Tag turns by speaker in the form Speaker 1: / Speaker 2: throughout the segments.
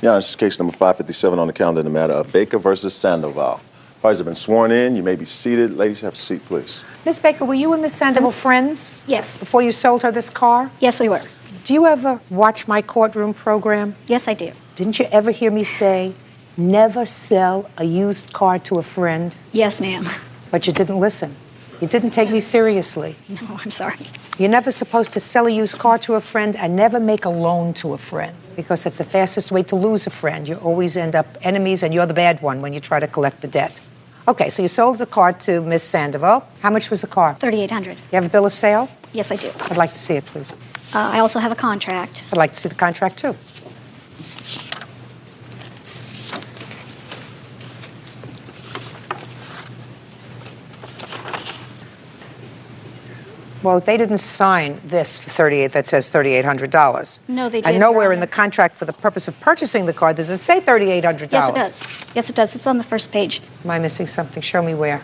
Speaker 1: Yeah, this is case number 557 on the calendar in the matter of Baker versus Sandoval. Parties have been sworn in. You may be seated. Ladies, have a seat, please.
Speaker 2: Miss Baker, were you and Miss Sandoval friends?
Speaker 3: Yes.
Speaker 2: Before you sold her this car?
Speaker 3: Yes, we were.
Speaker 2: Do you ever watch my courtroom program?
Speaker 3: Yes, I do.
Speaker 2: Didn't you ever hear me say, never sell a used car to a friend?
Speaker 3: Yes, ma'am.
Speaker 2: But you didn't listen. You didn't take me seriously.
Speaker 3: No, I'm sorry.
Speaker 2: You're never supposed to sell a used car to a friend and never make a loan to a friend, because that's the fastest way to lose a friend. You always end up enemies, and you're the bad one when you try to collect the debt. Okay, so you sold the car to Miss Sandoval. How much was the car?
Speaker 3: $3,800.
Speaker 2: You have a bill of sale?
Speaker 3: Yes, I do.
Speaker 2: I'd like to see it, please.
Speaker 3: I also have a contract.
Speaker 2: I'd like to see the contract, too. Well, they didn't sign this for that says $3,800.
Speaker 3: No, they didn't.
Speaker 2: And nowhere in the contract for the purpose of purchasing the car does it say $3,800.
Speaker 3: Yes, it does. Yes, it does. It's on the first page.
Speaker 2: Am I missing something? Show me where.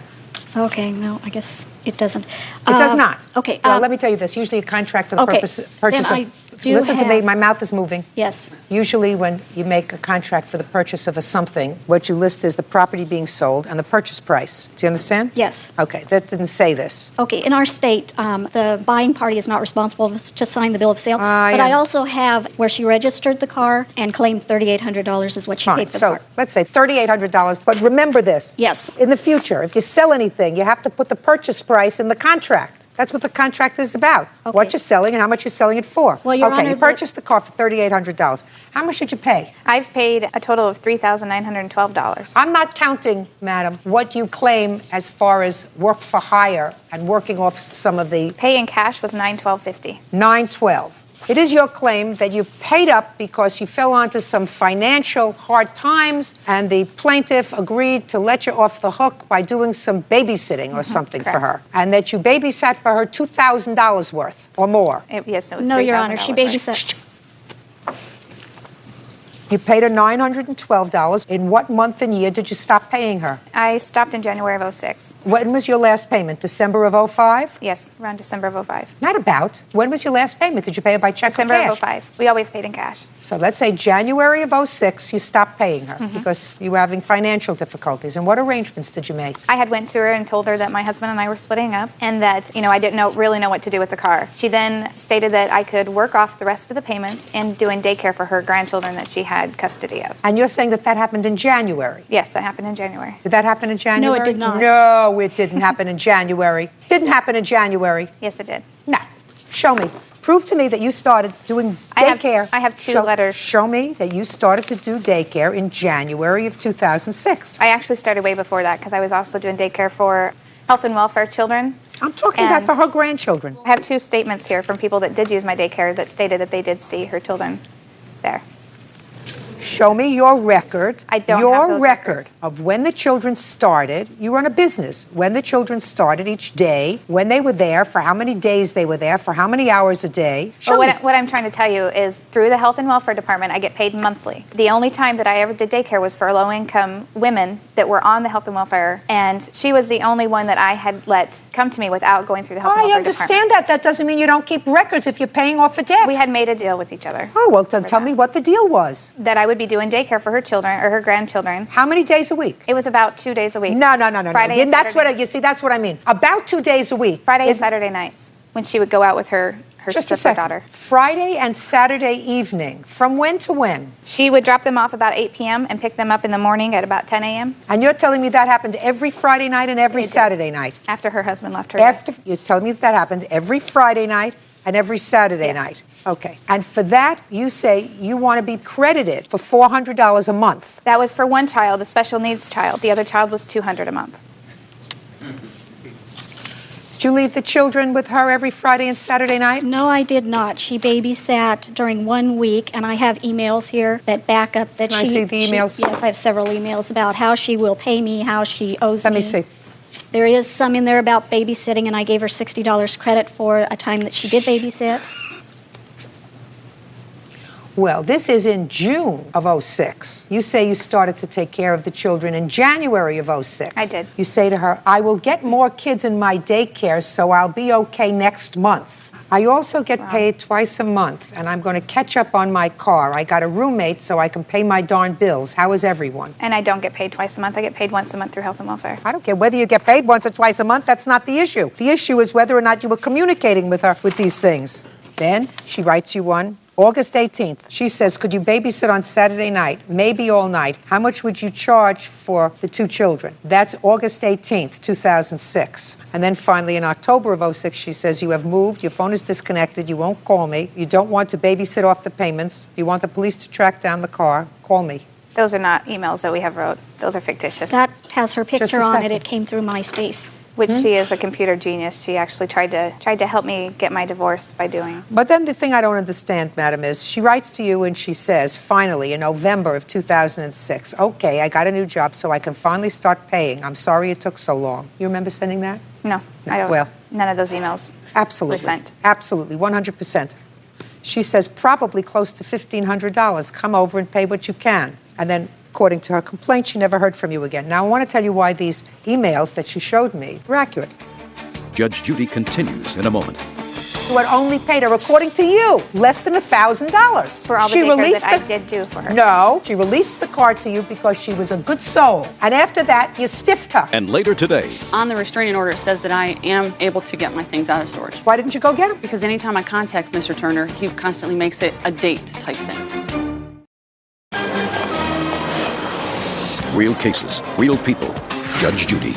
Speaker 3: Okay, no, I guess it doesn't.
Speaker 2: It does not.
Speaker 3: Okay.
Speaker 2: Well, let me tell you this. Usually a contract for the purchase of... Listen to me. My mouth is moving.
Speaker 3: Yes.
Speaker 2: Usually when you make a contract for the purchase of a something, what you list is the property being sold and the purchase price. Do you understand?
Speaker 3: Yes.
Speaker 2: Okay, that didn't say this.
Speaker 3: Okay, in our state, the buying party is not responsible to sign the bill of sale. But I also have where she registered the car and claimed $3,800 is what she paid for the car.
Speaker 2: So let's say $3,800, but remember this.
Speaker 3: Yes.
Speaker 2: In the future, if you sell anything, you have to put the purchase price in the contract. That's what the contract is about.
Speaker 3: Okay.
Speaker 2: What you're selling and how much you're selling it for.
Speaker 3: Well, Your
Speaker 2: okay,
Speaker 3: Honor,
Speaker 2: you purchased the car for $3,800. How much did you pay?
Speaker 4: I've paid a total of $3,912.
Speaker 2: I'm not counting, madam, what you claim as far as work for hire and working off some of the...
Speaker 4: Pay in cash was $912.50.
Speaker 2: $912. It is your claim that you paid up because you fell onto some financial hard times and the plaintiff agreed to let you off the hook by doing some babysitting or something for her. And that you babysat for her $2,000 worth or more.
Speaker 4: Yes, it was
Speaker 3: No,
Speaker 4: $3,000
Speaker 3: Your Honor, she babysat.
Speaker 2: You paid her $912. In what month and year did you stop paying her?
Speaker 4: I stopped in January of 06.
Speaker 2: When was your last payment? December of 05?
Speaker 4: Yes, around December of 05.
Speaker 2: Not about. When was your last payment? Did you pay her by check
Speaker 4: December
Speaker 2: or cash?
Speaker 4: of 05. We always paid in cash.
Speaker 2: So let's say January of 06, you stopped paying her because you were having financial difficulties. And what arrangements did you make?
Speaker 4: I had went to her and told her that my husband and I were splitting up and that, I didn't really know what to do with the car. She then stated that I could work off the rest of the payments and doing daycare for her grandchildren that she had custody of.
Speaker 2: And you're saying that happened in January?
Speaker 4: Yes, that happened in January.
Speaker 2: Did that happen in January?
Speaker 3: No, it did not.
Speaker 2: No, it didn't happen in January. Didn't happen in January.
Speaker 4: Yes, it did.
Speaker 2: No. Show me. Prove to me that you started doing daycare.
Speaker 4: I have two letters.
Speaker 2: Show me that you started to do daycare in January of 2006.
Speaker 4: I actually started way before that because I was also doing daycare for health and welfare children.
Speaker 2: I'm talking about for her grandchildren.
Speaker 4: I have two statements here from people that did use my daycare that stated that they did see her children there.
Speaker 2: Show me your record.
Speaker 4: I don't
Speaker 2: your
Speaker 4: have those
Speaker 2: record
Speaker 4: records.
Speaker 2: Of when the children started. You run a business. When the children started each day, when they were there, for how many days they were there, for how many hours a day. Show me.
Speaker 4: What I'm trying to tell you is through the health and welfare department, I get paid monthly. The only time that I ever did daycare was for low-income women that were on the health and welfare, and she was the only one that I had let come to me without going through the health and welfare department.
Speaker 2: I understand that. That doesn't mean you don't keep records if you're paying off a debt.
Speaker 4: We had made a deal with each other.
Speaker 2: Oh, well, then tell me what the deal was.
Speaker 4: That I would be doing daycare for her children or her grandchildren.
Speaker 2: How many days a week?
Speaker 4: It was about 2 days a week.
Speaker 2: No.
Speaker 4: Friday and
Speaker 2: that's
Speaker 4: Saturday.
Speaker 2: you see, that's what I mean. About 2 days a week.
Speaker 4: Friday and Saturday nights when she would go out with her stripper daughter.
Speaker 2: Friday and Saturday evening. From when to when?
Speaker 4: She would drop them off about 8 p.m. and pick them up in the morning at about 10 a.m.
Speaker 2: And you're telling me that happened every Friday night and every Saturday night?
Speaker 4: After her husband left her.
Speaker 2: You're telling me that happened every Friday night and every Saturday night? Okay. And for that, you say you want to be credited for $400 a month.
Speaker 4: That was for one child, the special needs child. The other child was $200 a month.
Speaker 2: Did you leave the children with her every Friday and Saturday night?
Speaker 3: No, I did not. She babysat during 1 week, and I have emails here that back up that
Speaker 2: Can I see the emails?
Speaker 3: Yes, I have several emails about how she will pay me, how she owes me.
Speaker 2: Let me see.
Speaker 3: There is some in there about babysitting, and I gave her $60 credit for a time that she did babysit.
Speaker 2: Well, this is in June of 06. You say you started to take care of the children in January of 06.
Speaker 4: I did.
Speaker 2: You say to her, I will get more kids in my daycare, so I'll be okay next month. I also get paid twice a month, and I'm going to catch up on my car. I got a roommate so I can pay my darn bills. How is everyone?
Speaker 4: And I don't get paid twice a month. I get paid once a month through health and welfare.
Speaker 2: I don't care whether you get paid once or twice a month. That's not the issue. The issue is whether or not you were communicating with her with these things. Then she writes you one. August 18th, she says, could you babysit on Saturday night, maybe all night? How much would you charge for the 2 children? That's August 18th, 2006. And then finally in October of 06, she says, you have moved, your phone is disconnected, you won't call me, you don't want to babysit off the payments, you want the police to track down the car, call me.
Speaker 4: Those are not emails that we have wrote. Those are fictitious.
Speaker 3: That has her picture on it.
Speaker 2: second.
Speaker 3: It came through MySpace.
Speaker 4: Which she is a computer genius. She actually tried to help me get my divorce by doing.
Speaker 2: But then the thing I don't understand, madam, is she writes to you and she says, finally, in November of 2006, okay, I got a new job so I can finally start paying. I'm sorry it took so long. You remember sending that?
Speaker 4: No, I don't.
Speaker 2: Well,
Speaker 4: none of those emails
Speaker 2: absolutely.
Speaker 4: were sent.
Speaker 2: Absolutely, 100%. She says probably close to $1,500. Come over and pay what you can. And then, according to her complaint, she never heard from you again. Now, I want to tell you why these emails that she showed me were accurate.
Speaker 5: Judge Judy continues in a moment.
Speaker 2: You had only paid her, according to you, less than $1,000.
Speaker 4: For all the daycare that I did do for her.
Speaker 2: No, she released the car to you because she was a good soul. And after that, you stiffed her.
Speaker 5: And later today,
Speaker 6: On the restraining order, it says that I am able to get my things out of storage.
Speaker 2: Why didn't you go get them?
Speaker 6: Because anytime I contact Mr. Turner, he constantly makes it a date type thing.
Speaker 5: real cases, real people. Judge Judy.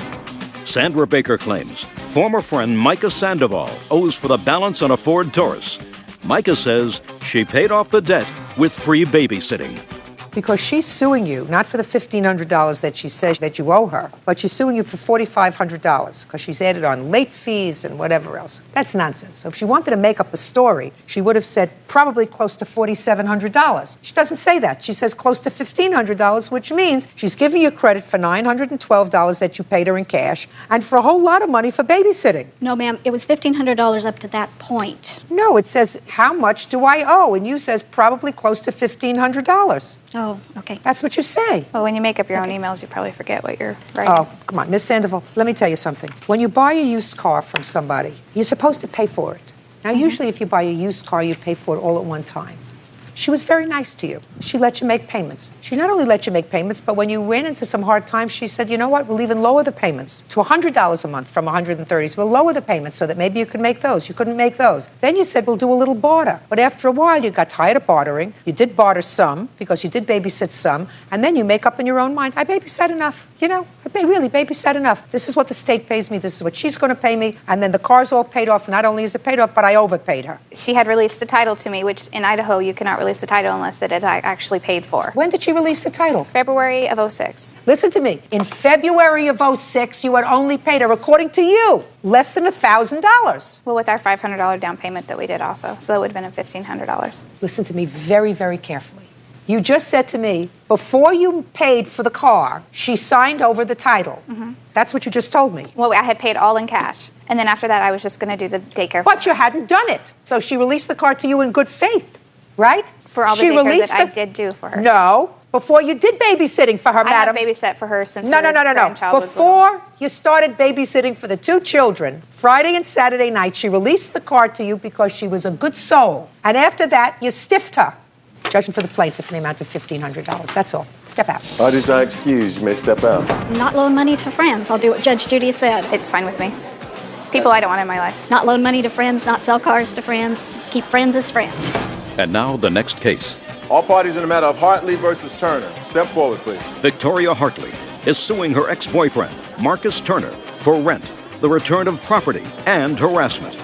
Speaker 5: Sandra Baker claims former friend Micah Sandoval owes for the balance on a Ford Taurus. Micah says she paid off the debt with free babysitting.
Speaker 2: Because she's suing you, not for the $1,500 that she says that you owe her, but she's suing you for $4,500 because she's added on late fees and whatever else. That's nonsense. So if she wanted to make up a story, she would have said probably close to $4,700. She doesn't say that. She says close to $1,500, which means she's giving you credit for $912 that you paid her in cash and for a whole lot of money for babysitting.
Speaker 3: No, ma'am, it was $1,500 up to that point.
Speaker 2: No, it says, how much do I owe? And you says probably close to $1,500.
Speaker 3: Oh, okay.
Speaker 2: That's what you say.
Speaker 4: Well, when you make up your own emails, you probably forget what you're writing.
Speaker 2: Oh, come on, Miss Sandoval, let me tell you something. When you buy a used car from somebody, you're supposed to pay for it. Now, usually if you buy a used car, you pay for it all at one time. She was very nice to you. She let you make payments. She not only let you make payments, but when you ran into some hard times, she said, you know what, we'll even lower the payments to $100 a month from $130. So we'll lower the payments so that maybe you could make those. You couldn't make those. Then you said, we'll do a little barter. But after a while, you got tired of bartering. You did barter some, because you did babysit some, and then you make up in your own mind, I babysat enough. You know, I really babysat enough. This is what the state pays me. This is what she's going to pay me. And then the car's all paid off. Not only is it paid off, but I overpaid her.
Speaker 4: She had released the title to me, which in Idaho, you cannot release the title unless it is actually paid for.
Speaker 2: When did she release the title?
Speaker 4: February of 06.
Speaker 2: Listen to me. In February of 06, you had only paid her, according to you, less than $1,000.
Speaker 4: Well, with our $500 down payment that we did also. So it would have been $1,500.
Speaker 2: Listen to me very, very carefully. You just said to me, before you paid for the car, she signed over the title. That's what you just told me.
Speaker 4: Well, I had paid all in cash. And then after that, I was just going to do the daycare.
Speaker 2: But you hadn't done it. So she released the car to you in good faith, right?
Speaker 4: For all the daycare that I did do for her.
Speaker 2: No, before you did babysitting for her, madam.
Speaker 4: I have babysat for her since
Speaker 2: No.
Speaker 4: her grandchild was little.
Speaker 2: Before you started babysitting for the 2 children, Friday and Saturday night, she released the car to you because she was a good soul. And after that, you stiffed her. Judgment for the plaintiff in the amount of $1,500. That's all. Step out.
Speaker 1: Parties are excused. You may step out.
Speaker 3: Not loan money to friends. I'll do what Judge Judy said.
Speaker 4: It's fine with me. People I don't want in my life.
Speaker 3: Not loan money to friends, not sell cars to friends. Keep friends as friends.
Speaker 5: And now the next case.
Speaker 1: All parties in the matter of Hartley versus Turner. Step forward, please.
Speaker 5: Victoria Hartley is suing her ex-boyfriend, Marcus Turner, for rent, the return of property, and harassment.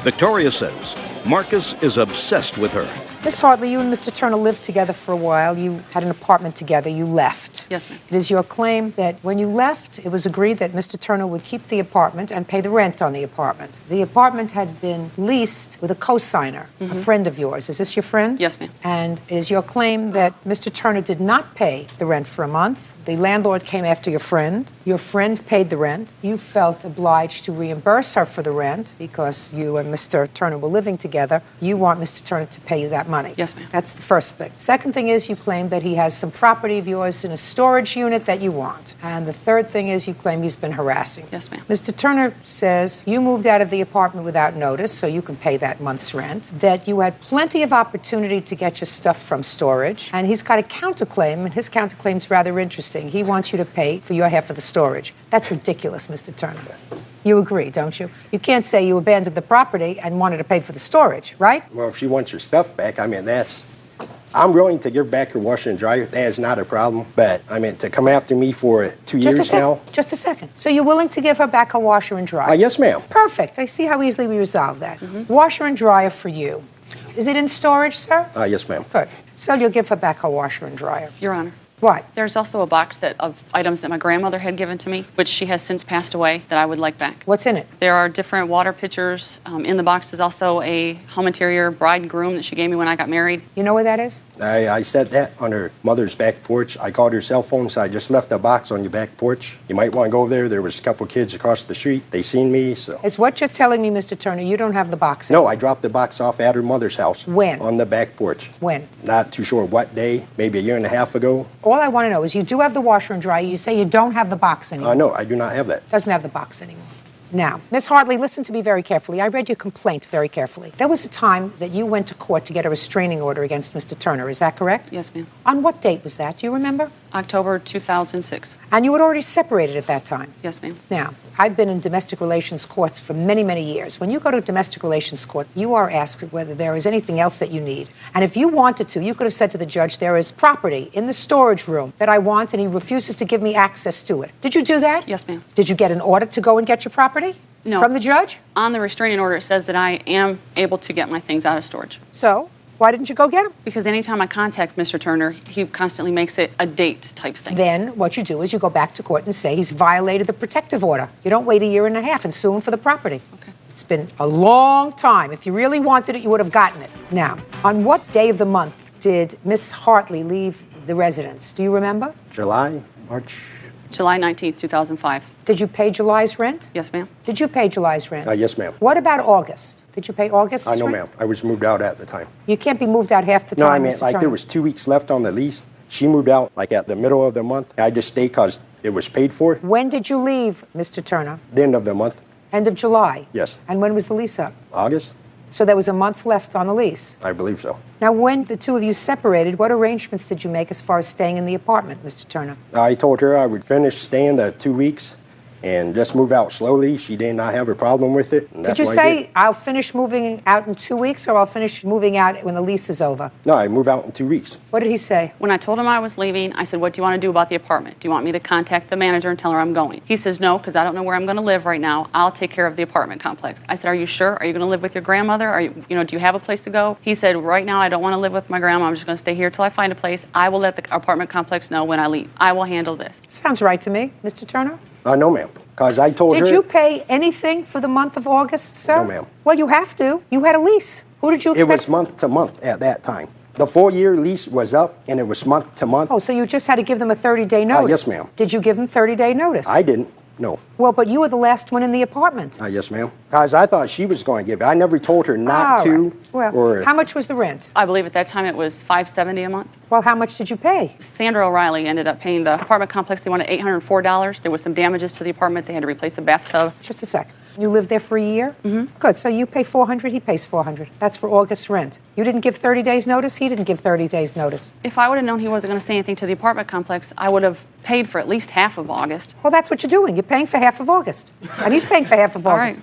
Speaker 5: Victoria says Marcus is obsessed with her.
Speaker 2: Miss Hartley, you and Mr. Turner lived together for a while. You had an apartment together. You left.
Speaker 6: Yes, ma'am.
Speaker 2: It is your claim that when you left, it was agreed that Mr. Turner would keep the apartment and pay the rent on the apartment. The apartment had been leased with a co-signer, a friend of yours. Is this your friend?
Speaker 6: Yes, ma'am.
Speaker 2: And it is your claim that Mr. Turner did not pay the rent for a month. The landlord came after your friend. Your friend paid the rent. You felt obliged to reimburse her for the rent because you and Mr. Turner were living together. together. You want Mr. Turner to pay you that money.
Speaker 6: Yes, ma'am.
Speaker 2: That's the first thing. Second thing is you claim that he has some property of yours in a storage unit that you want. And the third thing is you claim he's been harassing.
Speaker 6: Yes, ma'am.
Speaker 2: Mr. Turner says you moved out of the apartment without notice, so you can pay that month's rent, that you had plenty of opportunity to get your stuff from storage, and he's got a counterclaim, and his counterclaim's rather interesting. He wants you to pay for your half of the storage. That's ridiculous, Mr. Turner. You agree, don't you? You can't say you abandoned the property and wanted to pay for the storage, right?
Speaker 7: Well, if she wants her stuff back, I mean, I'm willing to give back her washer and dryer. That is not a problem. But, I mean, to come after me for 2 years now.
Speaker 2: Just a second. So you're willing to give her back her washer and dryer?
Speaker 7: Yes, ma'am.
Speaker 2: Perfect. I see how easily we resolve that. Washer and dryer for you. Is it in storage, sir?
Speaker 7: Yes, ma'am.
Speaker 2: Good. So you'll give her back her washer and dryer.
Speaker 6: Your Honor.
Speaker 2: What?
Speaker 6: There's also a box of items that my grandmother had given to me, which she has since passed away, that I would like back.
Speaker 2: What's in it?
Speaker 6: There are different water pitchers. In the box is also a home interior bride and groom that she gave me when I got married.
Speaker 2: You know where that is?
Speaker 7: I set that on her mother's back porch. I called her cell phone, so I just left a box on your back porch. You might want to go there. There was a couple kids across the street. They seen me, so.
Speaker 2: It's what you're telling me, Mr. Turner. You don't have the box.
Speaker 7: No, I dropped the box off at her mother's house.
Speaker 2: When?
Speaker 7: On the back porch.
Speaker 2: When?
Speaker 7: Not too sure what day, maybe a year and a half ago.
Speaker 2: All I want to know is you do have the washer and dryer. You say you don't have the box anymore.
Speaker 7: No, I do not have that.
Speaker 2: Doesn't have the box anymore. Now, Miss Hartley, listen to me very carefully. I read your complaint very carefully. There was a time that you went to court to get a restraining order against Mr. Turner. Is that correct?
Speaker 6: Yes, ma'am.
Speaker 2: On what date was that? Do you remember?
Speaker 6: October 2006.
Speaker 2: And you had already separated at that time.
Speaker 6: Yes, ma'am.
Speaker 2: Now, I've been in domestic relations courts for many, many years. When you go to domestic relations court, you are asked whether there is anything else that you need. And if you wanted to, you could have said to the judge, there is property in the storage room that I want, and he refuses to give me access to it. Did you do that?
Speaker 6: Yes, ma'am.
Speaker 2: Did you get an order to go and get your property?
Speaker 6: No.
Speaker 2: From the judge?
Speaker 6: On the restraining order, it says that I am able to get my things out of storage.
Speaker 2: So, why didn't you go get them?
Speaker 6: Because anytime I contact Mr. Turner, he constantly makes it a date type thing.
Speaker 2: Then what you do is you go back to court and say he's violated the protective order. You don't wait a year and a half and sue him for the property.
Speaker 6: Okay.
Speaker 2: It's been a long time. If you really wanted it, you would have gotten it. Now, on what day of the month did Miss Hartley leave the residence? Do you remember?
Speaker 7: July, March.
Speaker 6: July 19th, 2005.
Speaker 2: Did you pay July's rent?
Speaker 6: Yes, ma'am.
Speaker 2: Did you pay July's rent?
Speaker 7: Yes, ma'am.
Speaker 2: What about August? Did you pay August's rent?
Speaker 7: No, ma'am. I was moved out at the time.
Speaker 2: You can't be moved out half the time,
Speaker 7: No, I mean,
Speaker 2: Mr.
Speaker 7: like,
Speaker 2: Turner.
Speaker 7: there was 2 weeks left on the lease. She moved out, like, at the middle of the month. I just stayed because it was paid for.
Speaker 2: When did you leave, Mr. Turner?
Speaker 7: The end of the month.
Speaker 2: End of July?
Speaker 7: Yes.
Speaker 2: And when was the lease up?
Speaker 7: August?
Speaker 2: So there was a month left on the lease.
Speaker 7: I believe so.
Speaker 2: Now, when the two of you separated, what arrangements did you make as far as staying in the apartment, Mr. Turner?
Speaker 7: I told her I would finish staying the 2 weeks and just move out slowly. She did not have a problem with it. And
Speaker 2: Did you say, I'll finish moving out in 2 weeks, or I'll finish moving out when the lease is over?
Speaker 7: No, I move out in 2 weeks.
Speaker 2: What did he say?
Speaker 6: When I told him I was leaving, I said, what do you want to do about the apartment? Do you want me to contact the manager and tell her I'm going? He says, no, because I don't know where I'm going to live right now. I'll take care of the apartment complex. I said, are you sure? Are you going to live with your grandmother? Are you, do you have a place to go? He said, right now I don't want to live with my grandma. I'm just going to stay here till I find a place. I will let the apartment complex know when I leave. I will handle this.
Speaker 2: Sounds right to me, Mr. Turner.
Speaker 7: No, ma'am. Because I told her...
Speaker 2: Did you pay anything for the month of August, sir?
Speaker 7: No, ma'am.
Speaker 2: Well, you have to. You had a lease. Who did you expect?
Speaker 7: It was month to month at that time. The 4-year lease was up, and it was month to month.
Speaker 2: Oh, so you just had to give them a 30-day notice?
Speaker 7: Yes, ma'am.
Speaker 2: Did you give them 30-day notice?
Speaker 7: I didn't. No.
Speaker 2: Well, but you were the last one in the apartment.
Speaker 7: Yes, ma'am. Because I thought she was going to give it. I never told her not to.
Speaker 2: Right. Well,
Speaker 7: or...
Speaker 2: how much was the rent?
Speaker 6: I believe at that time it was $570 a month.
Speaker 2: Well, how much did you pay?
Speaker 6: Sandra O'Reilly ended up paying the apartment complex. They wanted $804. There was some damages to the apartment. They had to replace the bathtub.
Speaker 2: Just a sec. You lived there for a year? Mm-hmm. Good. So you pay $400, he pays $400. That's for August's rent. You didn't give 30 days notice? He didn't give 30 days notice.
Speaker 6: If I would have known he wasn't going to say anything to the apartment complex, I would have paid for at least half of August.
Speaker 2: Well, that's what you're doing. You're paying for half of August. And he's paying for half of August.
Speaker 6: All right.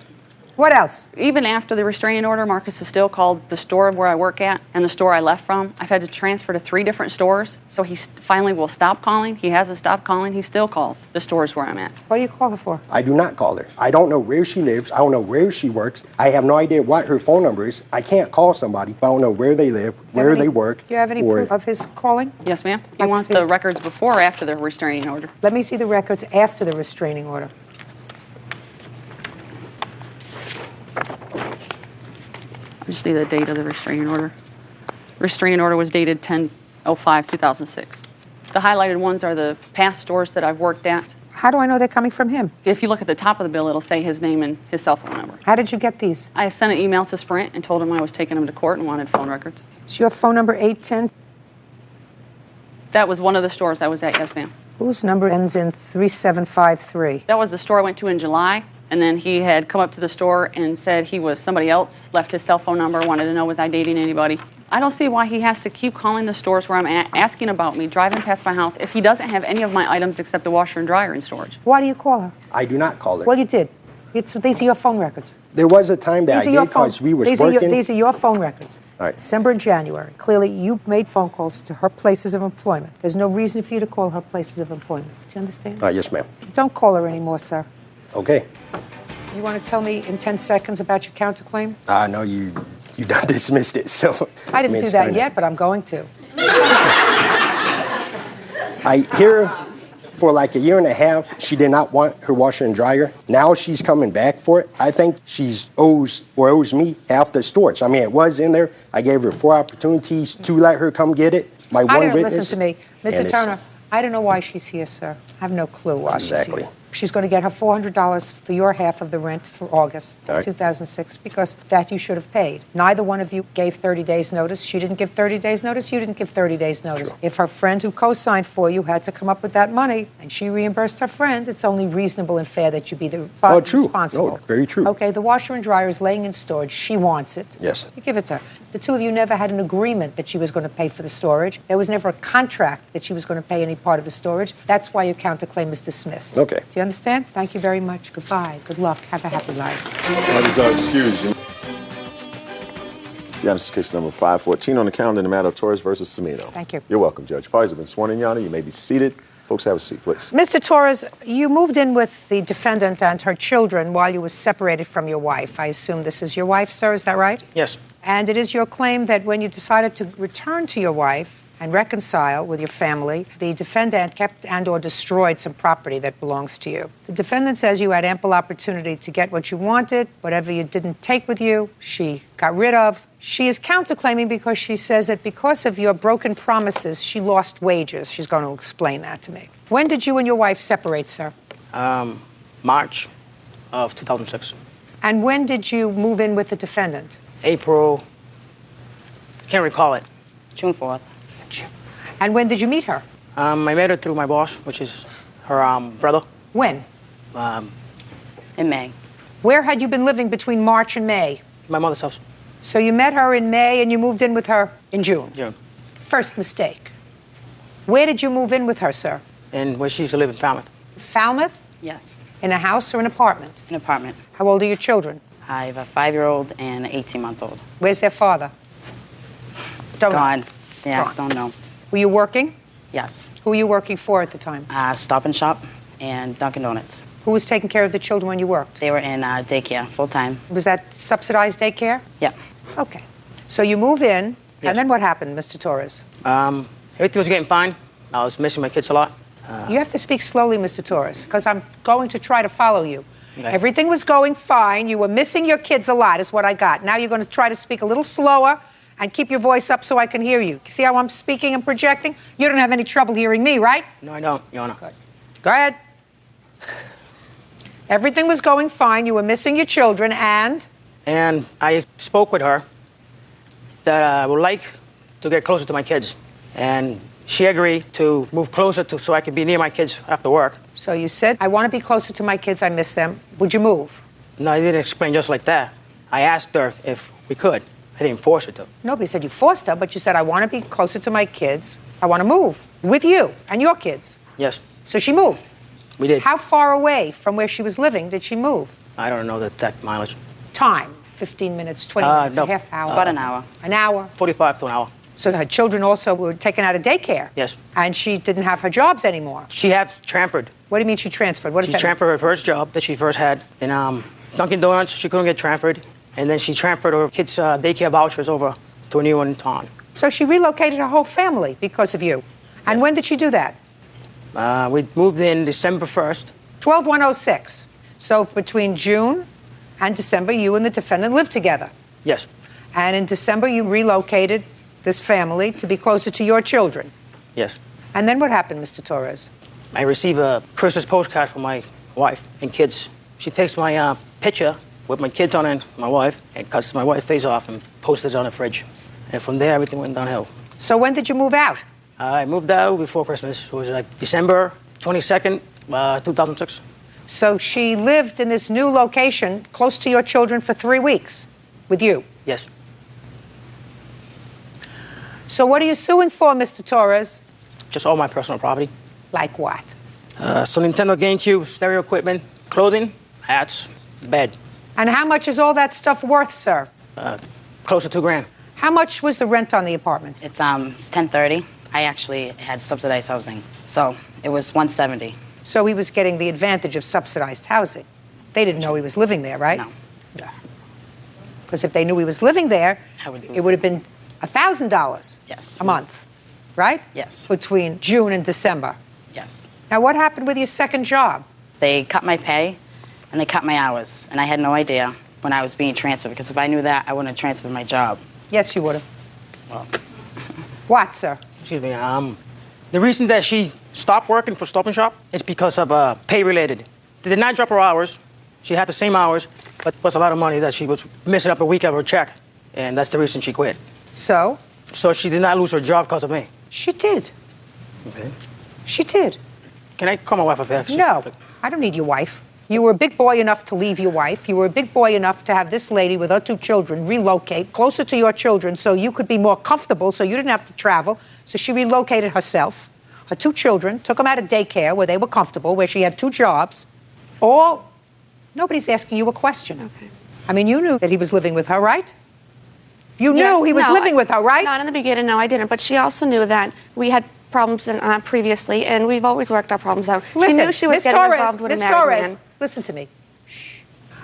Speaker 2: What else?
Speaker 6: Even after the restraining order, Marcus has still called the store where I work at and the store I left from. I've had to transfer to 3 different stores, so he finally will stop calling. He hasn't stopped calling. He still calls the stores where I'm at.
Speaker 2: What do you call her for?
Speaker 7: I do not call her. I don't know where she lives. I don't know where she works. I have no idea what her phone number is. I can't call somebody if I don't know where they live, where they work.
Speaker 2: Do you have any proof of his calling?
Speaker 6: Yes, ma'am. You
Speaker 2: Let's
Speaker 6: want
Speaker 2: see.
Speaker 6: the records before or after the restraining order?
Speaker 2: Let me see the records after the restraining order.
Speaker 6: I just need the date of the restraining order. Restraining order was dated 10/05/2006. The highlighted ones are the past stores that I've worked at.
Speaker 2: How do I know they're coming from him?
Speaker 6: If you look at the top of the bill, it'll say his name and his cell phone number.
Speaker 2: How did you get these?
Speaker 6: I sent an email to Sprint and told him I was taking him to court and wanted phone records.
Speaker 2: Is your phone number 810?
Speaker 6: That was one of the stores I was at, yes, ma'am.
Speaker 2: Whose number ends in 3753?
Speaker 6: That was the store I went to in July, and then he had come up to the store and said he was somebody else, left his cell phone number, wanted to know was I dating anybody. I don't see why he has to keep calling the stores where I'm at, asking about me, driving past my house, if he doesn't have any of my items except the washer and dryer in storage.
Speaker 2: Why do you call her?
Speaker 7: I do not call her.
Speaker 2: Well, you did. These are your phone records.
Speaker 7: There was a time that I did because we was working.
Speaker 2: These are your phone records.
Speaker 7: All right.
Speaker 2: December and January. Clearly, you made phone calls to her places of employment. There's no reason for you to call her places of employment. Do you understand?
Speaker 7: Yes, ma'am.
Speaker 2: Don't call her anymore, sir.
Speaker 7: Okay.
Speaker 2: You want to tell me in 10 seconds about your counterclaim?
Speaker 7: No, you done dismissed it, so.
Speaker 2: I didn't do that yet, but I'm going to.
Speaker 7: I hear for like a year and a half, she did not want her washer and dryer. Now she's coming back for it. I think she's owes me half the storage. I mean, it was in there. I gave her 4 opportunities to let her come get it. My one witness.
Speaker 2: Listen to me. Mr. Turner, I don't know why she's here, sir. I have no clue why she's here. She's going to get her $400 for your half of the rent for August 2006 because that you should have paid. Neither one of you gave 30 days notice. She didn't give 30 days notice. You didn't give 30 days notice. True. If her friend who co-signed for you had to come up with that money and she reimbursed her friend, it's only reasonable and fair that you be the responsible.
Speaker 7: No, very true.
Speaker 2: Okay, the washer and dryer is laying in storage. She wants it.
Speaker 7: Yes.
Speaker 2: You give it to her. The two of you never had an agreement that she was going to pay for the storage. There was never a contract that she was going to pay any part of the storage. That's why your counterclaim is dismissed.
Speaker 7: Okay.
Speaker 2: Do you understand? Thank you very much. Goodbye. Good luck. Have a happy life.
Speaker 1: Parties are excused. Yeah, this is case number 514 on the calendar in the matter of Torres versus Semino.
Speaker 2: Thank you.
Speaker 1: You're welcome, Judge. Parties have been sworn in, Your Honor. You may be seated. Folks, have a seat, please.
Speaker 2: Mr. Torres, you moved in with the defendant and her children while you were separated from your wife. I assume this is your wife, sir. Is that right?
Speaker 8: Yes.
Speaker 2: And it is your claim that when you decided to return to your wife and reconcile with your family, the defendant kept and or destroyed some property that belongs to you. The defendant says you had ample opportunity to get what you wanted. Whatever you didn't take with you, she got rid of. She is counterclaiming because she says that because of your broken promises, she lost wages. She's going to explain that to me. When did you and your wife separate, sir?
Speaker 8: March of 2006.
Speaker 2: And when did you move in with the defendant?
Speaker 8: April, can't recall it.
Speaker 6: June 4th.
Speaker 2: And when did you meet her?
Speaker 8: I met her through my boss, which is her brother.
Speaker 2: When?
Speaker 6: In May.
Speaker 2: Where had you been living between March and May?
Speaker 8: My mother's house.
Speaker 2: So you met her in May and you moved in with her in June?
Speaker 8: Yeah.
Speaker 2: First mistake. Where did you move in with her, sir?
Speaker 8: And where she used to live in Falmouth.
Speaker 2: Falmouth?
Speaker 6: Yes.
Speaker 2: In a house or an apartment?
Speaker 6: An apartment.
Speaker 2: How old are your children?
Speaker 6: I have a 5-year-old and an 18-month-old.
Speaker 2: Where's their father? Don't
Speaker 6: Gone.
Speaker 2: know.
Speaker 6: Yeah,
Speaker 2: Gone.
Speaker 6: don't know.
Speaker 2: Were you working?
Speaker 6: Yes.
Speaker 2: Who were you working for at the time?
Speaker 6: Stop and Shop and Dunkin' Donuts.
Speaker 2: Who was taking care of the children when you worked?
Speaker 6: They were in daycare, full-time.
Speaker 2: Was that subsidized daycare?
Speaker 6: Yeah.
Speaker 2: Okay. So you move in,
Speaker 8: Yes.
Speaker 2: and then what happened, Mr. Torres?
Speaker 8: Everything was getting fine. I was missing my kids a lot.
Speaker 2: You have to speak slowly, Mr. Torres, because I'm going to try to follow you.
Speaker 8: Okay.
Speaker 2: Everything was going fine. You were missing your kids a lot, is what I got. Now you're going to try to speak a little slower and keep your voice up so I can hear you. See how I'm speaking and projecting? You don't have any trouble hearing me, right?
Speaker 8: No, I don't, Your Honor.
Speaker 2: Good. Go ahead. Everything was going fine. You were missing your children, and?
Speaker 8: And I spoke with her that I would like to get closer to my kids. And she agreed to move closer so I could be near my kids after work.
Speaker 2: So you said, I want to be closer to my kids. I miss them. Would you move?
Speaker 8: No, I didn't explain just like that. I asked her if we could. I didn't force her to.
Speaker 2: Nobody said you forced her, but you said, I want to be closer to my kids. I want to move with you and your kids.
Speaker 8: Yes.
Speaker 2: So she moved.
Speaker 8: We did.
Speaker 2: How far away from where she was living did she move?
Speaker 8: I don't know the exact mileage.
Speaker 2: Time, 15 minutes, 20 minutes,
Speaker 8: no.
Speaker 2: a half hour?
Speaker 6: About an hour.
Speaker 2: An hour?
Speaker 8: 45 to an hour.
Speaker 2: So her children also were taken out of daycare?
Speaker 8: Yes.
Speaker 2: And she didn't have her jobs anymore?
Speaker 8: She had transferred.
Speaker 2: What do you mean she transferred? What does
Speaker 8: She
Speaker 2: that
Speaker 8: transferred her first job that she first had. In Dunkin' Donuts, she couldn't get transferred. And then she transferred her kids' daycare vouchers over to a new one in town.
Speaker 2: So she relocated her whole family because of you. And when did she do that?
Speaker 8: We moved in December 1st.
Speaker 2: 12/106. So between June and December, you and the defendant lived together.
Speaker 8: Yes.
Speaker 2: And in December, you relocated this family to be closer to your children.
Speaker 8: Yes.
Speaker 2: And then what happened, Mr. Torres?
Speaker 8: I receive a Christmas postcard from my wife and kids. She takes my picture with my kids on it, my wife, and cuts my wife's face off and posts it on the fridge. And from there, everything went downhill.
Speaker 2: So when did you move out?
Speaker 8: I moved out before Christmas. It was like December 22nd, 2006.
Speaker 2: So she lived in this new location close to your children for 3 weeks with you?
Speaker 8: Yes.
Speaker 2: So what are you suing for, Mr. Torres?
Speaker 8: Just all my personal property.
Speaker 2: Like what?
Speaker 8: Some Nintendo GameCube, stereo equipment, clothing, hats, bed.
Speaker 2: And how much is all that stuff worth, sir?
Speaker 8: Close to $2,000.
Speaker 2: How much was the rent on the apartment?
Speaker 9: It's 1030. I actually had subsidized housing, so it was 170.
Speaker 2: So he was getting the advantage of subsidized housing. They didn't know he was living there, right?
Speaker 9: No.
Speaker 2: Because if they knew he was living there,
Speaker 9: I would lose
Speaker 2: it would have been $1,000
Speaker 9: Yes.
Speaker 2: a month, right?
Speaker 9: Yes.
Speaker 2: Between June and December.
Speaker 9: Yes.
Speaker 2: Now, what happened with your second job?
Speaker 9: They cut my pay and they cut my hours, and I had no idea when I was being transferred, because if I knew that, I wouldn't have transferred my job.
Speaker 2: Yes, you would have.
Speaker 9: Well,
Speaker 2: What, sir?
Speaker 8: Excuse me. The reason that she stopped working for Stop and Shop is because of pay related. They did not drop her hours. She had the same hours, but it was a lot of money that she was missing up a week of her check, and that's the reason she quit.
Speaker 2: So?
Speaker 8: So she did not lose her job because of me.
Speaker 2: She did.
Speaker 8: Okay.
Speaker 2: She did.
Speaker 8: Can I call my wife up here?
Speaker 2: No, I don't need your wife. You were a big boy enough to leave your wife. You were a big boy enough to have this lady with her 2 children relocate closer to your children so you could be more comfortable, so you didn't have to travel. So she relocated herself. Her 2 children, took them out of daycare where they were comfortable, where she had 2 jobs. Nobody's asking you a question.
Speaker 10: Okay.
Speaker 2: I mean, you knew that he was living with her, right? You knew he was living with her, right?
Speaker 10: Not in the beginning, no, I didn't. But she also knew that we had problems previously, and we've always worked our problems out.
Speaker 2: Listen,
Speaker 10: she knew she was
Speaker 2: Ms.
Speaker 10: getting
Speaker 2: Torres,
Speaker 10: involved with
Speaker 2: Ms.
Speaker 10: a married
Speaker 2: Torres,
Speaker 10: man.
Speaker 2: listen to me. Shh.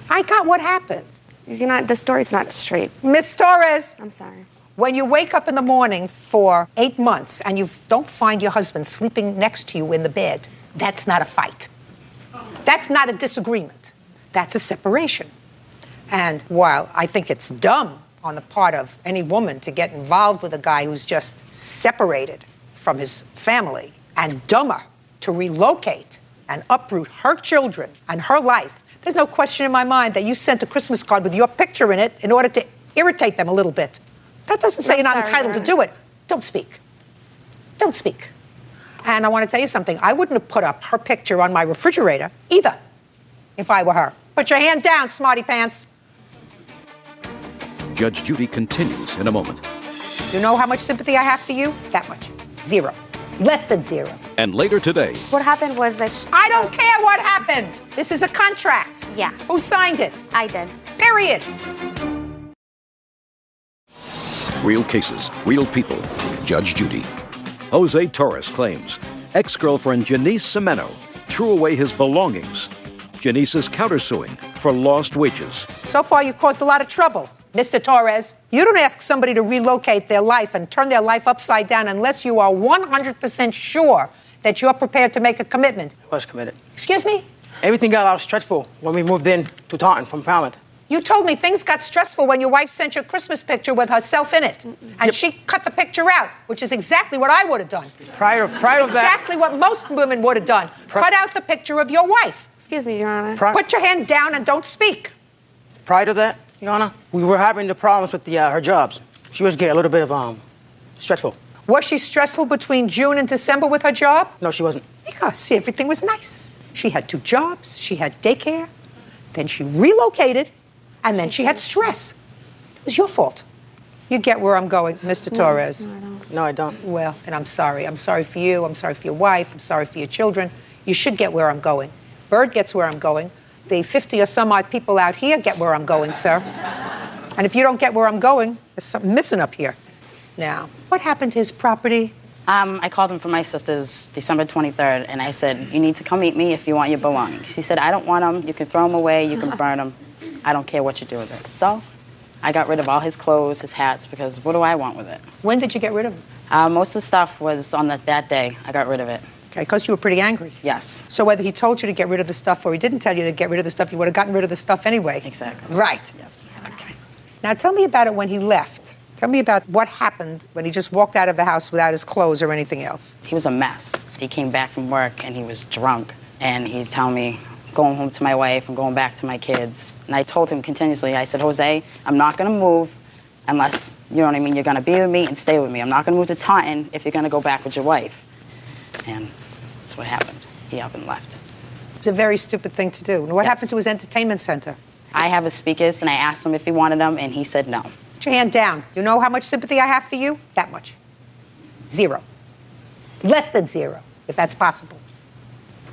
Speaker 2: I got what happened.
Speaker 10: The story's not straight.
Speaker 2: Ms. Torres.
Speaker 10: I'm sorry.
Speaker 2: When you wake up in the morning for 8 months and you don't find your husband sleeping next to you in the bed, that's not a fight. That's not a disagreement. That's a separation. And while I think it's dumb on the part of any woman to get involved with a guy who's just separated from his family, and dumber to relocate and uproot her children and her life, there's no question in my mind that you sent a Christmas card with your picture in it in order to irritate them a little bit. That doesn't say you're not entitled to do it. Don't speak. Don't speak. And I want to tell you something. I wouldn't have put up her picture on my refrigerator either if I were her. Put your hand down, smarty pants.
Speaker 5: Judge Judy continues in a moment.
Speaker 2: You know how much sympathy I have for you? That much. 0. Less than 0.
Speaker 5: And later today,
Speaker 10: What happened was that
Speaker 2: I don't care what happened. This is a contract.
Speaker 4: Yeah.
Speaker 2: Who signed it?
Speaker 4: I did.
Speaker 2: Period.
Speaker 5: real cases, real people. Judge Judy. Jose Torres claims ex-girlfriend Janice Semeno threw away his belongings. Janice is countersuing for lost wages.
Speaker 2: So far, you caused a lot of trouble, Mr. Torres. You don't ask somebody to relocate their life and turn their life upside down unless you are 100% sure that you're prepared to make a commitment.
Speaker 8: I was committed.
Speaker 2: Excuse me?
Speaker 8: Everything got a lot stressful when we moved in to Taunton from Falmouth.
Speaker 2: You told me things got stressful when your wife sent you a Christmas picture with herself in it. And
Speaker 8: Yep.
Speaker 2: she cut the picture out, which is exactly what I would have done.
Speaker 8: Prior to that,
Speaker 2: Exactly what most women would have done. Cut out the picture of your wife.
Speaker 10: Excuse me, Your Honor.
Speaker 2: Put your hand down and don't speak.
Speaker 8: prior to that, Your Honor, we were having the problems with her jobs. She was getting a little bit of stressful.
Speaker 2: Was she stressful between June and December with her job?
Speaker 8: No, she wasn't.
Speaker 2: Because everything was nice. She had 2 jobs, she had daycare, then she relocated, and then she had stress. It was your fault. You get where I'm going, Mr. Torres.
Speaker 8: No, I don't.
Speaker 2: Well, and I'm sorry. I'm sorry for you. I'm sorry for your wife. I'm sorry for your children. You should get where I'm going. Bird gets where I'm going. The 50 or some odd people out here get where I'm going, sir. And if you don't get where I'm going, there's something missing up here. Now, what happened to his property?
Speaker 9: I called him for my sister's December 23rd, and I said, you need to come meet me if you want your belongings. He said, I don't want them. You can throw them away. You can burn them. I don't care what you do with it. So I got rid of all his clothes, his hats, because what do I want with it?
Speaker 2: When did you get rid of him?
Speaker 9: Most of the stuff was on that day. I got rid of it.
Speaker 2: Okay, because you were pretty angry.
Speaker 9: Yes.
Speaker 2: So whether he told you to get rid of the stuff or he didn't tell you to get rid of the stuff, you would have gotten rid of the stuff anyway.
Speaker 9: Exactly.
Speaker 2: Right.
Speaker 9: Yes.
Speaker 2: Okay. Now tell me about it when he left Tell me about what happened when he just walked out of the house without his clothes or anything else.
Speaker 9: He was a mess. He came back from work and he was drunk. And he'd tell me, going home to my wife and going back to my kids. And I told him continuously, I said, Jose, I'm not going to move unless, you know what I mean, you're going to be with me and stay with me. I'm not going to move to Taunton if you're going to go back with your wife. And that's what happened. He up and left.
Speaker 2: It's a very stupid thing to do. And what happened to his entertainment center?
Speaker 9: I have his speakers, and I asked him if he wanted them, and he said no.
Speaker 2: Put your hand down. You know how much sympathy I have for you? That much. 0. Less than 0, if that's possible.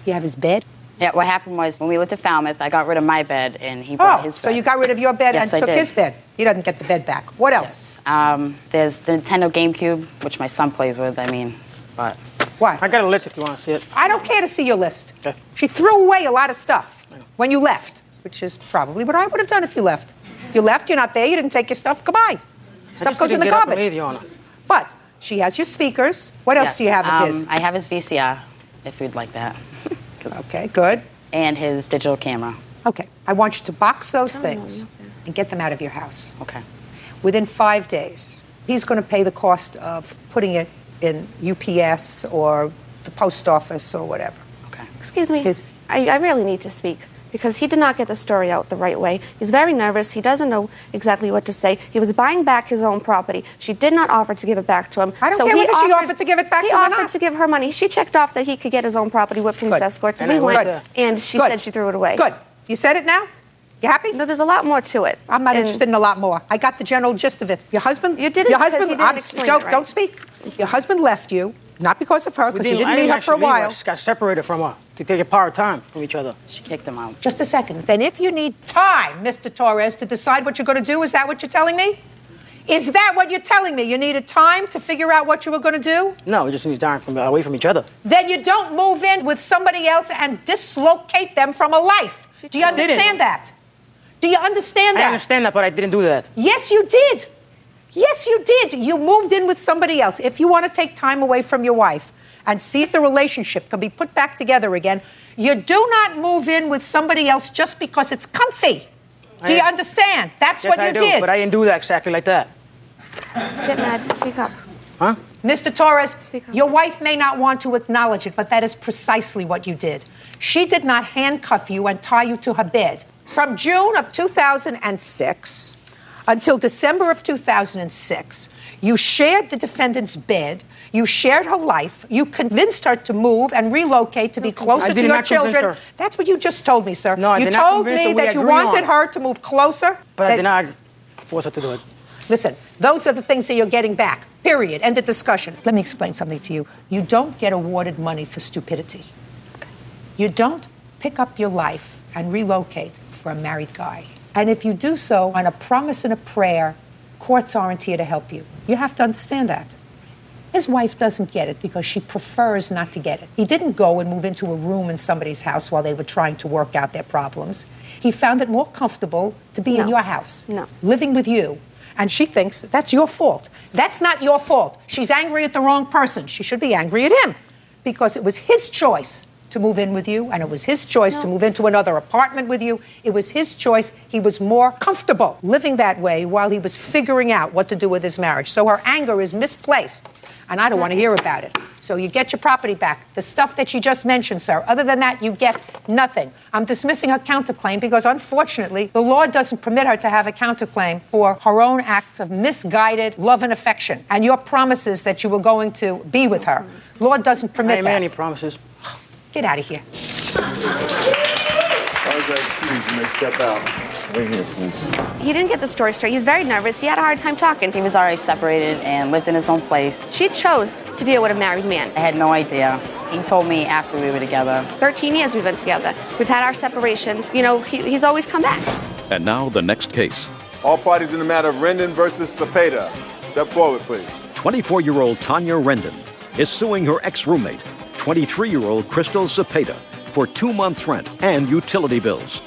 Speaker 2: You have his bed?
Speaker 9: Yeah, what happened was when we lived in Falmouth, I got rid of my bed, and he brought his bed.
Speaker 2: So you got rid of your bed
Speaker 9: Yes,
Speaker 2: and
Speaker 9: I
Speaker 2: took
Speaker 9: did.
Speaker 2: his bed. He doesn't get the bed back. What else?
Speaker 9: Yes. There's the Nintendo GameCube, which my son plays with, but...
Speaker 2: What?
Speaker 8: I got a list if you want to see it.
Speaker 2: I don't care to see your list.
Speaker 8: Okay.
Speaker 2: She threw away a lot of stuff when you left, which is probably what I would have done if you left. You left, you're not there, you didn't take your stuff, goodbye. Stuff goes in the garbage.
Speaker 8: Leave you on it.
Speaker 2: But she has your speakers. What else do you have of his?
Speaker 9: I have his VCR, if you'd like that.
Speaker 2: Okay, good.
Speaker 9: And his digital camera.
Speaker 2: Okay, I want you to box those things and get them out of your house.
Speaker 9: Okay.
Speaker 2: Within 5 days, he's going to pay the cost of putting it in UPS or the post office or whatever.
Speaker 9: Okay.
Speaker 10: Excuse me. I really need to speak because he did not get the story out the right way. He's very nervous. He doesn't know exactly what to say. He was buying back his own property. She did not offer to give it back to him.
Speaker 2: I don't care whether she offered to give it back to him or
Speaker 10: He offered
Speaker 2: not.
Speaker 10: to give her money. She checked off that he could get his own property with police escorts, and we went, and she said she threw it away.
Speaker 2: Good. You said it now? You happy?
Speaker 10: No, there's a lot more to it.
Speaker 2: I'm not interested in a lot more. I got the general gist of it. Your husband?
Speaker 10: You didn't
Speaker 2: Your
Speaker 10: because
Speaker 2: husband,
Speaker 10: he didn't explain it right.
Speaker 2: Don't speak. Your husband left you, not because of her, because he didn't meet her for a while.
Speaker 8: I just got separated from her to take a part time from each other.
Speaker 9: She kicked him out.
Speaker 2: Just a second. Then if you need time, Mr. Torres, to decide what you're going to do, is that what you're telling me? Is that what you're telling me? You needed time to figure out what you were going to do?
Speaker 8: No, we just need time away from each other.
Speaker 2: Then you don't move in with somebody else and dislocate them from a life. Do you understand that? Do you understand that?
Speaker 8: I understand that, but I didn't do that.
Speaker 2: Yes, you did. Yes, you did. You moved in with somebody else. If you want to take time away from your wife and see if the relationship can be put back together again, you do not move in with somebody else just because it's comfy. Do you understand? That's what you did.
Speaker 8: But I didn't do that exactly like that.
Speaker 10: Get mad. Speak up.
Speaker 8: Huh?
Speaker 2: Mr. Torres, your wife may not want to acknowledge it, but that is precisely what you did. She did not handcuff you and tie you to her bed. From June of 2006 until December of 2006, you shared the defendant's bed, you shared her life, you convinced her to move and relocate to be closer to your children. That's what you just told me, sir.
Speaker 8: No, I
Speaker 2: you
Speaker 8: did not
Speaker 2: told
Speaker 8: convince her.
Speaker 2: me
Speaker 8: We
Speaker 2: that you
Speaker 8: agree
Speaker 2: wanted
Speaker 8: on it.
Speaker 2: her to move closer.
Speaker 8: But I did not force her to do it.
Speaker 2: Listen, those are the things that you're getting back, period. End of discussion. Let me explain something to you. You don't get awarded money for stupidity. You don't pick up your life and relocate for a married guy. And if you do so on a promise and a prayer, courts aren't here to help you. You have to understand that. His wife doesn't get it because she prefers not to get it. He didn't go and move into a room in somebody's house while they were trying to work out their problems. He found it more comfortable to be in your house, living with you. And she thinks that's your fault. That's not your fault. She's angry at the wrong person. She should be angry at him because it was his choice to move in with you, and it was his choice to move into another apartment with you. It was his choice. He was more comfortable living that way while he was figuring out what to do with his marriage. So her anger is misplaced, and I don't want to hear about it. So you get your property back. The stuff that she just mentioned, sir. Other than that, you get nothing. I'm dismissing her counterclaim because, unfortunately, the law doesn't permit her to have a counterclaim for her own acts of misguided love and affection and your promises that you were going to be with her. Law doesn't permit
Speaker 8: I ain't made
Speaker 2: that.
Speaker 8: any promises.
Speaker 2: Get out of here.
Speaker 1: Excuse me, step out. Wait here, please.
Speaker 10: He didn't get the story straight. He's very nervous. He had a hard time talking.
Speaker 9: He was already separated and lived in his own place.
Speaker 10: She chose to deal with a married man.
Speaker 9: I had no idea. He told me after we were together.
Speaker 10: 13 years we've been together. We've had our separations. You know, he's always come back.
Speaker 5: And now the next case.
Speaker 1: All parties in the matter of Rendon versus Cepeda. Step forward, please.
Speaker 5: 24-year-old Tanya Rendon is suing her ex-roommate, 23-year-old Crystal Cepeda, for 2 months' rent and utility bills.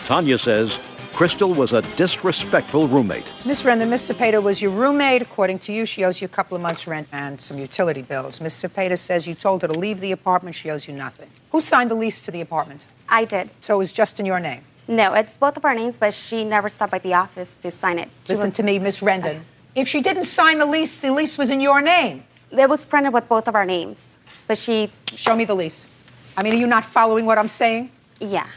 Speaker 5: Tanya says Crystal was a disrespectful roommate.
Speaker 2: Miss Rendon, Miss Cepeda was your roommate. According to you, she owes you a couple of months' rent and some utility bills. Miss Cepeda says you told her to leave the apartment. She owes you nothing. Who signed the lease to the apartment?
Speaker 11: I did.
Speaker 2: So it was just in your name?
Speaker 11: No, it's both of our names, but she never stopped by the office to sign it.
Speaker 2: Listen to me, Miss Rendon. If she didn't sign the lease was in your name.
Speaker 10: It was printed with both of our names, but she...
Speaker 2: Show me the lease. I mean, are you not following what I'm saying?
Speaker 10: Yeah.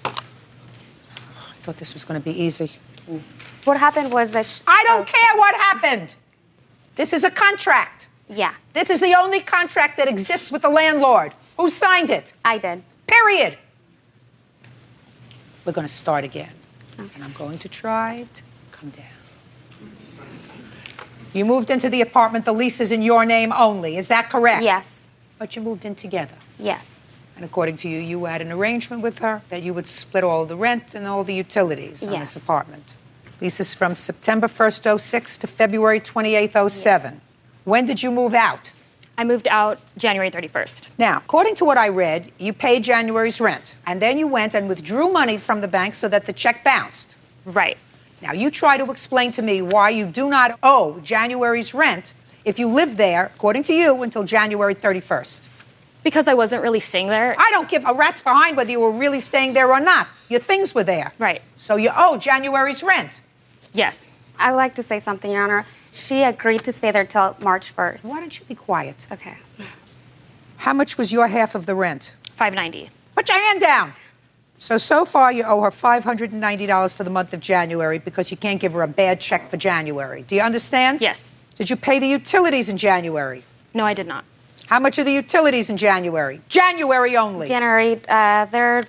Speaker 2: I thought this was going to be easy.
Speaker 10: What happened was that
Speaker 2: I don't care what happened. This is a contract.
Speaker 10: Yeah.
Speaker 2: This is the only contract that exists with the landlord. Who signed it?
Speaker 10: I did.
Speaker 2: Period. We're going to start again. Okay. And I'm going to try to come down. You moved into the apartment. The lease is in your name only. Is that correct?
Speaker 10: Yes.
Speaker 2: But you moved in together.
Speaker 10: Yes.
Speaker 2: And according to you, you had an arrangement with her that you would split all the rent and all the utilities on this apartment. Lease is from September 1st, 06 to February 28th, 07. Yes. When did you move out?
Speaker 11: I moved out January 31st.
Speaker 2: Now, according to what I read, you paid January's rent, and then you went and withdrew money from the bank so that the check bounced.
Speaker 11: Right.
Speaker 2: Now, you try to explain to me why you do not owe January's rent if you lived there, according to you, until January 31st.
Speaker 11: Because I wasn't really staying there.
Speaker 2: I don't give a rat's behind whether you were really staying there or not. Your things were there.
Speaker 11: Right.
Speaker 2: So you owe January's rent.
Speaker 11: Yes.
Speaker 10: I would like to say something, Your Honor. She agreed to stay there till March 1st.
Speaker 2: Why don't you be quiet?
Speaker 10: Okay.
Speaker 2: How much was your half of the rent?
Speaker 11: $590.
Speaker 2: Put your hand down. So far you owe her $590 for the month of January because you can't give her a bad check for January. Do you understand?
Speaker 11: Yes.
Speaker 2: Did you pay the utilities in January?
Speaker 11: No, I did not.
Speaker 2: How much are the utilities in January? January only.
Speaker 10: January, they're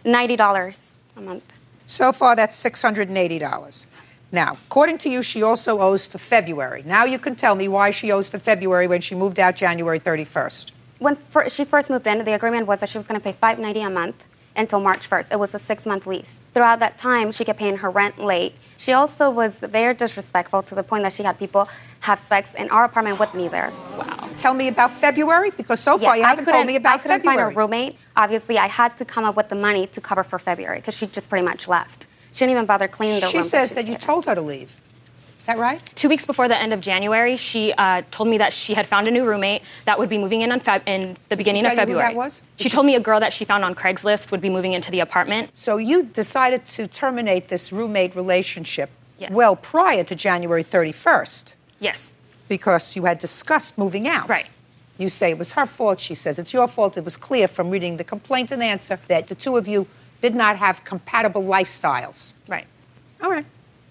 Speaker 10: $90 a month.
Speaker 2: So far, that's $680. Now, according to you, she also owes for February. Now you can tell me why she owes for February when she moved out January 31st.
Speaker 10: When she first moved in, the agreement was that she was going to pay $590 a month until March 1st. It was a 6-month lease. Throughout that time, she kept paying her rent late. She also was very disrespectful to the point that she had people have sex in our apartment with me there.
Speaker 2: Wow. Tell me about February, because so far you haven't told me about February.
Speaker 10: I couldn't find a roommate. Obviously, I had to come up with the money to cover for February because she just pretty much left. She didn't even bother cleaning the room.
Speaker 2: She says that you told her to leave. Is that right?
Speaker 11: 2 weeks before the end of January, she told me that she had found a new roommate that would be moving in in the beginning of February.
Speaker 2: Who that was?
Speaker 11: She told me a girl that she found on Craigslist would be moving into the apartment.
Speaker 2: So you decided to terminate this roommate relationship
Speaker 11: yes.
Speaker 2: well prior to January 31st.
Speaker 11: Yes.
Speaker 2: Because you had discussed moving out.
Speaker 11: Right.
Speaker 2: You say it was her fault. She says it's your fault. It was clear from reading the complaint and answer that the two of you did not have compatible lifestyles.
Speaker 11: Right.
Speaker 2: All right.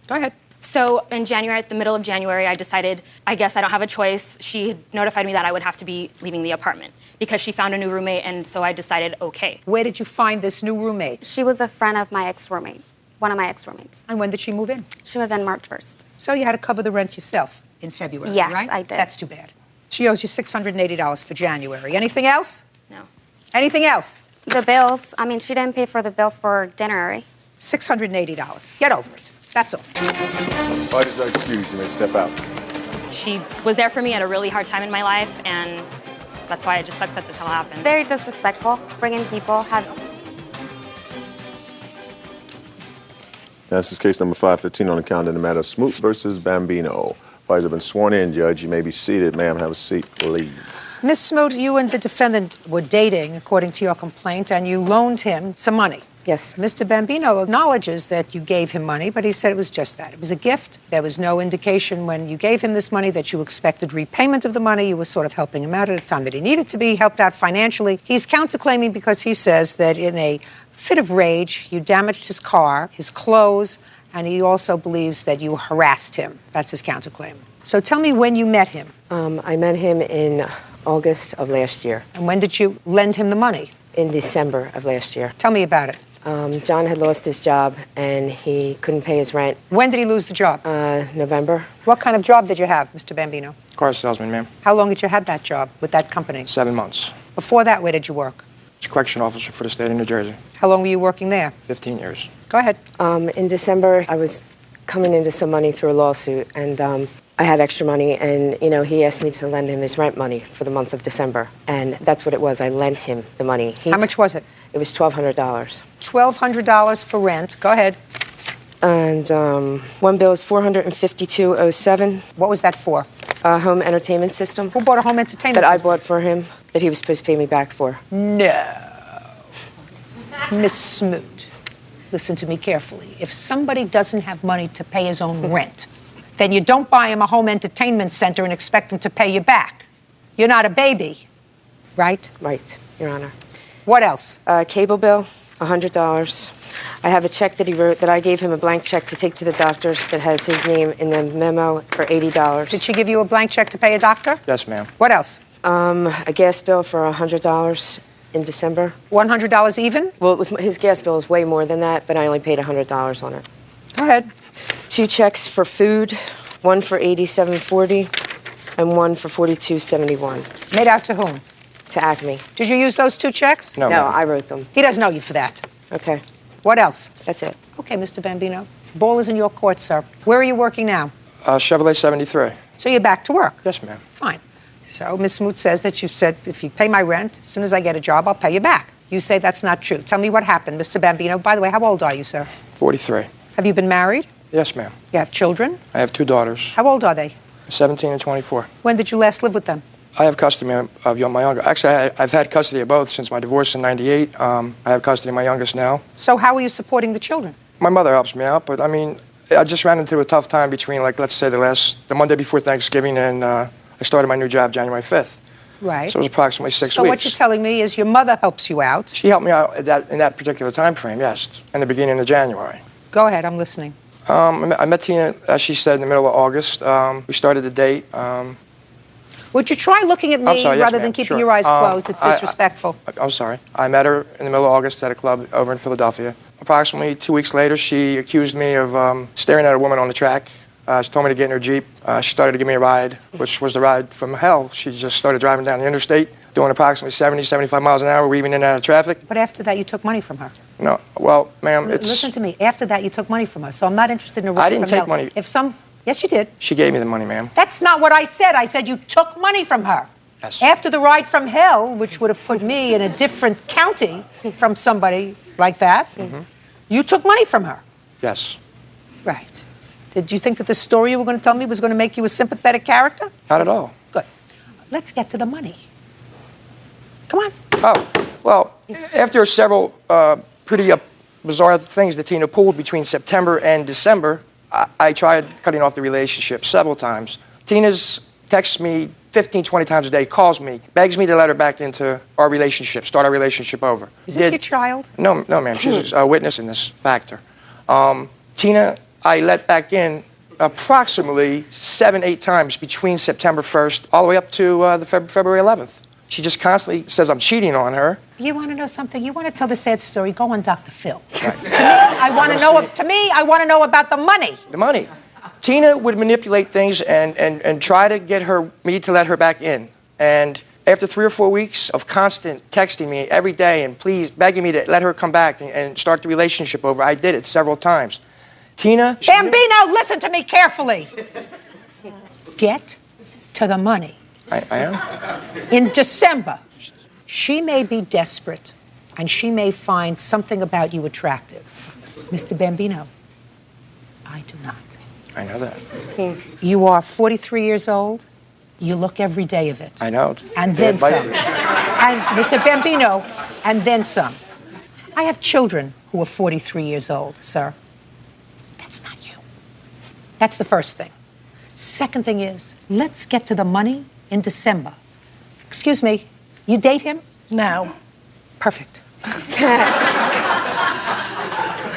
Speaker 2: Go ahead.
Speaker 11: So in January, at the middle of January, I decided, I guess I don't have a choice. She notified me that I would have to be leaving the apartment because she found a new roommate, and so I decided, okay.
Speaker 2: Where did you find this new roommate?
Speaker 10: She was a friend of my ex-roommate, one of my ex-roommates.
Speaker 2: And when did she move in?
Speaker 10: She moved in March 1st.
Speaker 2: So you had to cover the rent yourself in February,
Speaker 10: yes,
Speaker 2: right?
Speaker 10: Yes, I did.
Speaker 2: That's too bad. She owes you $680 for January. Anything else?
Speaker 11: No.
Speaker 2: Anything else?
Speaker 10: The bills, I mean, she didn't pay for the bills for January.
Speaker 2: $680. Get over it. That's all.
Speaker 1: Parties are excused. You may step out.
Speaker 11: She was there for me at a really hard time in my life, and that's why it just sucks that this all happened.
Speaker 10: Very disrespectful, bringing people,
Speaker 1: This is case number 515 on the calendar in the matter of Smoot versus Bambino. Parties have been sworn in, Judge. You may be seated. Ma'am, have a seat, please.
Speaker 2: Ms. Smoot, you and the defendant were dating, according to your complaint, and you loaned him some money.
Speaker 12: Yes.
Speaker 2: Mr. Bambino acknowledges that you gave him money, but he said it was just that. It was a gift. There was no indication when you gave him this money that you expected repayment of the money. You were sort of helping him out at a time that he needed to be helped out financially. He's counterclaiming because he says that in a fit of rage, you damaged his car, his clothes, and he also believes that you harassed him. That's his counterclaim. So tell me when you met him.
Speaker 12: I met him in August of last year.
Speaker 2: And when did you lend him the money?
Speaker 12: In December of last year.
Speaker 2: Tell me about it.
Speaker 12: John had lost his job, and he couldn't pay his rent.
Speaker 2: When did he lose the job?
Speaker 12: November.
Speaker 2: What kind of job did you have, Mr. Bambino?
Speaker 13: Car salesman, ma'am.
Speaker 2: How long did you have that job with that company?
Speaker 13: 7 months.
Speaker 2: Before that, where did you work?
Speaker 13: As a correction officer for the state of New Jersey.
Speaker 2: How long were you working there?
Speaker 13: 15 years.
Speaker 2: Go ahead.
Speaker 12: In December, I was coming into some money through a lawsuit, and I had extra money, and, he asked me to lend him his rent money for the month of December. And that's what it was. I lent him the money.
Speaker 2: How much was it?
Speaker 12: It was $1,200.
Speaker 2: $1,200 for rent. Go ahead.
Speaker 12: And one bill is $452.07.
Speaker 2: What was that for?
Speaker 12: A home entertainment system.
Speaker 2: Who bought a home entertainment
Speaker 12: system? That
Speaker 2: system?
Speaker 12: I bought for him, that he was supposed to pay me back for.
Speaker 2: No. Miss Smoot. listen to me carefully. If somebody doesn't have money to pay his own rent, then you don't buy him a home entertainment center and expect him to pay you back. You're not a baby, right?
Speaker 12: Right, Your Honor.
Speaker 2: What else?
Speaker 12: Cable bill, $100. I have a check that he wrote, that I gave him a blank check to take to the doctors that has his name in the memo for $80.
Speaker 2: Did she give you a blank check to pay a doctor?
Speaker 13: Yes, ma'am.
Speaker 2: What else?
Speaker 12: A gas bill for $100 in December.
Speaker 2: $100 even?
Speaker 12: Well, his gas bill is way more than that, but I only paid $100 on it.
Speaker 2: Go ahead.
Speaker 12: 2 checks for food, one for $87.40 and one for $42.71.
Speaker 2: Made out to whom?
Speaker 12: To Acme.
Speaker 2: Did you use those 2 checks?
Speaker 13: No,
Speaker 12: No,
Speaker 13: ma'am.
Speaker 12: I wrote them.
Speaker 2: He doesn't know you for that.
Speaker 12: Okay,
Speaker 2: What else?
Speaker 12: that's it.
Speaker 2: Okay, Mr. Bambino. Ball is in your court, sir. Where are you working now?
Speaker 13: Chevrolet 73.
Speaker 2: So you're back to work?
Speaker 13: Yes, ma'am.
Speaker 2: Fine. So Ms. Smoot says that you said, if you pay my rent, as soon as I get a job, I'll pay you back. You say that's not true. Tell me what happened, Mr. Bambino. By the way, how old are you, sir?
Speaker 13: 43.
Speaker 2: Have you been married?
Speaker 13: Yes, ma'am.
Speaker 2: You have children?
Speaker 13: I have 2 daughters,
Speaker 2: How old are they?
Speaker 13: 17 and 24.
Speaker 2: When did you last live with them?
Speaker 13: I have custody of my younger. Actually, I've had custody of both since my divorce in '98. I have custody of my youngest now.
Speaker 2: So how are you supporting the children?
Speaker 13: My mother helps me out, but I mean, I just ran into a tough time between, like, let's say the Monday before Thanksgiving, and I started my new job January 5th.
Speaker 2: Right.
Speaker 13: So it was approximately 6
Speaker 2: So
Speaker 13: weeks.
Speaker 2: what you're telling me is your mother helps you out.
Speaker 13: She helped me out in that particular time frame, yes, in the beginning of January.
Speaker 2: Go ahead, I'm listening.
Speaker 13: I met Tina, as she said, in the middle of August. We started the date.
Speaker 2: Would you try looking at me
Speaker 13: I'm sorry, yes,
Speaker 2: rather
Speaker 13: ma'am,
Speaker 2: than keeping
Speaker 13: sure.
Speaker 2: your eyes closed? It's
Speaker 13: I-
Speaker 2: disrespectful.
Speaker 13: I'm sorry. I met her in the middle of August at a club over in Philadelphia. Approximately 2 weeks later, she accused me of staring at a woman on the track. She told me to get in her Jeep. She started to give me a ride, which was the ride from hell. She just started driving down the interstate, doing approximately 70, 75 miles an hour, weaving in and out of traffic.
Speaker 2: But after that, you took money from her.
Speaker 13: No, well, ma'am, it's...
Speaker 2: Listen to me. After that, you took money from her. So I'm not interested in a
Speaker 13: I
Speaker 2: ride
Speaker 13: didn't
Speaker 2: from
Speaker 13: take
Speaker 2: hell.
Speaker 13: money.
Speaker 2: Yes, you did.
Speaker 13: She gave me the money, ma'am.
Speaker 2: That's not what I said. I said you took money from her.
Speaker 13: Yes.
Speaker 2: After the ride from hell, which would have put me in a different county from somebody like that, you took money from her.
Speaker 13: Yes.
Speaker 2: Right. Did you think that the story you were going to tell me was going to make you a sympathetic character?
Speaker 13: Not at all.
Speaker 2: Good. Let's get to the money. Come on.
Speaker 13: Oh, well, after several pretty bizarre things that Tina pulled between September and December, I tried cutting off the relationship several times. Tina's texts me 15, 20 times a day, calls me, begs me to let her back into our relationship, start our relationship over.
Speaker 2: Is this your child?
Speaker 13: No, ma'am. She's a witness in this factor. Tina, I let back in approximately 7, 8 times between September 1st all the way up to the February 11th. She just constantly says I'm cheating on her.
Speaker 2: You want to know something? You want to tell the sad story? Go on Dr. Phil. Right. I want to know about the money.
Speaker 13: The money. Tina would manipulate things and try to get me to let her back in. And after 3 or 4 weeks of constant texting me every day and please begging me to let her come back and start the relationship over, I did it several times. Tina...
Speaker 2: Bambino, listen to me carefully. Get to the money.
Speaker 13: I am.
Speaker 2: In December, she may be desperate and she may find something about you attractive. Mr. Bambino, I do not.
Speaker 13: I know that.
Speaker 2: You are 43 years old. You look every day of it.
Speaker 13: I know.
Speaker 2: And then some. And Mr. Bambino, and then some. I have children who are 43 years old, sir. That's not you. That's the first thing. Second thing is, let's get to the money in December. Excuse me, you date him? No. Perfect.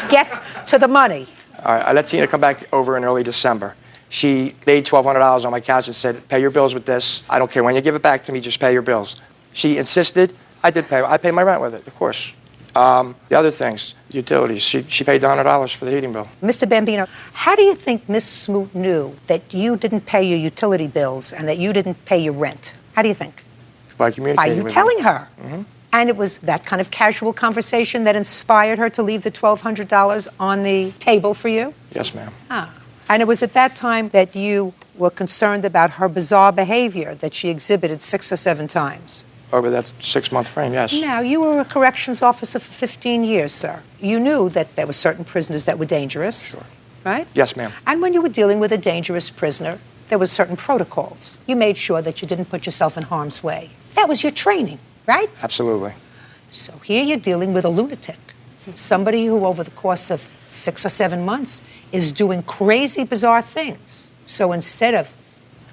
Speaker 2: Get to the money.
Speaker 13: All right, I let Tina come back over in early December. She laid $1,200 on my couch and said, pay your bills with this. I don't care when you give it back to me, just pay your bills. She insisted. I did pay. I paid my rent with it, of course. The other things, utilities, she paid $100 for the heating bill.
Speaker 2: Mr. Bambino, how do you think Miss Smoot knew that you didn't pay your utility bills and that you didn't pay your rent? How do you think?
Speaker 13: By communicating
Speaker 2: By you
Speaker 13: with
Speaker 2: telling
Speaker 13: me.
Speaker 2: her. And it was that kind of casual conversation that inspired her to leave the $1,200 on the table for you?
Speaker 13: Yes, ma'am.
Speaker 2: Ah. And it was at that time that you were concerned about her bizarre behavior that she exhibited 6 or 7 times.
Speaker 13: Over that 6-month frame, yes.
Speaker 2: Now, you were a corrections officer for 15 years, sir. You knew that there were certain prisoners that were dangerous,
Speaker 13: Sure.
Speaker 2: right?
Speaker 13: Yes, ma'am.
Speaker 2: And when you were dealing with a dangerous prisoner, there were certain protocols. You made sure that you didn't put yourself in harm's way. That was your training, right?
Speaker 13: Absolutely.
Speaker 2: So here you're dealing with a lunatic Somebody who over the course of 6 or 7 months is doing crazy, bizarre things. So instead of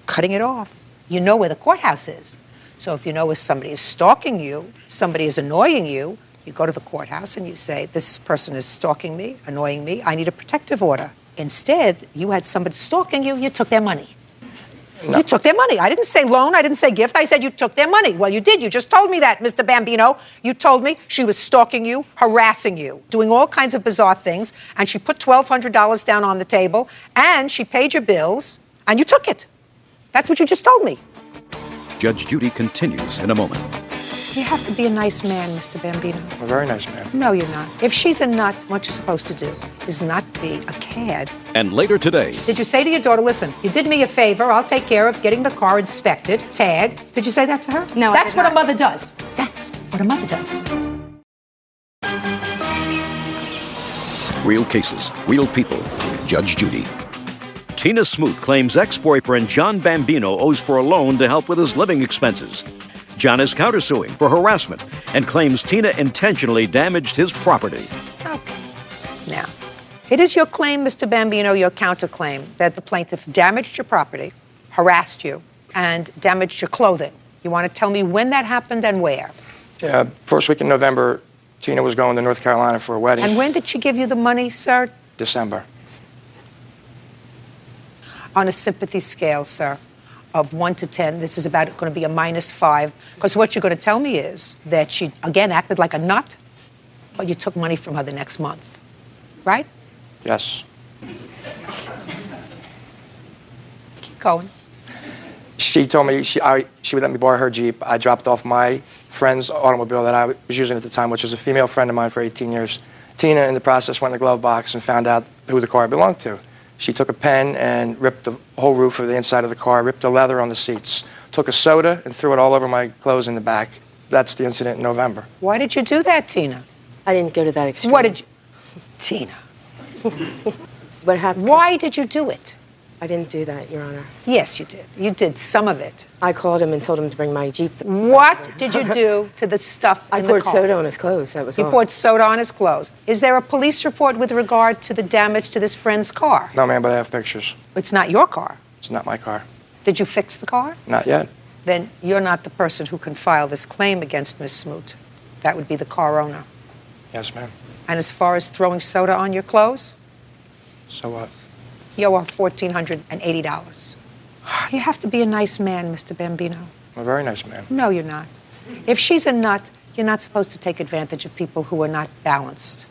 Speaker 2: cutting it off, you know where the courthouse is. So if you know if somebody is stalking you, somebody is annoying you, you go to the courthouse and you say, this person is stalking me, annoying me, I need a protective order. Instead, you had somebody stalking you, you took their money. No. You took their money. I didn't say loan, I didn't say gift, I said you took their money. Well, you did, you just told me that, Mr. Bambino. You told me she was stalking you, harassing you, doing all kinds of bizarre things, and she put $1,200 down on the table, and she paid your bills, and you took it. That's what you just told me.
Speaker 5: Judge Judy continues in a moment.
Speaker 2: You have to be a nice man, Mr. Bambino.
Speaker 13: I'm a very nice man.
Speaker 2: No, you're not. If she's a nut, what you're supposed to do is not be a cad.
Speaker 5: And later today.
Speaker 2: Did you say to your daughter, listen, you did me a favor, I'll take care of getting the car inspected, tagged. Did you say that to her?
Speaker 10: No,
Speaker 2: That's
Speaker 10: I did
Speaker 2: what
Speaker 10: not.
Speaker 2: a mother does. That's what a mother does.
Speaker 5: Real cases, real people. Judge Judy. Tina Smoot claims ex-boyfriend John Bambino owes for a loan to help with his living expenses. John is countersuing for harassment and claims Tina intentionally damaged his property.
Speaker 2: Okay. Now, it is your claim, Mr. Bambino, your counterclaim, that the plaintiff damaged your property, harassed you, and damaged your clothing. You want to tell me when that happened and where?
Speaker 13: Yeah, first week in November, Tina was going to North Carolina for a wedding.
Speaker 2: And when did she give you the money, sir?
Speaker 13: December.
Speaker 2: On a sympathy scale, sir, of 1 to 10, this is about going to be a -5, because what you're going to tell me is that she, again, acted like a nut, but you took money from her the next month, right?
Speaker 13: Yes.
Speaker 2: Keep going.
Speaker 13: She told me she would let me borrow her Jeep. I dropped off my friend's automobile that I was using at the time, which was a female friend of mine for 18 years. Tina, in the process, went in the glove box and found out who the car belonged to. She took a pen and ripped the whole roof of the inside of the car, ripped the leather on the seats, took a soda and threw it all over my clothes in the back. That's the incident in November.
Speaker 2: Why did you do that, Tina?
Speaker 12: I didn't go to that extreme.
Speaker 2: What did you... Tina.
Speaker 12: What happened?
Speaker 2: Why did you do it?
Speaker 12: I didn't do that, Your Honor.
Speaker 2: Yes, you did. You did some of it.
Speaker 12: I called him and told him to bring my Jeep.
Speaker 2: What did you do to the stuff in the car?
Speaker 12: I poured soda on his clothes, that was all.
Speaker 2: You poured soda on his clothes. Is there a police report with regard to the damage to this friend's car?
Speaker 13: No, ma'am, but I have pictures.
Speaker 2: It's not your car.
Speaker 13: It's not my car.
Speaker 2: Did you fix the car?
Speaker 13: Not yet.
Speaker 2: Then you're not the person who can file this claim against Miss Smoot. That would be the car owner.
Speaker 13: Yes, ma'am.
Speaker 2: And as far as throwing soda on your clothes,
Speaker 13: So what?
Speaker 2: you owe $1,480. You have to be a nice man, Mr. Bambino.
Speaker 13: I'm a very nice man.
Speaker 2: No, you're not. If she's a nut, you're not supposed to take advantage of people who are not balanced.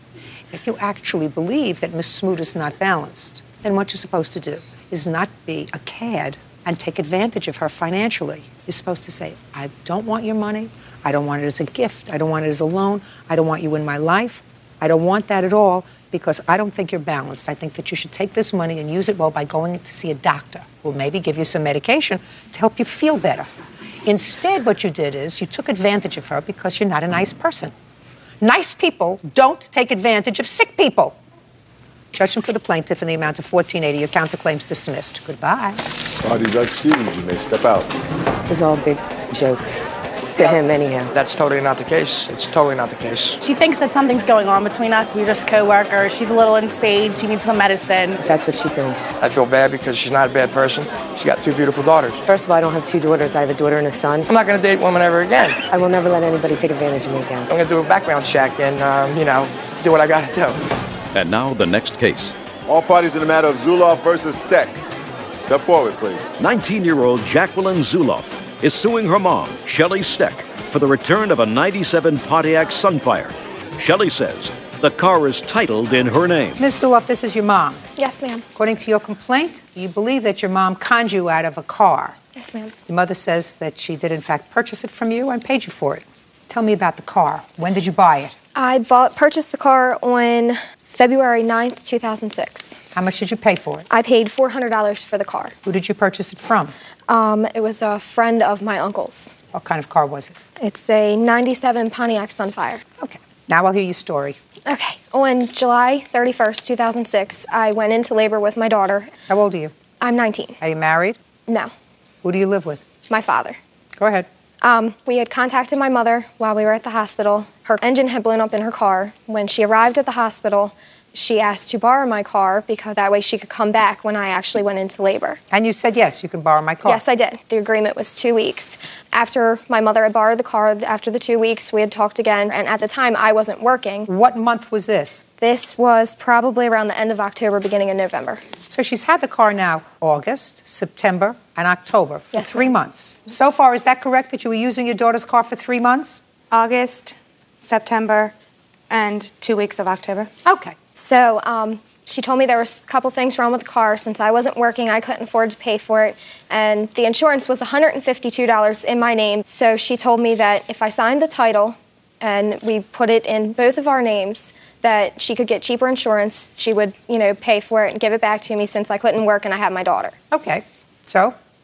Speaker 2: If you actually believe that Miss Smoot is not balanced, then what you're supposed to do is not be a cad and take advantage of her financially. You're supposed to say, I don't want your money. I don't want it as a gift. I don't want it as a loan. I don't want you in my life. I don't want that at all, because I don't think you're balanced. I think that you should take this money and use it well by going to see a doctor who will maybe give you some medication to help you feel better. Instead, what you did is you took advantage of her because you're not a nice person. Nice people don't take advantage of sick people. Judgment for the plaintiff in the amount of $1,480. Your counterclaim's dismissed. Goodbye.
Speaker 1: Parties are excused. You may step out.
Speaker 12: It was all a big joke to him anyhow.
Speaker 13: That's totally not the case. It's totally not the case.
Speaker 14: She thinks that something's going on between us. We're just co-workers. She's a little insane. She needs some medicine.
Speaker 12: That's what she thinks.
Speaker 13: I feel bad because she's not a bad person. She's got 2 beautiful daughters.
Speaker 12: First of all, I don't have 2 daughters. I have a daughter and a son.
Speaker 13: I'm not going to date women ever again.
Speaker 12: I will never let anybody take advantage of me again.
Speaker 13: I'm going to do a background check and, do what I got to do.
Speaker 5: And now the next case.
Speaker 1: All parties in the matter of Zuloff versus Steck. Step forward, please.
Speaker 5: 19-year-old Jacqueline Zuloff is suing her mom, Shelley Steck, for the return of a '97 Pontiac Sunfire. Shelley says the car is titled in her name.
Speaker 2: Ms. Zuloff, this is your mom.
Speaker 14: Yes, ma'am.
Speaker 2: According to your complaint, you believe that your mom conned you out of a car.
Speaker 14: Yes, ma'am.
Speaker 2: Your mother says that she did, in fact, purchase it from you and paid you for it. Tell me about the car. When did you buy it?
Speaker 14: I purchased the car on February 9th, 2006.
Speaker 2: How much did you pay for it?
Speaker 14: I paid $400 for the car.
Speaker 2: Who did you purchase it from?
Speaker 14: It was a friend of my uncle's.
Speaker 2: What kind of car was it?
Speaker 14: It's a '97 Pontiac Sunfire.
Speaker 2: Okay. Now I'll hear your story.
Speaker 14: Okay. On July 31st, 2006, I went into labor with my daughter.
Speaker 2: How old are you?
Speaker 14: I'm 19.
Speaker 2: Are you married?
Speaker 14: No.
Speaker 2: Who do you live with?
Speaker 14: My father.
Speaker 2: Go ahead.
Speaker 14: We had contacted my mother while we were at the hospital. Her engine had blown up in her car. When she arrived at the hospital, she asked to borrow my car because that way she could come back when I actually went into labor.
Speaker 2: And you said, yes, you can borrow my car.
Speaker 14: Yes, I did. The agreement was 2 weeks. After my mother had borrowed the car, after the 2 weeks, we had talked again. And at the time, I wasn't working.
Speaker 2: What month was this?
Speaker 14: This was probably around the end of October, beginning of November.
Speaker 2: So she's had the car now August, September, and October for
Speaker 14: Yes,
Speaker 2: 3 months. So far, is that correct that you were using your daughter's car for 3 months?
Speaker 10: August, September, and 2 weeks of October.
Speaker 2: Okay.
Speaker 14: So she told me there was a couple things wrong with the car. Since I wasn't working, I couldn't afford to pay for it. And the insurance was $152 in my name. So she told me that if I signed the title and we put it in both of our names, that she could get cheaper insurance. She would, pay for it and give it back to me since I couldn't work and I had my daughter.
Speaker 2: Okay.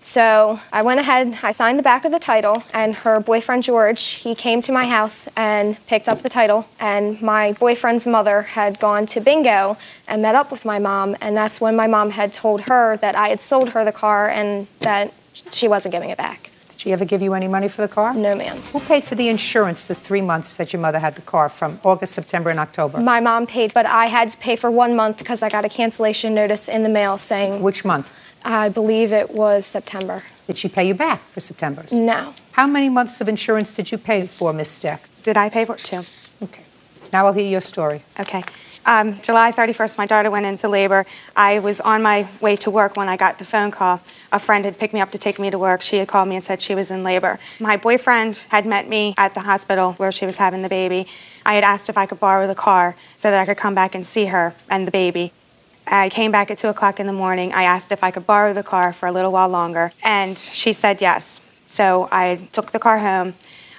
Speaker 2: So
Speaker 14: I went ahead, I signed the back of the title, and her boyfriend, George, he came to my house and picked up the title, and my boyfriend's mother had gone to bingo and met up with my mom, and that's when my mom had told her that I had sold her the car and that she wasn't giving it back.
Speaker 2: Did she ever give you any money for the car?
Speaker 14: No, ma'am.
Speaker 2: Who paid for the insurance the 3 months that your mother had the car from August, September, and October?
Speaker 14: My mom paid, but I had to pay for 1 month because I got a cancellation notice in the mail saying...
Speaker 2: Which month?
Speaker 14: I believe it was September.
Speaker 2: Did she pay you back for September's?
Speaker 14: No.
Speaker 2: How many months of insurance did you pay for, Miss Steck?
Speaker 10: Did I pay for it? 2.
Speaker 2: Okay. Now I'll hear your story.
Speaker 10: Okay. July 31st, my daughter went into labor. I was on my way to work when I got the phone call. A friend had picked me up to take me to work. She had called me and said she was in labor. My boyfriend had met me at the hospital where she was having the baby. I had asked if I could borrow the car so that I could come back and see her and the baby. I came back at 2 o'clock in the morning. I asked if I could borrow the car for a little while longer, and she said yes. So I took the car home.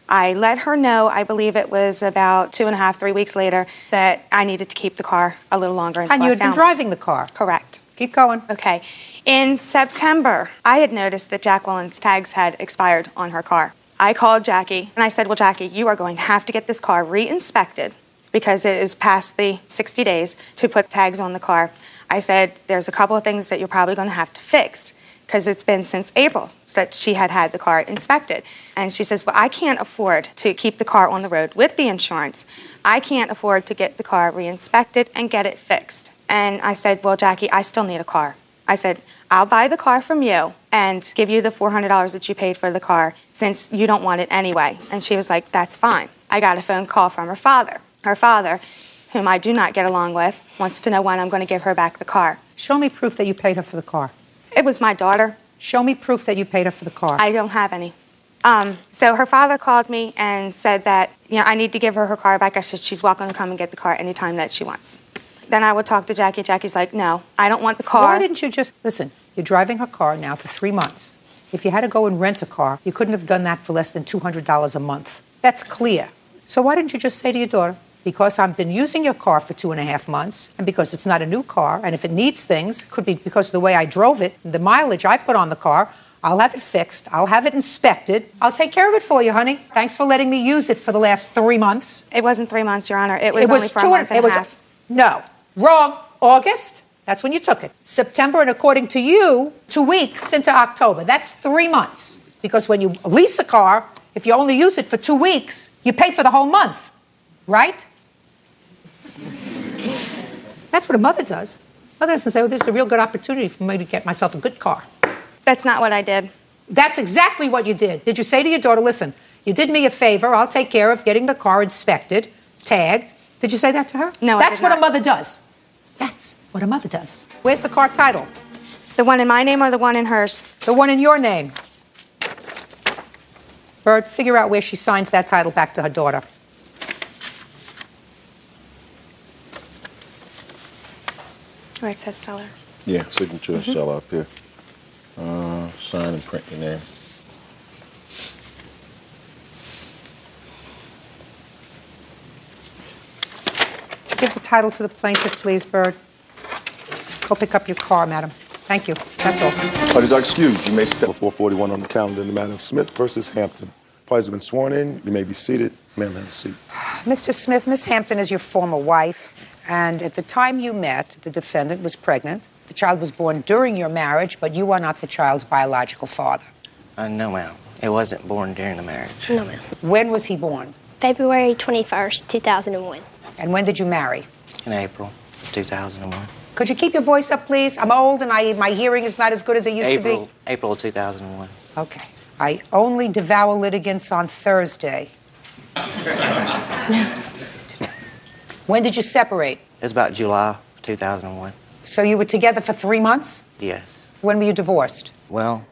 Speaker 10: I let her know, I believe it was about 2.5, 3 weeks later, that I needed to keep the car a little longer.
Speaker 2: And you had been driving the car?
Speaker 10: Correct.
Speaker 2: Keep going.
Speaker 10: Okay. In September, I had noticed that Jacqueline's tags had expired on her car. I called Jackie, and I said, well, Jackie, you are going to have to get this car re-inspected because it is past the 60 days to put tags on the car. I said, there's a couple of things that you're probably going to have to fix because it's been since April that she had the car inspected. And she says, well, I can't afford to keep the car on the road with the insurance. I can't afford to get the car re-inspected and get it fixed. And I said, well, Jackie, I still need a car. I said, I'll buy the car from you and give you the $400 that you paid for the car since you don't want it anyway. And she was like, that's fine. I got a phone call from her father. Her father, whom I do not get along with, wants to know when I'm going to give her back the car.
Speaker 2: Show me proof that you paid her for the car.
Speaker 10: It was my daughter.
Speaker 2: Show me proof that you paid her for the car.
Speaker 10: I don't have any. So her father called me and said that, I need to give her car back. I said she's welcome to come and get the car anytime that she wants. Then I would talk to Jackie. Jackie's like, no, I don't want the car.
Speaker 2: Why didn't you just, listen, you're driving her car now for 3 months. If you had to go and rent a car, you couldn't have done that for less than $200 a month. That's clear. So why didn't you just say to your daughter, because I've been using your car for 2.5 months, and because it's not a new car, and if it needs things, it could be because of the way I drove it, the mileage I put on the car, I'll have it fixed, I'll have it inspected, I'll take care of it for you, honey. Thanks for letting me use it for the last 3 months.
Speaker 10: It wasn't 3 months, Your Honor. It was only for a month and a half.
Speaker 2: No, wrong. August, that's when you took it. September, and according to you, 2 weeks into October. That's 3 months. Because when you lease a car, if you only use it for 2 weeks, you pay for the whole month, right? That's what a mother does. Mother doesn't say, oh, this is a real good opportunity for me to get myself a good car.
Speaker 10: That's not what I did.
Speaker 2: That's exactly what you did. Did you say to your daughter, listen, you did me a favor, I'll take care of getting the car inspected, tagged. Did you say that to her?
Speaker 10: No,
Speaker 2: That's
Speaker 10: I did
Speaker 2: what
Speaker 10: not.
Speaker 2: A mother does. That's what a mother does. Where's the car title?
Speaker 10: The one in my name or the one in hers?
Speaker 2: The one in your name. Bird, figure out where she signs that title back to her daughter.
Speaker 10: Where it says seller.
Speaker 1: Yeah, signature seller up here. Sign and print your name.
Speaker 2: Give the title to the plaintiff, please, Bird. Go pick up your car, madam. Thank you. That's all.
Speaker 1: Parties are excused. You may step before 41 on the calendar in the matter of Smith versus Hampton. Parties have been sworn in. You may be seated. Ma'am, have a seat.
Speaker 2: Mr. Smith, Miss Hampton is your former wife, and at the time you met, the defendant was pregnant. The child was born during your marriage, but you are not the child's biological father.
Speaker 15: No, ma'am. It wasn't born during the marriage.
Speaker 14: No, ma'am.
Speaker 2: When was he born?
Speaker 14: February 21st, 2001.
Speaker 2: And when did you marry?
Speaker 15: In April 2001.
Speaker 2: Could you keep your voice up, please? I'm old and my hearing is not as good as it used to be.
Speaker 15: April of 2001.
Speaker 2: Okay. I only devour litigants on Thursday. When did you separate?
Speaker 15: It was about July 2001.
Speaker 2: So you were together for 3 months?
Speaker 15: Yes.
Speaker 2: When were you divorced?
Speaker 15: Well,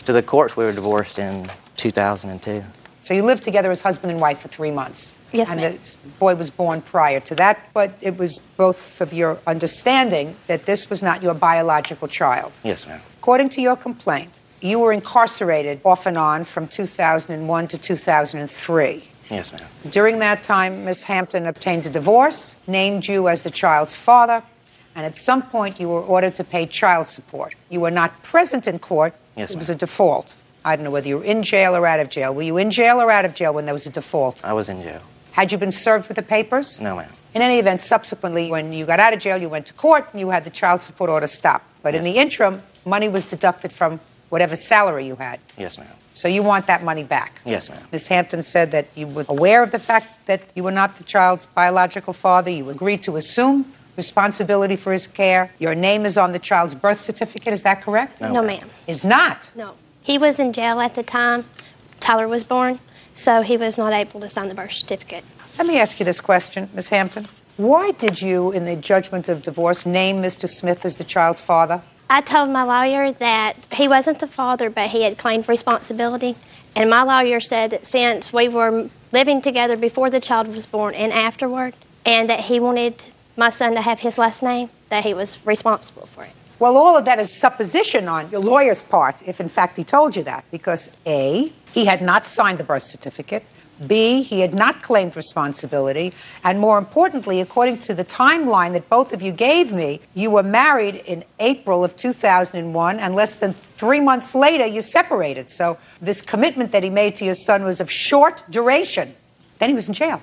Speaker 15: to the courts, we were divorced in 2002.
Speaker 2: So you lived together as husband and wife for 3 months?
Speaker 14: Yes,
Speaker 2: and
Speaker 14: ma'am.
Speaker 2: the boy was born prior to that, but it was both of your understanding that this was not your biological child.
Speaker 15: Yes, ma'am.
Speaker 2: According to your complaint, you were incarcerated off and on from 2001 to 2003.
Speaker 15: Yes, ma'am.
Speaker 2: During that time, Ms. Hampton obtained a divorce, named you as the child's father, and at some point you were ordered to pay child support. You were not present in court.
Speaker 15: Yes,
Speaker 2: it was
Speaker 15: ma'am.
Speaker 2: a default. I don't know whether you were in jail or out of jail. Were you in jail or out of jail when there was a default?
Speaker 15: I was in jail.
Speaker 2: Had you been served with the papers?
Speaker 15: No, ma'am.
Speaker 2: In any event, subsequently, when you got out of jail, you went to court and you had the child support order stopped. But in the interim, money was deducted from whatever salary you had.
Speaker 15: Yes, ma'am.
Speaker 2: So you want that money back.
Speaker 15: Yes, ma'am.
Speaker 2: Ms. Hampton said that you were aware of the fact that you were not the child's biological father. You agreed to assume responsibility for his care. Your name is on the child's birth certificate. Is that correct?
Speaker 14: No, ma'am.
Speaker 2: Is not?
Speaker 14: No. He was in jail at the time Tyler was born, so he was not able to sign the birth certificate.
Speaker 2: Let me ask you this question, Ms. Hampton. Why did you, in the judgment of divorce, name Mr. Smith as the child's father?
Speaker 14: I told my lawyer that he wasn't the father, but he had claimed responsibility. And my lawyer said that since we were living together before the child was born and afterward, and that he wanted my son to have his last name, that he was responsible for it.
Speaker 2: Well, all of that is supposition on your lawyer's part, if in fact he told you that, because A, he had not signed the birth certificate, B, he had not claimed responsibility, and more importantly, according to the timeline that both of you gave me, you were married in April of 2001, and less than 3 months later, you separated. So this commitment that he made to your son was of short duration. Then he was in jail.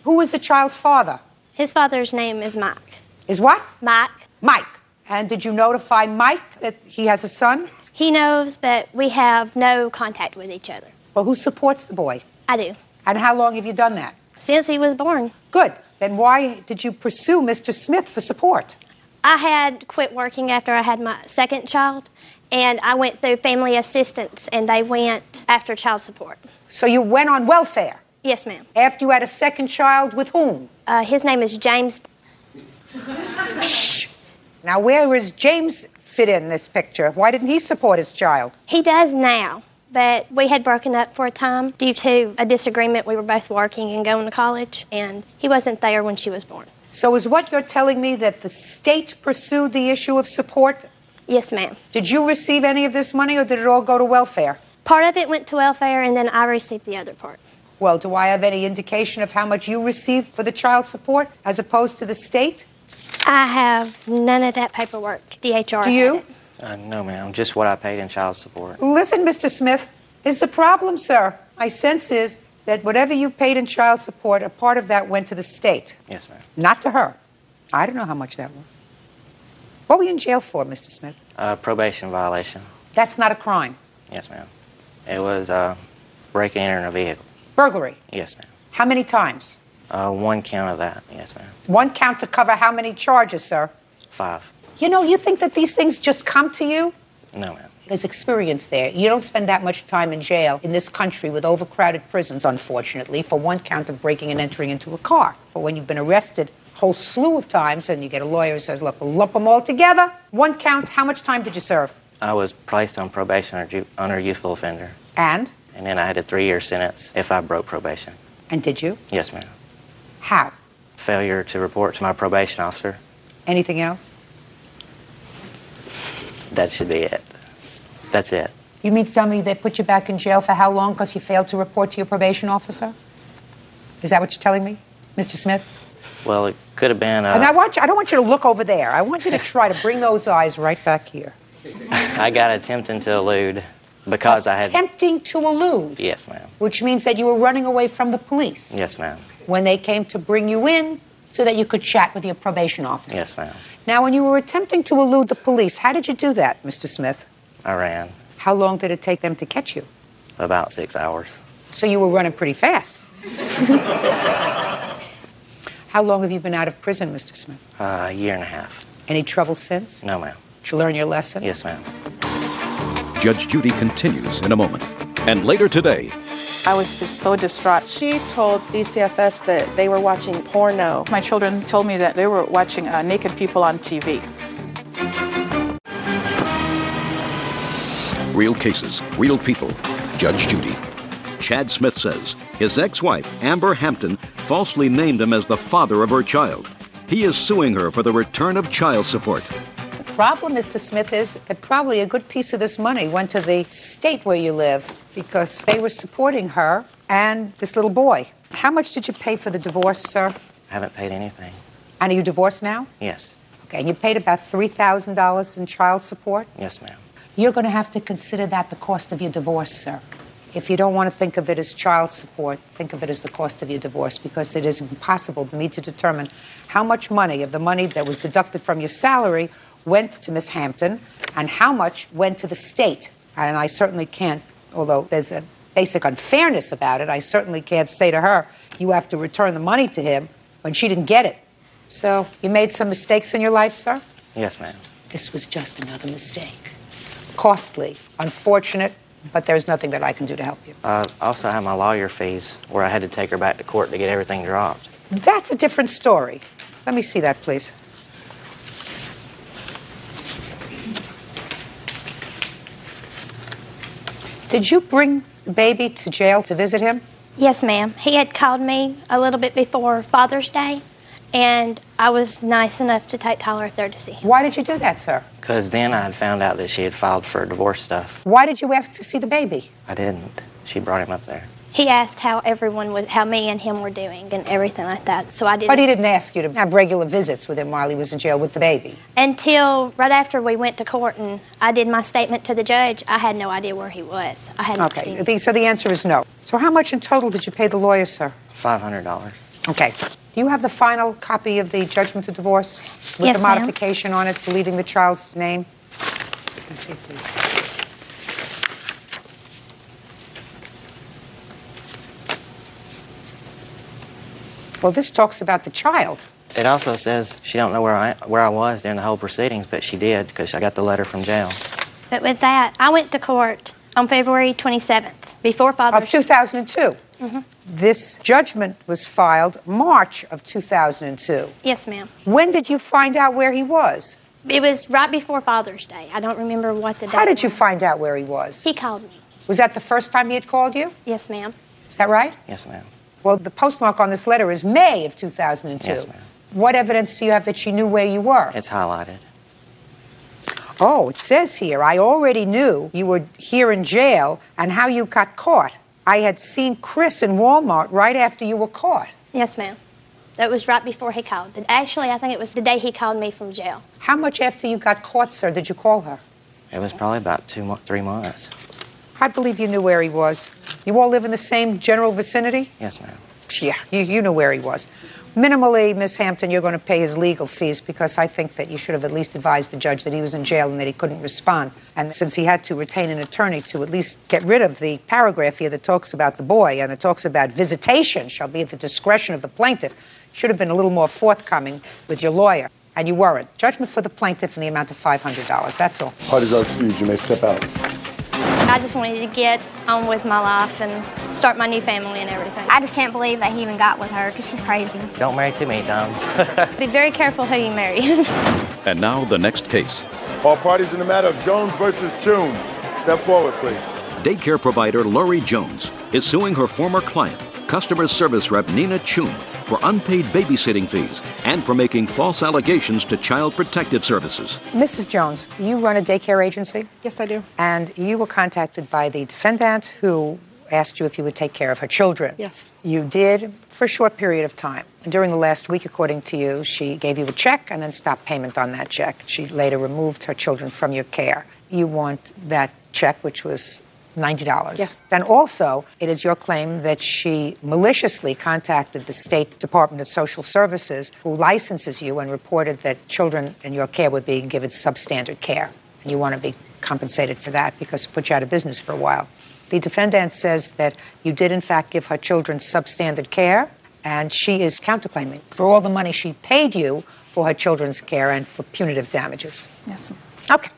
Speaker 2: Who was the child's father?
Speaker 14: His father's name is Mike.
Speaker 2: Is what?
Speaker 14: Mike.
Speaker 2: Mike. And did you notify Mike that he has a son?
Speaker 14: He knows, but we have no contact with each other.
Speaker 2: Well, who supports the boy?
Speaker 14: I do.
Speaker 2: And how long have you done that?
Speaker 14: Since he was born.
Speaker 2: Good. Then why did you pursue Mr. Smith for support?
Speaker 14: I had quit working after I had my second child, and I went through family assistance, and they went after child support.
Speaker 2: So you went on welfare?
Speaker 14: Yes, ma'am.
Speaker 2: After you had a second child with whom?
Speaker 14: His name is James.
Speaker 2: Shh. Now, where does James fit in this picture? Why didn't he support his child?
Speaker 14: He does now, but we had broken up for a time due to a disagreement. We were both working and going to college, and he wasn't there when she was born.
Speaker 2: So is what you're telling me that the state pursued the issue of support?
Speaker 14: Yes, ma'am.
Speaker 2: Did you receive any of this money, or did it all go to welfare?
Speaker 14: Part of it went to welfare, and then I received the other part.
Speaker 2: Well, do I have any indication of how much you received for the child support as opposed to the state?
Speaker 14: I have none of that paperwork. The HR.
Speaker 2: Do you?
Speaker 15: No, ma'am. Just what I paid in child support.
Speaker 2: Listen, Mr. Smith, there's a problem, sir. My sense is that whatever you paid in child support, a part of that went to the state.
Speaker 15: Yes, ma'am.
Speaker 2: Not to her. I don't know how much that was. What were you in jail for, Mr. Smith?
Speaker 15: Probation violation.
Speaker 2: That's not a crime.
Speaker 15: Yes, ma'am. It was breaking and entering a vehicle.
Speaker 2: Burglary.
Speaker 15: Yes, ma'am.
Speaker 2: How many times?
Speaker 15: One count of that. Yes, ma'am.
Speaker 2: One count to cover how many charges, sir?
Speaker 15: 5.
Speaker 2: You know, you think that these things just come to you?
Speaker 15: No, ma'am.
Speaker 2: There's experience there. You don't spend that much time in jail in this country with overcrowded prisons, unfortunately, for one count of breaking and entering into a car. But when you've been arrested a whole slew of times and you get a lawyer who says, look, we'll lump them all together, one count, how much time did you serve?
Speaker 15: I was placed on probation under youthful offender.
Speaker 2: And?
Speaker 15: And then I had a 3-year sentence if I broke probation.
Speaker 2: And did you?
Speaker 15: Yes, ma'am.
Speaker 2: How?
Speaker 15: Failure to report to my probation officer.
Speaker 2: Anything else?
Speaker 15: That should be it. That's it.
Speaker 2: You mean to tell me they put you back in jail for how long because you failed to report to your probation officer? Is that what you're telling me, Mr. Smith?
Speaker 15: Well, it could have been...
Speaker 2: And I don't want you to look over there. I want you to try to bring those eyes right back here.
Speaker 15: I got attempting to elude because I had...
Speaker 2: Attempting to elude?
Speaker 15: Yes, ma'am.
Speaker 2: Which means that you were running away from the police?
Speaker 15: Yes, ma'am.
Speaker 2: When they came to bring you in so that you could chat with your probation officer?
Speaker 15: Yes, ma'am.
Speaker 2: Now, when you were attempting to elude the police, how did you do that, Mr. Smith?
Speaker 15: I ran.
Speaker 2: How long did it take them to catch you?
Speaker 15: About 6 hours.
Speaker 2: So you were running pretty fast. How long have you been out of prison, Mr. Smith?
Speaker 15: A year and a half.
Speaker 2: Any trouble since?
Speaker 15: No, ma'am.
Speaker 2: Did you learn your lesson?
Speaker 15: Yes, ma'am.
Speaker 5: Judge Judy continues in a moment. And later today,
Speaker 16: I was just so distraught. She told DCFS that they were watching porno. My children told me that they were watching naked people on TV.
Speaker 5: real cases, real people. Judge Judy. Chad Smith says his ex-wife, Amber Hampton, falsely named him as the father of her child. He is suing her for the return of child support.
Speaker 2: The problem, Mr. Smith, is that probably a good piece of this money went to the state where you live because they were supporting her and this little boy. How much did you pay for the divorce, sir?
Speaker 15: I haven't paid anything.
Speaker 2: And are you divorced now?
Speaker 15: Yes.
Speaker 2: Okay, and you paid about $3,000 in child support?
Speaker 15: Yes, ma'am.
Speaker 2: You're going to have to consider that the cost of your divorce, sir. If you don't want to think of it as child support, think of it as the cost of your divorce, because it is impossible for me to determine how much money of the money that was deducted from your salary went to Miss Hampton and how much went to the state. And I certainly can't, although there's a basic unfairness about it, I certainly can't say to her, you have to return the money to him when she didn't get it. So you made some mistakes in your life, sir?
Speaker 15: Yes, ma'am.
Speaker 2: This was just another mistake. Costly, unfortunate, but there's nothing that I can do to help you.
Speaker 15: Also, I had my lawyer fees where I had to take her back to court to get everything dropped.
Speaker 2: That's a different story. Let me see that, please. Did you bring the baby to jail to visit him?
Speaker 17: Yes, ma'am. He had called me a little bit before Father's Day, and I was nice enough to take Tyler up there to see him.
Speaker 2: Why did you do that, sir?
Speaker 15: Because then I had found out that she had filed for divorce stuff.
Speaker 2: Why did you ask to see the baby?
Speaker 15: I didn't. She brought him up there.
Speaker 17: He asked how me and him were doing and everything like that, so I didn't.
Speaker 2: But he didn't ask you to have regular visits with him while he was in jail with the baby?
Speaker 17: Until right after we went to court and I did my statement to the judge, I had no idea where he was. I hadn't seen him.
Speaker 2: So the answer is no. So how much in total did you pay the lawyer, sir?
Speaker 15: $500.
Speaker 2: Okay. Do you have the final copy of the judgment of divorce? With
Speaker 17: Yes,
Speaker 2: the modification on it, deleting the child's name? Let's see, please. Well, this talks about the child.
Speaker 15: It also says she don't know where I was during the whole proceedings, but she did because I got the letter from jail.
Speaker 17: But with that, I went to court on February 27th, before Father's
Speaker 2: Day. Of 2002?
Speaker 17: Mm-hmm.
Speaker 2: This judgment was filed March of 2002.
Speaker 17: Yes, ma'am.
Speaker 2: When did you find out where he was?
Speaker 17: It was right before Father's Day. I don't remember what the day
Speaker 2: How did you
Speaker 17: was.
Speaker 2: find out where he was?
Speaker 17: He called me.
Speaker 2: Was that the first time he had called you?
Speaker 17: Yes, ma'am.
Speaker 2: Is that right?
Speaker 15: Yes, ma'am.
Speaker 2: Well, the postmark on this letter is May of 2002.
Speaker 15: Yes, ma'am.
Speaker 2: What evidence do you have that she knew where you were?
Speaker 15: It's highlighted.
Speaker 2: Oh, it says here, I already knew you were here in jail and how you got caught. I had seen Chris in Walmart right after you were caught.
Speaker 17: Yes, ma'am. That was right before he called. Actually, I think it was the day he called me from jail.
Speaker 2: How much after you got caught, sir, did you call her?
Speaker 15: It was probably about 3 months.
Speaker 2: I believe you knew where he was. You all live in the same general vicinity?
Speaker 15: Yes, ma'am.
Speaker 2: Yeah, you knew where he was. Minimally, Miss Hampton, you're going to pay his legal fees because I think that you should have at least advised the judge that he was in jail and that he couldn't respond. And since he had to retain an attorney to at least get rid of the paragraph here that talks about the boy and that talks about visitation shall be at the discretion of the plaintiff, you should have been a little more forthcoming with your lawyer. And you weren't. Judgment for the plaintiff in the amount of $500. That's all.
Speaker 1: Parties are excused. You may step out.
Speaker 17: I just wanted to get on with my life and start my new family and everything.
Speaker 18: I just can't believe that he even got with her because she's crazy.
Speaker 15: Don't marry too many times.
Speaker 17: Be very careful who you marry.
Speaker 5: And now the next case.
Speaker 1: All parties in the matter of Jones versus June. Step forward, please.
Speaker 5: Daycare provider Lori Jones is suing her former client, customer service rep Nina Chun, for unpaid babysitting fees and for making false allegations to Child Protective Services.
Speaker 2: Mrs. Jones, you run a daycare agency?
Speaker 16: Yes, I do.
Speaker 2: And you were contacted by the defendant who asked you if you would take care of her children.
Speaker 16: Yes.
Speaker 2: You did for a short period of time. During the last week, according to you, she gave you a check and then stopped payment on that check. She later removed her children from your care. You want that check, which was $90.
Speaker 16: Yes.
Speaker 2: And also, it is your claim that she maliciously contacted the State Department of Social Services, who licenses you, and reported that children in your care were being given substandard care. And you want to be compensated for that because it put you out of business for a while. The defendant says that you did, in fact, give her children substandard care, and she is counterclaiming for all the money she paid you for her children's care and for punitive damages.
Speaker 16: Yes.
Speaker 2: Okay.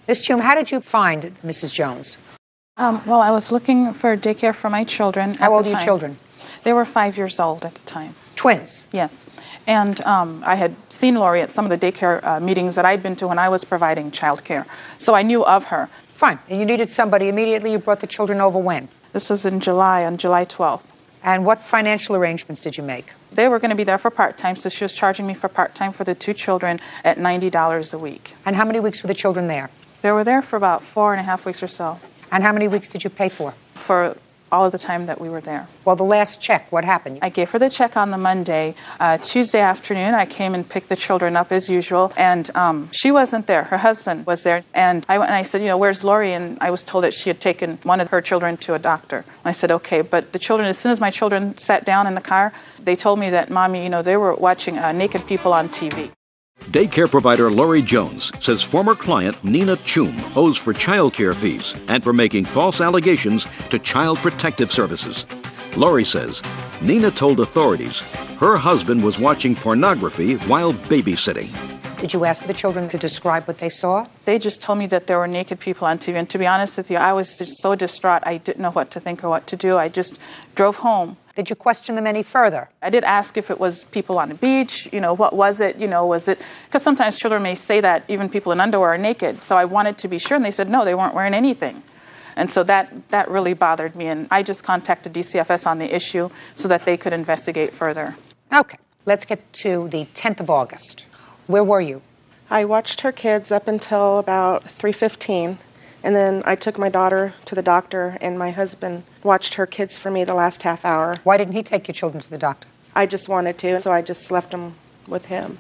Speaker 2: Ms. Chum, how did you find Mrs. Jones?
Speaker 16: Well, I was looking for daycare for my children.
Speaker 2: How old are your children?
Speaker 16: They were 5 years old at the time.
Speaker 2: Twins?
Speaker 16: Yes. And I had seen Lori at some of the daycare meetings that I'd been to when I was providing child care. So I knew of her.
Speaker 2: Fine. And you needed somebody immediately. You brought the children over when?
Speaker 16: This was in July, on July 12th.
Speaker 2: And what financial arrangements did you make?
Speaker 16: They were going to be there for part-time, so she was charging me for part-time for the 2 children at $90 a week.
Speaker 2: And how many weeks were the children there?
Speaker 16: They were there for about 4.5 weeks or so.
Speaker 2: And how many weeks did you pay for?
Speaker 16: For all of the time that we were there.
Speaker 2: Well, the last check, what happened?
Speaker 16: I gave her the check on the Monday. Tuesday afternoon, I came and picked the children up as usual, and she wasn't there. Her husband was there, and I went and I said, where's Lori? And I was told that she had taken one of her children to a doctor. And I said, okay, but the children, as soon as my children sat down in the car, they told me that, Mommy, they were watching naked people on TV.
Speaker 5: Daycare provider Lori Jones says former client Nina Chum owes for child care fees and for making false allegations to Child Protective Services. Lori says Nina told authorities her husband was watching pornography while babysitting.
Speaker 2: Did you ask the children to describe what they saw?
Speaker 16: They just told me that there were naked people on TV. And to be honest with you, I was just so distraught. I didn't know what to think or what to do. I just drove home.
Speaker 2: Did you question them any further?
Speaker 16: I did ask if it was people on the beach, what was it, was it, because sometimes children may say that even people in underwear are naked. So I wanted to be sure, and they said, no, they weren't wearing anything. And so that really bothered me, and I just contacted DCFS on the issue so that they could investigate further.
Speaker 2: Okay, let's get to the 10th of August. Where were you?
Speaker 19: I watched her kids up until about 3:15. And then I took my daughter to the doctor, and my husband watched her kids for me the last half hour.
Speaker 2: Why didn't he take your children to the doctor?
Speaker 19: I just wanted to, so I just left them with him.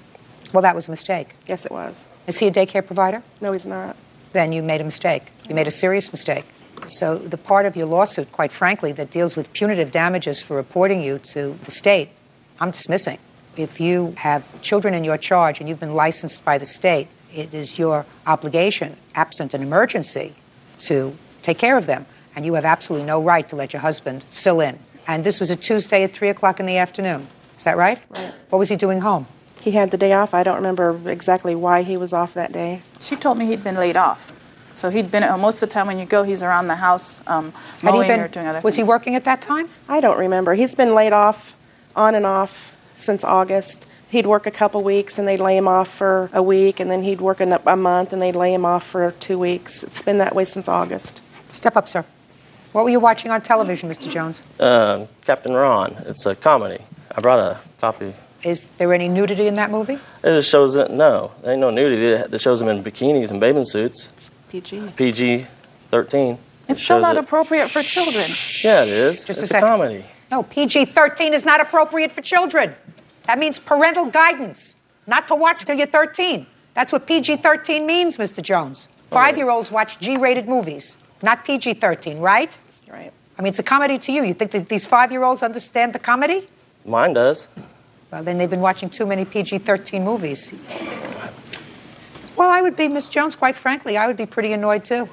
Speaker 2: Well, that was a mistake.
Speaker 19: Yes, it was.
Speaker 2: Is he a daycare provider?
Speaker 19: No, he's not.
Speaker 2: Then you made a mistake. You made a serious mistake. So the part of your lawsuit, quite frankly, that deals with punitive damages for reporting you to the state, I'm dismissing. If you have children in your charge and you've been licensed by the state, it is your obligation, absent an emergency, to take care of them. And you have absolutely no right to let your husband fill in. And this was a Tuesday at 3 o'clock in the afternoon. Is that right?
Speaker 19: Right.
Speaker 2: What was he doing home?
Speaker 19: He had the day off. I don't remember exactly why he was off that day.
Speaker 16: She told me he'd been laid off. So he'd been, most of the time when you go, he's around the house mowing or doing other things.
Speaker 2: Was he working at that time?
Speaker 19: I don't remember. He's been laid off on and off since August. He'd work a couple weeks, and they'd lay him off for a week, and then he'd work a month, and they'd lay him off for 2 weeks. It's been that way since August.
Speaker 2: Step up, sir. What were you watching on television, Mr. Jones?
Speaker 20: Captain Ron. It's a comedy. I brought a copy.
Speaker 2: Is there any nudity in that movie?
Speaker 20: It just shows it. No, there ain't no nudity. It shows them in bikinis and bathing suits.
Speaker 19: PG.
Speaker 20: PG-13.
Speaker 16: It's still not appropriate for children.
Speaker 20: Yeah, it is.
Speaker 2: Just
Speaker 20: it's
Speaker 2: a second.
Speaker 20: comedy.
Speaker 2: No, PG-13 is not appropriate for children. That means parental guidance, not to watch till you're 13. That's what PG-13 means, Mr. Jones. 5-year-olds watch G-rated movies, not PG-13, right?
Speaker 19: Right.
Speaker 2: I mean, it's a comedy to you. You think that these 5-year-olds understand the comedy?
Speaker 20: Mine does.
Speaker 2: Well, then they've been watching too many PG-13 movies. Well, I would be, Miss Jones, quite frankly, I would be pretty annoyed too.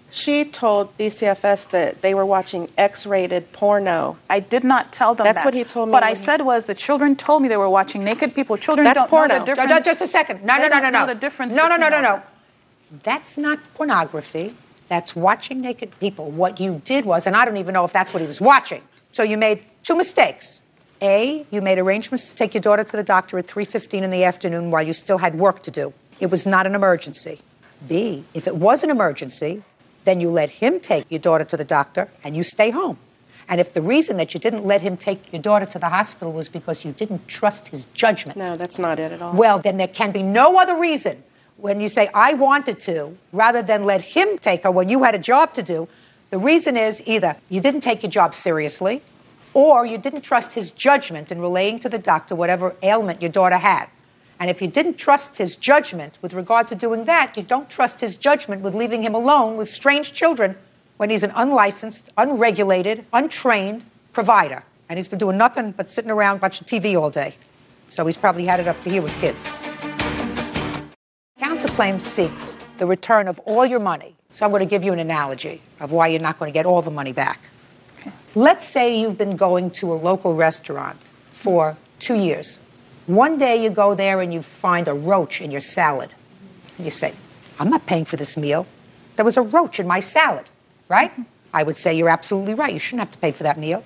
Speaker 19: She told DCFS that they were watching X-rated porno.
Speaker 16: I did not tell them
Speaker 19: That's what he told me.
Speaker 16: What I said was the children told me they were watching naked people. Children
Speaker 19: That's
Speaker 16: don't
Speaker 19: porno.
Speaker 16: know the difference.
Speaker 2: Just a second. No.
Speaker 16: They don't know the difference
Speaker 2: No.
Speaker 16: between them.
Speaker 2: That's not pornography. That's watching naked people. What you did was, and I don't even know if that's what he was watching. So you made 2 mistakes. A, you made arrangements to take your daughter to the doctor at 3:15 in the afternoon while you still had work to do. It was not an emergency. B, if it was an emergency, then you let him take your daughter to the doctor and you stay home. And if the reason that you didn't let him take your daughter to the hospital was because you didn't trust his judgment.
Speaker 19: No, that's not it at all.
Speaker 2: Well, then there can be no other reason when you say, I wanted to, rather than let him take her when you had a job to do. The reason is either you didn't take your job seriously or you didn't trust his judgment in relaying to the doctor whatever ailment your daughter had. And if you didn't trust his judgment with regard to doing that, you don't trust his judgment with leaving him alone with strange children when he's an unlicensed, unregulated, untrained provider. And he's been doing nothing but sitting around watching TV all day. So he's probably had it up to here with kids. Counterclaim seeks the return of all your money So I'm going to give you an analogy of why you're not going to get all the money back. Okay. Let's say you've been going to a local restaurant for 2 years. One day you go there and you find a roach in your salad. And you say, I'm not paying for this meal. There was a roach in my salad, right? I would say you're absolutely right. You shouldn't have to pay for that meal.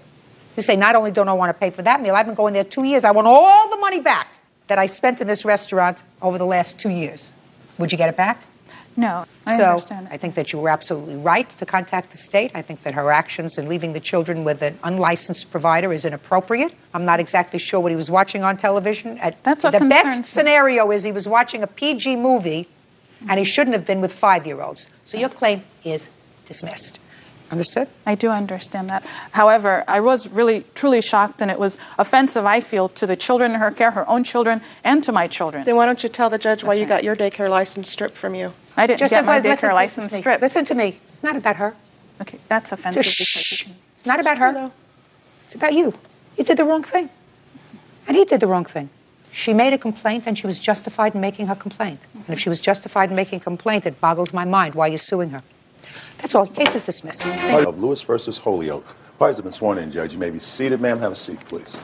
Speaker 2: You say, not only don't I want to pay for that meal, I've been going there 2 years. I want all the money back that I spent in this restaurant over the last 2 years. Would you get it back?
Speaker 16: No, I
Speaker 2: So
Speaker 16: understand.
Speaker 2: I think that you were absolutely right to contact the state. I think that her actions in leaving the children with an unlicensed provider is inappropriate. I'm not exactly sure what he was watching on television.
Speaker 16: That's what
Speaker 2: the best
Speaker 16: concerns me.
Speaker 2: scenario is he was watching a PG movie, and he shouldn't have been with 5-year-olds. So your claim is dismissed. Understood?
Speaker 16: I do understand that. However, I was really, truly shocked, and it was offensive, I feel, to the children in her care, her own children, and to my children.
Speaker 19: Then why don't you tell the judge why you got your daycare license stripped from you?
Speaker 16: I didn't get my daycare license
Speaker 2: to me.
Speaker 16: stripped.
Speaker 2: Listen to me. It's not about her.
Speaker 16: Okay, that's offensive.
Speaker 2: Shh. It's not about her. It's about you. You did the wrong thing. And he did the wrong thing. She made a complaint, and she was justified in making her complaint. And if she was justified in making a complaint, it boggles my mind why you're suing her. That's all. Case is dismissed.
Speaker 1: Of Lewis versus Holyoke. Parties have been sworn in, Judge. You may be seated. Ma'am, have a seat, please.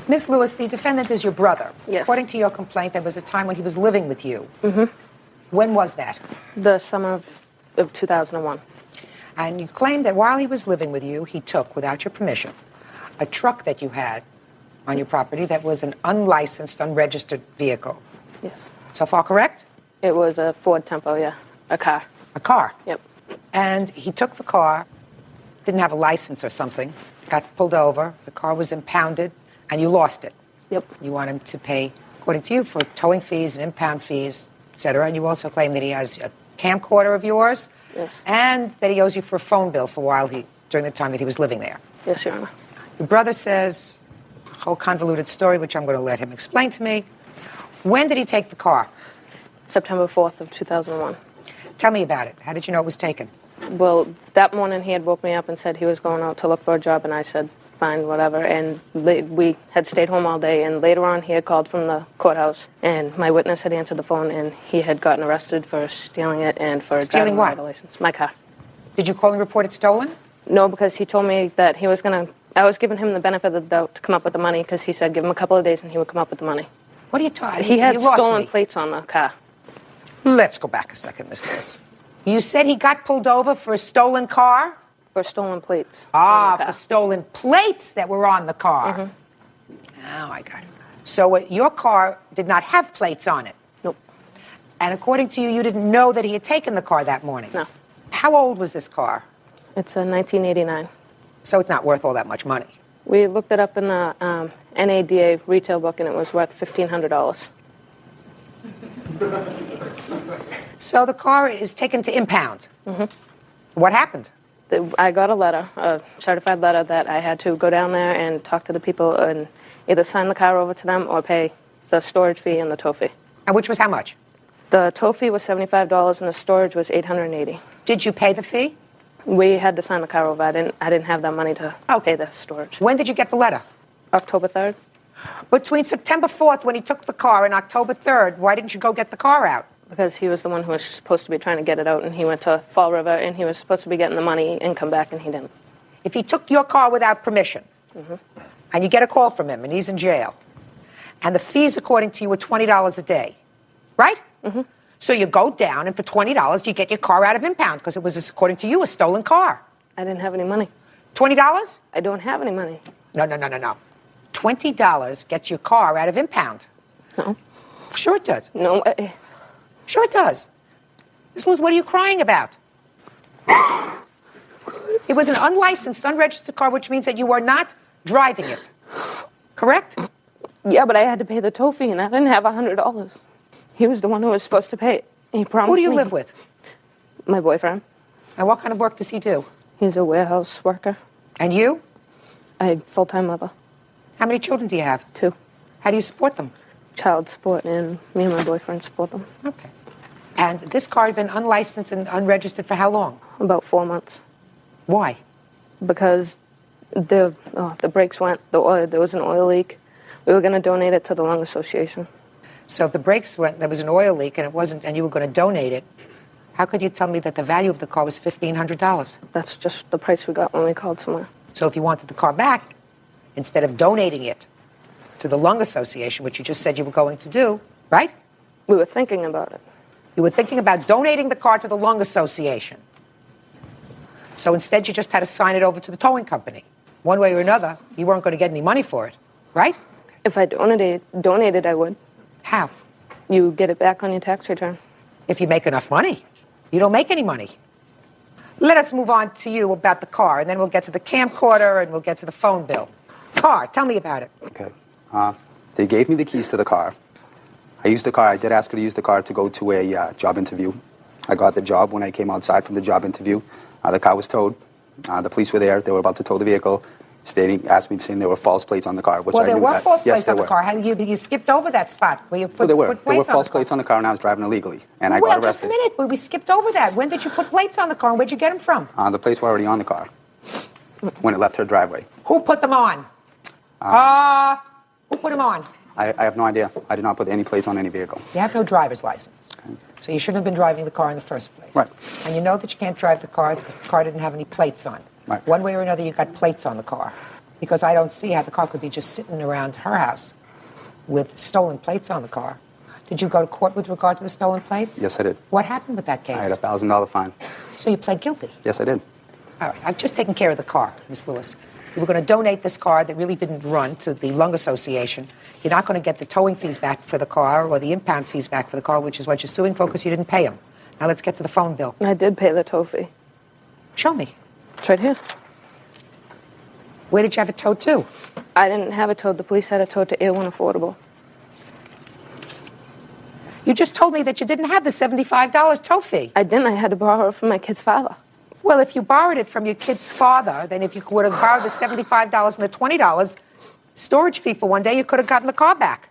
Speaker 2: Miss Lewis, the defendant is your brother.
Speaker 12: Yes.
Speaker 2: According to your complaint, there was a time when he was living with you.
Speaker 12: Mm-hmm.
Speaker 2: When was that?
Speaker 12: The summer of 2001.
Speaker 2: And you claim that while he was living with you, he took, without your permission, a truck that you had on your property that was an unlicensed, unregistered vehicle.
Speaker 12: Yes.
Speaker 2: So far correct?
Speaker 12: It was a Ford Tempo, yeah. A car.
Speaker 2: A car?
Speaker 12: Yep.
Speaker 2: And he took the car, didn't have a license or something, got pulled over, the car was impounded, and you lost it.
Speaker 12: Yep.
Speaker 2: You want him to pay, according to you, for towing fees and impound fees, et cetera. And you also claim that he has a camcorder of yours.
Speaker 12: Yes.
Speaker 2: And that he owes you for a phone bill for during the time that he was living there.
Speaker 12: Yes, Your Honor.
Speaker 2: Your brother says a whole convoluted story, which I'm going to let him explain to me. When did he take the car?
Speaker 12: September 4th of 2001.
Speaker 2: Tell me about it. How did you know it was taken?
Speaker 12: Well, that morning he had woke me up and said he was going out to look for a job, and I said, fine, whatever. And we had stayed home all day, and later on he had called from the courthouse, and my witness had answered the phone, and he had gotten arrested for stealing it and for
Speaker 2: Stealing
Speaker 12: driving
Speaker 2: what?
Speaker 12: without a license. My car.
Speaker 2: Did you call and report it stolen?
Speaker 12: No, because he told me that he was going to, I was giving him the benefit of the doubt to come up with the money, because he said give him a couple of days and he would come up with the money.
Speaker 2: What are you talking?
Speaker 12: He had
Speaker 2: You lost
Speaker 12: stolen
Speaker 2: me.
Speaker 12: plates on the car.
Speaker 2: Let's go back a second, Miss Lewis. You said he got pulled over for a stolen car?
Speaker 12: For stolen plates.
Speaker 2: Ah, for stolen plates that were on the car.
Speaker 12: Mm-hmm.
Speaker 2: Now I got it. So your car did not have plates on it?
Speaker 12: Nope.
Speaker 2: And according to you, you didn't know that he had taken the car that morning?
Speaker 12: No.
Speaker 2: How old was this car?
Speaker 12: It's a 1989.
Speaker 2: So it's not worth all that much money?
Speaker 12: We looked it up in the NADA retail book, and it was worth $1,500.
Speaker 2: So the car is taken to impound?
Speaker 12: Mm-hmm.
Speaker 2: What happened?
Speaker 12: I got a letter, a certified letter, that I had to go down there and talk to the people and either sign the car over to them or pay the storage fee and the tow fee.
Speaker 2: And which was how much?
Speaker 12: The tow fee was $75 and the storage was $880.
Speaker 2: Did you pay the fee?
Speaker 12: We had to sign the car over. I didn't have that money to pay the storage.
Speaker 2: When did you get the letter?
Speaker 12: October 3rd.
Speaker 2: Between September 4th, when he took the car, and October 3rd, why didn't you go get the car out?
Speaker 12: Because he was the one who was supposed to be trying to get it out, and he went to Fall River, and he was supposed to be getting the money and come back, and he didn't.
Speaker 2: If he took your car without permission, and you get a call from him, and he's in jail, and the fees, according to you, were $20 a day, right? So you go down, and for $20, you get your car out of impound, because it was, according to you, a stolen car.
Speaker 12: I didn't have any money.
Speaker 2: $20?
Speaker 12: I don't have any money.
Speaker 2: No. $20 gets your car out of impound.
Speaker 12: No.
Speaker 2: Sure it does.
Speaker 12: No.
Speaker 2: Sure it does. Miss Lewis, what are you crying about? It was an unlicensed, unregistered car, which means that you are not driving it. Correct?
Speaker 12: Yeah, but I had to pay the tow fee, and I didn't have $100. He was the one who was supposed to pay it. He promised
Speaker 2: Who do you
Speaker 12: me.
Speaker 2: live with?
Speaker 12: My boyfriend.
Speaker 2: And what kind of work does he do?
Speaker 12: He's a warehouse worker.
Speaker 2: And you?
Speaker 12: I'm full-time mother.
Speaker 2: How many children do you have?
Speaker 12: 2.
Speaker 2: How do you support them?
Speaker 12: Child support, and me and my boyfriend support them.
Speaker 2: Okay. And this car had been unlicensed and unregistered for how long?
Speaker 12: About 4 months.
Speaker 2: Why?
Speaker 12: Because the brakes went, there was an oil leak. We were going to donate it to the Lung Association.
Speaker 2: So if the brakes went, there was an oil leak and it wasn't, and you were going to donate it, How could you tell me that the value of the car was $1,500?
Speaker 12: That's just the price we got when we called somewhere.
Speaker 2: So if you wanted the car back, instead of donating it to the Lung Association, which you just said you were going to do, right?
Speaker 12: We were thinking about it.
Speaker 2: You were thinking about donating the car to the Lung Association. So instead, you just had to sign it over to the towing company. One way or another, you weren't going to get any money for it, right?
Speaker 12: If I donated, I would.
Speaker 2: How?
Speaker 12: You get it back on your tax return.
Speaker 2: If you make enough money. You don't make any money. Let us move on to you about the car, and then we'll get to the camcorder, and we'll get to the phone bill. Car, tell me about it.
Speaker 21: Okay. They gave me the keys to the car. I used the car. I did ask her to use the car to go to a job interview. I got the job. When I came outside from the job interview, the car was towed. The police were there. They were about to tow the vehicle, saying there were false plates on the car. Which
Speaker 2: Well,
Speaker 21: I
Speaker 2: there
Speaker 21: knew
Speaker 2: were
Speaker 21: that,
Speaker 2: false
Speaker 21: yes,
Speaker 2: plates on the
Speaker 21: were.
Speaker 2: car. You skipped over that spot where you put,
Speaker 21: Well, there were.
Speaker 2: put
Speaker 21: There were
Speaker 2: plates on
Speaker 21: false
Speaker 2: the car.
Speaker 21: plates on the car, and I was driving illegally, and I got
Speaker 2: Well, just a
Speaker 21: arrested.
Speaker 2: minute. But we skipped over that. When did you put plates on the car, and where'd you get them from?
Speaker 21: The plates were already on the car when it left her driveway.
Speaker 2: Who put them on? Who put them on?
Speaker 21: I have no idea. I did not put any plates on any vehicle.
Speaker 2: You have no driver's license. So you shouldn't have been driving the car in the first place.
Speaker 21: Right.
Speaker 2: And you know that you can't drive the car because the car didn't have any plates on.
Speaker 21: Right.
Speaker 2: One way or another, you got plates on the car. Because I don't see how the car could be just sitting around her house with stolen plates on the car. Did you go to court with regard to the stolen plates?
Speaker 21: Yes, I did.
Speaker 2: What happened with that case?
Speaker 21: I had a $1,000 fine.
Speaker 2: So you pled guilty?
Speaker 21: Yes, I did.
Speaker 2: All right, I've just taken care of the car, Miss Lewis. You were going to donate this car that really didn't run to the Lung Association. You're not going to get the towing fees back for the car or the impound fees back for the car, which is what you're suing for because you didn't pay them. Now let's get to the phone bill.
Speaker 12: I did pay the tow fee.
Speaker 2: Show me.
Speaker 12: It's right here.
Speaker 2: Where did you have it towed to?
Speaker 12: I didn't have it towed. The police had it towed to A1 Affordable.
Speaker 2: You just told me that you didn't have the $75 tow fee.
Speaker 12: I didn't. I had to borrow it from my kid's father.
Speaker 2: Well, if you borrowed it from your kid's father, then if you would have borrowed the $75 and the $20 storage fee for one day, you could have gotten the car back.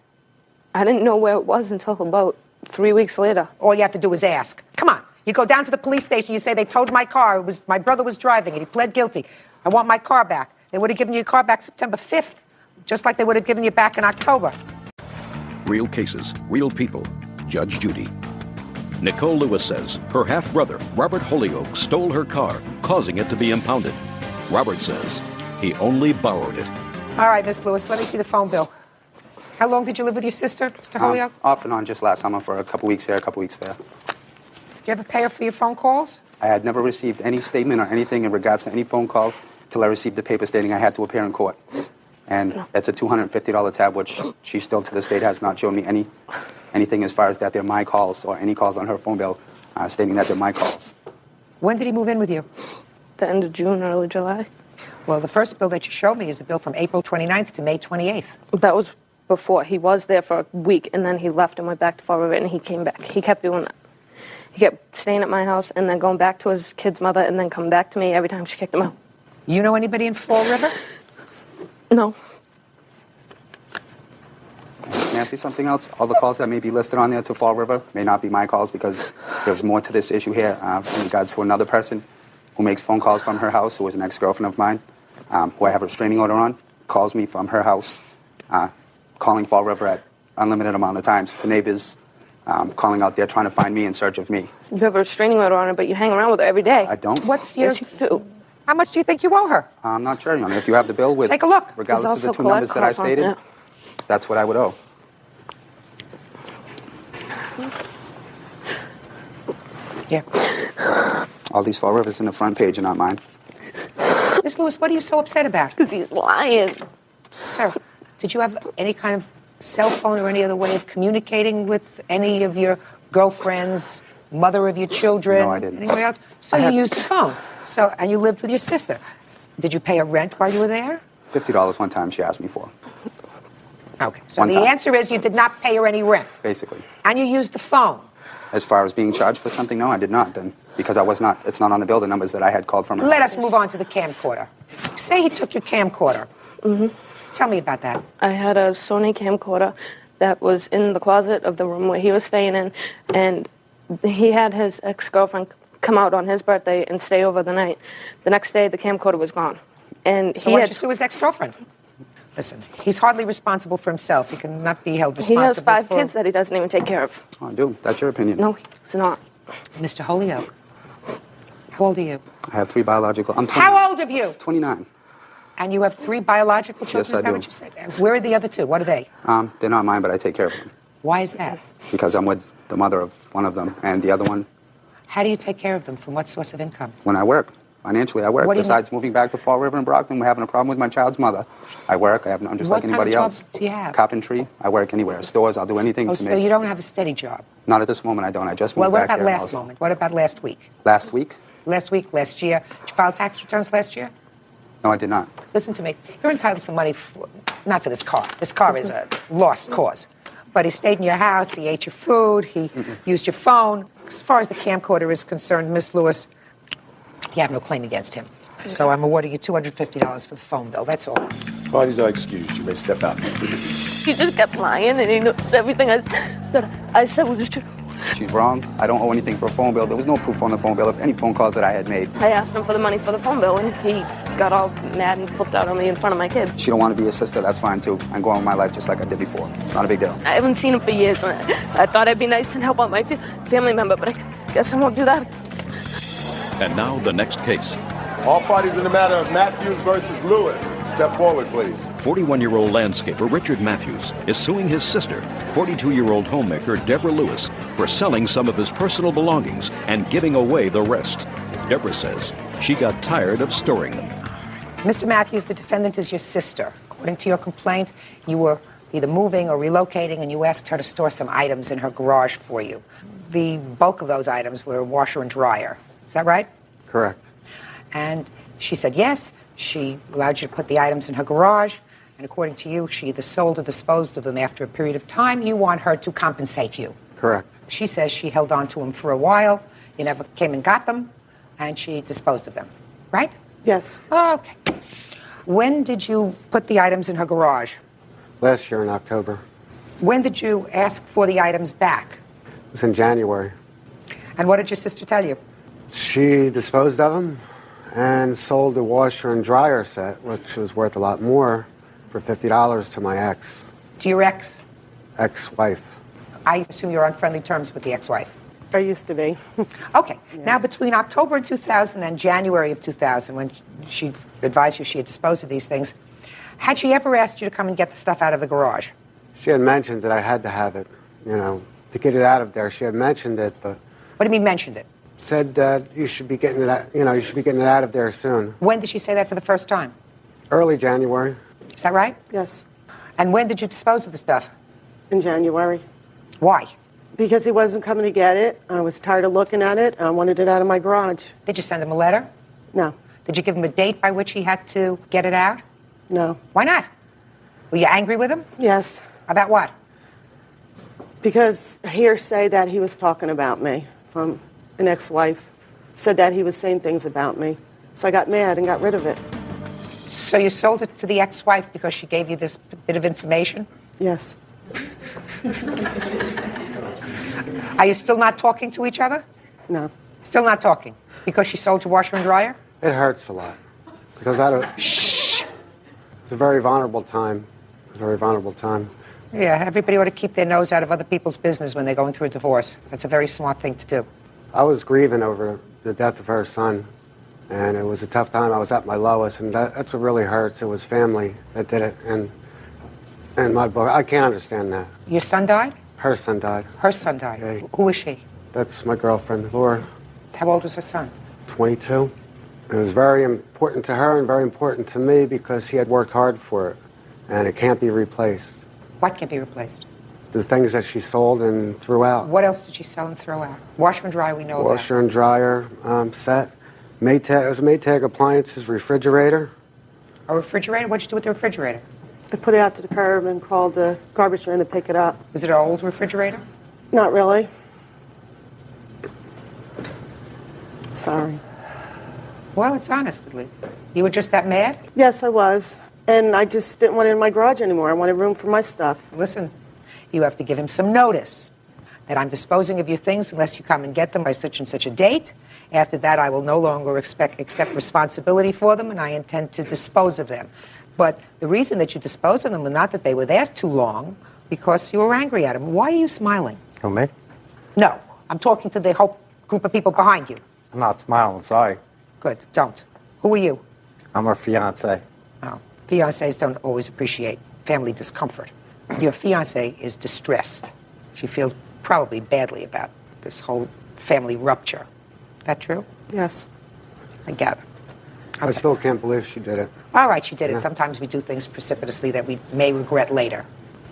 Speaker 12: I didn't know where it was until about 3 weeks later.
Speaker 2: All you have to do is ask. Come on. You go down to the police station, you say they towed my car. My brother was driving it. He pled guilty. I want my car back. They would have given you your car back September 5th, just like they would have given you back in October.
Speaker 5: Real cases, real people. Judge Judy. Nicole Lewis says her half-brother, Robert Holyoke, stole her car, causing it to be impounded. Robert says he only borrowed it.
Speaker 2: All right, Miss Lewis, let me see the phone bill. How long did you live with your sister, Mr. Holyoke?
Speaker 21: Off and on just last summer for a couple weeks here, a couple weeks there.
Speaker 2: Did you ever pay her for your phone calls?
Speaker 21: I had never received any statement or anything in regards to any phone calls till I received the paper stating I had to appear in court. And it's a $250 tab, which she still to this date has not shown me anything as far as that they're my calls or any calls on her phone bill stating that they're my calls.
Speaker 2: When did he move in with you?
Speaker 12: The end of June, early July.
Speaker 2: Well, the first bill that you showed me is a bill from April 29th to May 28th.
Speaker 12: That was before. He was there for a week, and then he left and went back to Fall River, and he came back. He kept doing that. He kept staying at my house and then going back to his kid's mother and then coming back to me every time she kicked him out.
Speaker 2: You know anybody in Fall River?
Speaker 12: No.
Speaker 21: May I say something else? All the calls that may be listed on there to Fall River may not be my calls because there's more to this issue here in regards to another person who makes phone calls from her house, who is an ex-girlfriend of mine, who I have a restraining order on, calls me from her house, calling Fall River at unlimited amount of times to neighbors, calling out there trying to find me in search of me.
Speaker 12: You have a restraining order on her, but you hang around with her every day.
Speaker 21: I don't.
Speaker 2: What's your...
Speaker 12: Yes, you do.
Speaker 2: How much do you think you owe her?
Speaker 21: I'm not sure, Your Honor. If you have the bill with...
Speaker 2: Take a look.
Speaker 21: Regardless of the two numbers that I stated, that's what I would owe.
Speaker 2: Yeah.
Speaker 21: All these Fall Rivers in the front page are not mine.
Speaker 2: Miss Lewis, what are you so upset about?
Speaker 12: Because he's lying.
Speaker 2: Sir, did you have any kind of cell phone or any other way of communicating with any of your girlfriends, mother of your children?
Speaker 21: No, I didn't.
Speaker 2: Anybody else? So you used the phone. So, and you lived with your sister. Did you pay her rent while you were there?
Speaker 21: $50 one time she asked me for.
Speaker 2: Okay. So the answer is you did not pay her any rent.
Speaker 21: Basically.
Speaker 2: And you used the phone.
Speaker 21: As far as being charged for something, no, I did not then. Because it's not on the bill, the numbers that I had called from her.
Speaker 2: Let us move on to the camcorder. Say he took your camcorder.
Speaker 12: Mm-hmm.
Speaker 2: Tell me about that.
Speaker 12: I had a Sony camcorder that was in the closet of the room where he was staying in, and he had his ex-girlfriend come out on his birthday and stay over the night. The next day, the camcorder was gone. And
Speaker 2: So why don't you sue his ex-girlfriend? Listen, he's hardly responsible for himself. He cannot be held responsible
Speaker 12: He has 5
Speaker 2: for...
Speaker 12: kids that he doesn't even take care of.
Speaker 21: Oh, I do. That's your opinion.
Speaker 12: No, he's not.
Speaker 2: Mr. Holyoke, how old are you?
Speaker 21: I have 3 biological. I'm 20,
Speaker 2: How old are you?
Speaker 21: 29.
Speaker 2: And you have 3 biological children?
Speaker 21: Yes, I
Speaker 2: Is that
Speaker 21: do.
Speaker 2: what you said? And where are the other 2? What are they?
Speaker 21: They're not mine, but I take care of them
Speaker 2: Why is that?
Speaker 21: because I'm with the mother of one of them, and the other one,
Speaker 2: How do you take care of them? From what source of income?
Speaker 21: when I work. Financially, I work.
Speaker 2: What do you
Speaker 21: Besides moving back to Fall River and Brockton, we're having a problem with my child's mother. I work. I'm just
Speaker 2: What
Speaker 21: like
Speaker 2: kind of
Speaker 21: anybody
Speaker 2: job
Speaker 21: else.
Speaker 2: do you have?
Speaker 21: Carpentry. I work anywhere. Stores. I'll do anything
Speaker 2: Oh,
Speaker 21: to
Speaker 2: so
Speaker 21: make.
Speaker 2: you don't have a steady job.
Speaker 21: Not at this moment. I don't. I just
Speaker 2: Well,
Speaker 21: moved
Speaker 2: what
Speaker 21: back
Speaker 2: about
Speaker 21: here.
Speaker 2: last moment? What about last week?
Speaker 21: Last week?
Speaker 2: Last week, last year? Did you file tax returns last year?
Speaker 21: No, I did not.
Speaker 2: Listen to me. You're entitled to some money, not for this car. This car is a lost cause. But he stayed in your house, he ate your food, he used your phone. As far as the camcorder is concerned, Miss Lewis, you have no claim against him. So I'm awarding you $250 for the phone bill, that's all.
Speaker 1: Parties are excused. You may step out.
Speaker 3: He just kept lying, and he knows everything that I said was true.
Speaker 21: She's wrong. I don't owe anything for a phone bill. There was no proof on the phone bill of any phone calls that I had made.
Speaker 3: I asked him for the money for the phone bill, and he got all mad and flipped out on me in front of my kid.
Speaker 21: She don't want to be a sister. That's fine, too. I'm going with my life just like I did before. It's not a big deal.
Speaker 3: I haven't seen him for years, and I thought I'd be nice and help out my family member, but I guess I won't do that.
Speaker 5: And now the next case.
Speaker 1: All parties in the matter of Matthews versus Lewis. Step forward, please.
Speaker 5: 41-year-old landscaper Richard Matthews is suing his sister, 42-year-old homemaker Deborah Lewis, for selling some of his personal belongings and giving away the rest. Deborah says she got tired of storing them.
Speaker 2: Mr. Matthews, the defendant is your sister. According to your complaint, you were either moving or relocating, and you asked her to store some items in her garage for you. The bulk of those items were a washer and dryer. Is that right?
Speaker 22: Correct.
Speaker 2: And she said yes. She allowed you to put the items in her garage, and according to you, she either sold or disposed of them after a period of time. You want her to compensate you.
Speaker 22: Correct.
Speaker 2: She says she held on to them for a while. You never came and got them, and she disposed of them. Right?
Speaker 19: Yes.
Speaker 2: Okay. When did you put the items in her garage?
Speaker 22: Last year in October.
Speaker 2: When did you ask for the items back?
Speaker 22: It was in January.
Speaker 2: And what did your sister tell you?
Speaker 22: She disposed of them and sold the washer and dryer set, which was worth a lot more, for $50 to my
Speaker 2: To your ex?
Speaker 22: ex-wife.
Speaker 2: I assume you're on friendly terms with the ex-wife.
Speaker 19: I used to be.
Speaker 2: Okay. Now, between October 2000 and January of 2000, when she advised you she had disposed of these things, had she ever asked you to come and get the stuff out of the garage?
Speaker 22: She had mentioned that I had to have it, to get it out of there. She had mentioned it, but...
Speaker 2: What do you mean mentioned it?
Speaker 22: Said you should be getting it out, you should be getting it out of there soon.
Speaker 2: When did she say that for the first time?
Speaker 22: Early January.
Speaker 2: Is that right?
Speaker 19: Yes.
Speaker 2: And when did you dispose of the stuff?
Speaker 19: In January.
Speaker 2: Why?
Speaker 19: Because he wasn't coming to get it. I was tired of looking at it. I wanted it out of my garage.
Speaker 2: Did you send him a letter?
Speaker 19: No.
Speaker 2: Did you give him a date by which he had to get it out?
Speaker 19: No.
Speaker 2: Why not? Were you angry with him?
Speaker 19: Yes.
Speaker 2: About what?
Speaker 19: Because hearsay that he was talking about me from an ex-wife said that he was saying things about me. So I got mad and got rid of it.
Speaker 2: So you sold it to the ex-wife because she gave you this bit of information?
Speaker 19: Yes.
Speaker 2: Are you still not talking to each other?
Speaker 19: No.
Speaker 2: Still not talking? Because she sold your washer and dryer?
Speaker 22: It hurts a lot. Because I was at a... Shh! It's a very vulnerable time. It's a very vulnerable time.
Speaker 2: Yeah, everybody ought to keep their nose out of other people's business when they're going through a divorce. That's a very smart thing to do.
Speaker 22: I was grieving over the death of her son, and it was a tough time. I was at my lowest, and that's what really hurts. It was family that did it, and my book, I can't understand that.
Speaker 2: Your son died?
Speaker 22: Her son died.
Speaker 2: Her son died.
Speaker 22: Yeah.
Speaker 2: Who is she?
Speaker 22: That's my girlfriend, Laura.
Speaker 2: How old was her son?
Speaker 22: 22. It was very important to her and very important to me because he had worked hard for it, and it can't be replaced.
Speaker 2: What can be replaced?
Speaker 22: The things that she sold and threw out.
Speaker 2: What else did she sell and throw out? Washer and dryer, we know about.
Speaker 22: Washer and dryer set. Maytag, it was a Maytag Appliances refrigerator.
Speaker 2: A refrigerator? What'd you do with the refrigerator?
Speaker 19: I put it out to the curb and called the garbage man to pick it up.
Speaker 2: Was it an old refrigerator?
Speaker 19: Not really. Sorry.
Speaker 2: Well, it's honestly. You were just that mad?
Speaker 19: Yes, I was. And I just didn't want it in my garage anymore. I wanted room for my stuff.
Speaker 2: Listen, you have to give him some notice that I'm disposing of your things unless you come and get them by such and such a date. After that, I will no longer accept responsibility for them, and I intend to dispose of them. But the reason that you disposed of them was not that they were there too long, because you were angry at them. Why are you smiling?
Speaker 22: Oh, me?
Speaker 2: No, I'm talking to the whole group of people behind you.
Speaker 6: I'm not smiling, sorry.
Speaker 2: Good, don't. Who are you?
Speaker 6: I'm her fiance.
Speaker 2: Oh, fiancés don't always appreciate family discomfort. Your fiancé is distressed. She feels probably badly about this whole family rupture. That true?
Speaker 19: Yes.
Speaker 2: I gather.
Speaker 22: I still can't believe she did it.
Speaker 2: All right, she did
Speaker 22: Yeah.
Speaker 2: it. Sometimes we do things precipitously that we may regret later.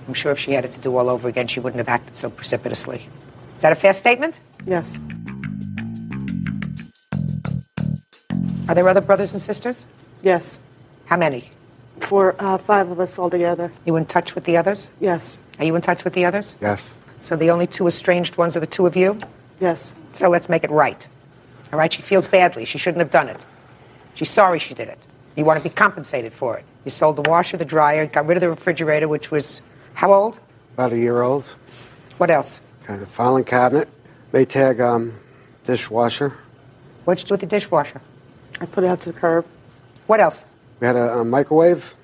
Speaker 2: I'm sure if she had it to do all over again, she wouldn't have acted so precipitously. Is that a fair statement?
Speaker 19: Yes.
Speaker 2: Are there other brothers and sisters?
Speaker 19: Yes.
Speaker 2: How many?
Speaker 19: 5 of us altogether.
Speaker 2: You in touch with the others?
Speaker 19: Yes.
Speaker 2: Are you in touch with the others?
Speaker 22: Yes.
Speaker 2: So the only 2 estranged ones are the 2 of you?
Speaker 19: Yes.
Speaker 2: So let's make it right. All right, she feels badly. She shouldn't have done it. She's sorry she did it. You want to be compensated for it. You sold the washer, the dryer, got rid of the refrigerator, which was how old?
Speaker 22: About a year old.
Speaker 2: What else?
Speaker 22: Okay, the filing cabinet, Maytag dishwasher.
Speaker 2: What'd you do with the dishwasher?
Speaker 19: I put it out to the curb.
Speaker 2: What else?
Speaker 22: We had a microwave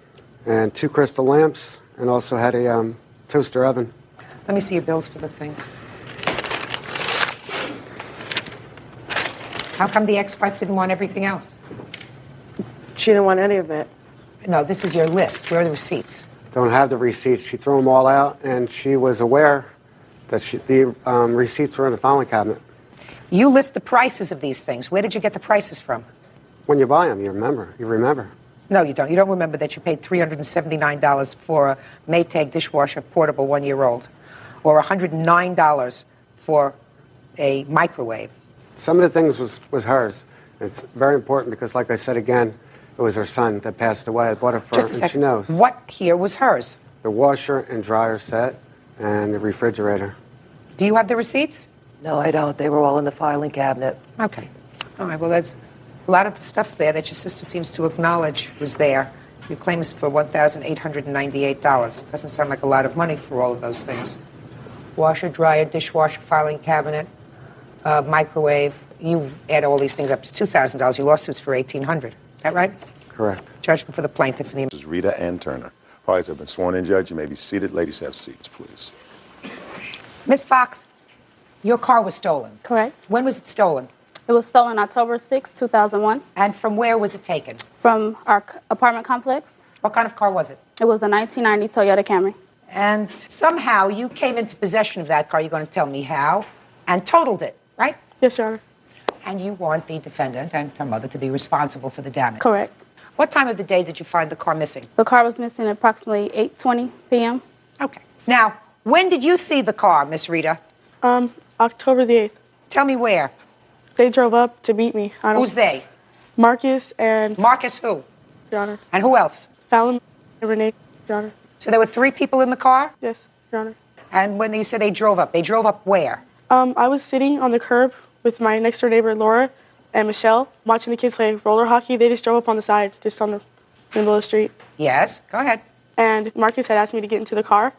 Speaker 22: and 2 crystal lamps, and also had a toaster oven.
Speaker 2: Let me see your bills for the things. How come the ex-wife didn't want everything else?
Speaker 19: She didn't want any of it.
Speaker 2: No, this is your list. Where are the receipts?
Speaker 22: Don't have the receipts. She threw them all out, and she was aware that the receipts were in the filing cabinet.
Speaker 2: You list the prices of these things. Where did you get the prices from?
Speaker 22: When you buy them, you remember. You remember.
Speaker 2: No, you don't. You don't remember that you paid $379 for a Maytag dishwasher portable 1-year-old, or $109 for a microwave.
Speaker 22: Some of the things was hers. It's very important because, like I said again, it was her son that passed away. I bought it for her,
Speaker 2: Just a
Speaker 22: and
Speaker 2: second.
Speaker 22: she knows.
Speaker 2: What here was hers?
Speaker 22: The washer and dryer set and the refrigerator.
Speaker 2: Do you have the receipts?
Speaker 7: No, I don't. They were all in the filing cabinet.
Speaker 2: Okay. All right, well, that's a lot of the stuff there that your sister seems to acknowledge was there. You claim it's for $1,898. Doesn't sound like a lot of money for all of those things. Washer, dryer, dishwasher, filing cabinet, microwave. You add all these things up to $2,000. Your lawsuit's for $1,800. Is that right?
Speaker 22: Correct.
Speaker 2: Judgment for the plaintiff and the...
Speaker 1: This is Rita Ann Turner. Parties have been sworn in, Judge. You may be seated. Ladies, have seats, please.
Speaker 2: Miss Fox, your car was stolen.
Speaker 23: Correct.
Speaker 2: When was it stolen?
Speaker 23: It was stolen October 6, 2001.
Speaker 2: And from where was it taken?
Speaker 23: From our apartment complex.
Speaker 2: What kind of car was it?
Speaker 23: It was a 1990 Toyota Camry.
Speaker 2: And somehow you came into possession of that car, you're going to tell me how, and totaled it, right?
Speaker 23: Yes, Your Honor.
Speaker 2: And you want the defendant and her mother to be responsible for the damage.
Speaker 23: Correct.
Speaker 2: What time of the day did you find the car missing?
Speaker 23: The car was missing at approximately 8:20 p.m.
Speaker 2: Okay. Now, when did you see the car, Miss Rita?
Speaker 23: October the 8th.
Speaker 2: Tell me where.
Speaker 23: They drove up to meet me.
Speaker 2: Who's they?
Speaker 23: Marcus and...
Speaker 2: Marcus who?
Speaker 23: Your Honor.
Speaker 2: And who else?
Speaker 23: Fallon and Renee, Your Honor.
Speaker 2: So there were 3 people in the car?
Speaker 23: Yes, Your Honor.
Speaker 2: And when you said they drove up where?
Speaker 23: I was sitting on the curb with my next door neighbor, Laura, and Michelle, watching the kids play roller hockey. They just drove up on the side, just on the middle of the street.
Speaker 2: Yes, go ahead.
Speaker 23: And Marcus had asked me to get into the car,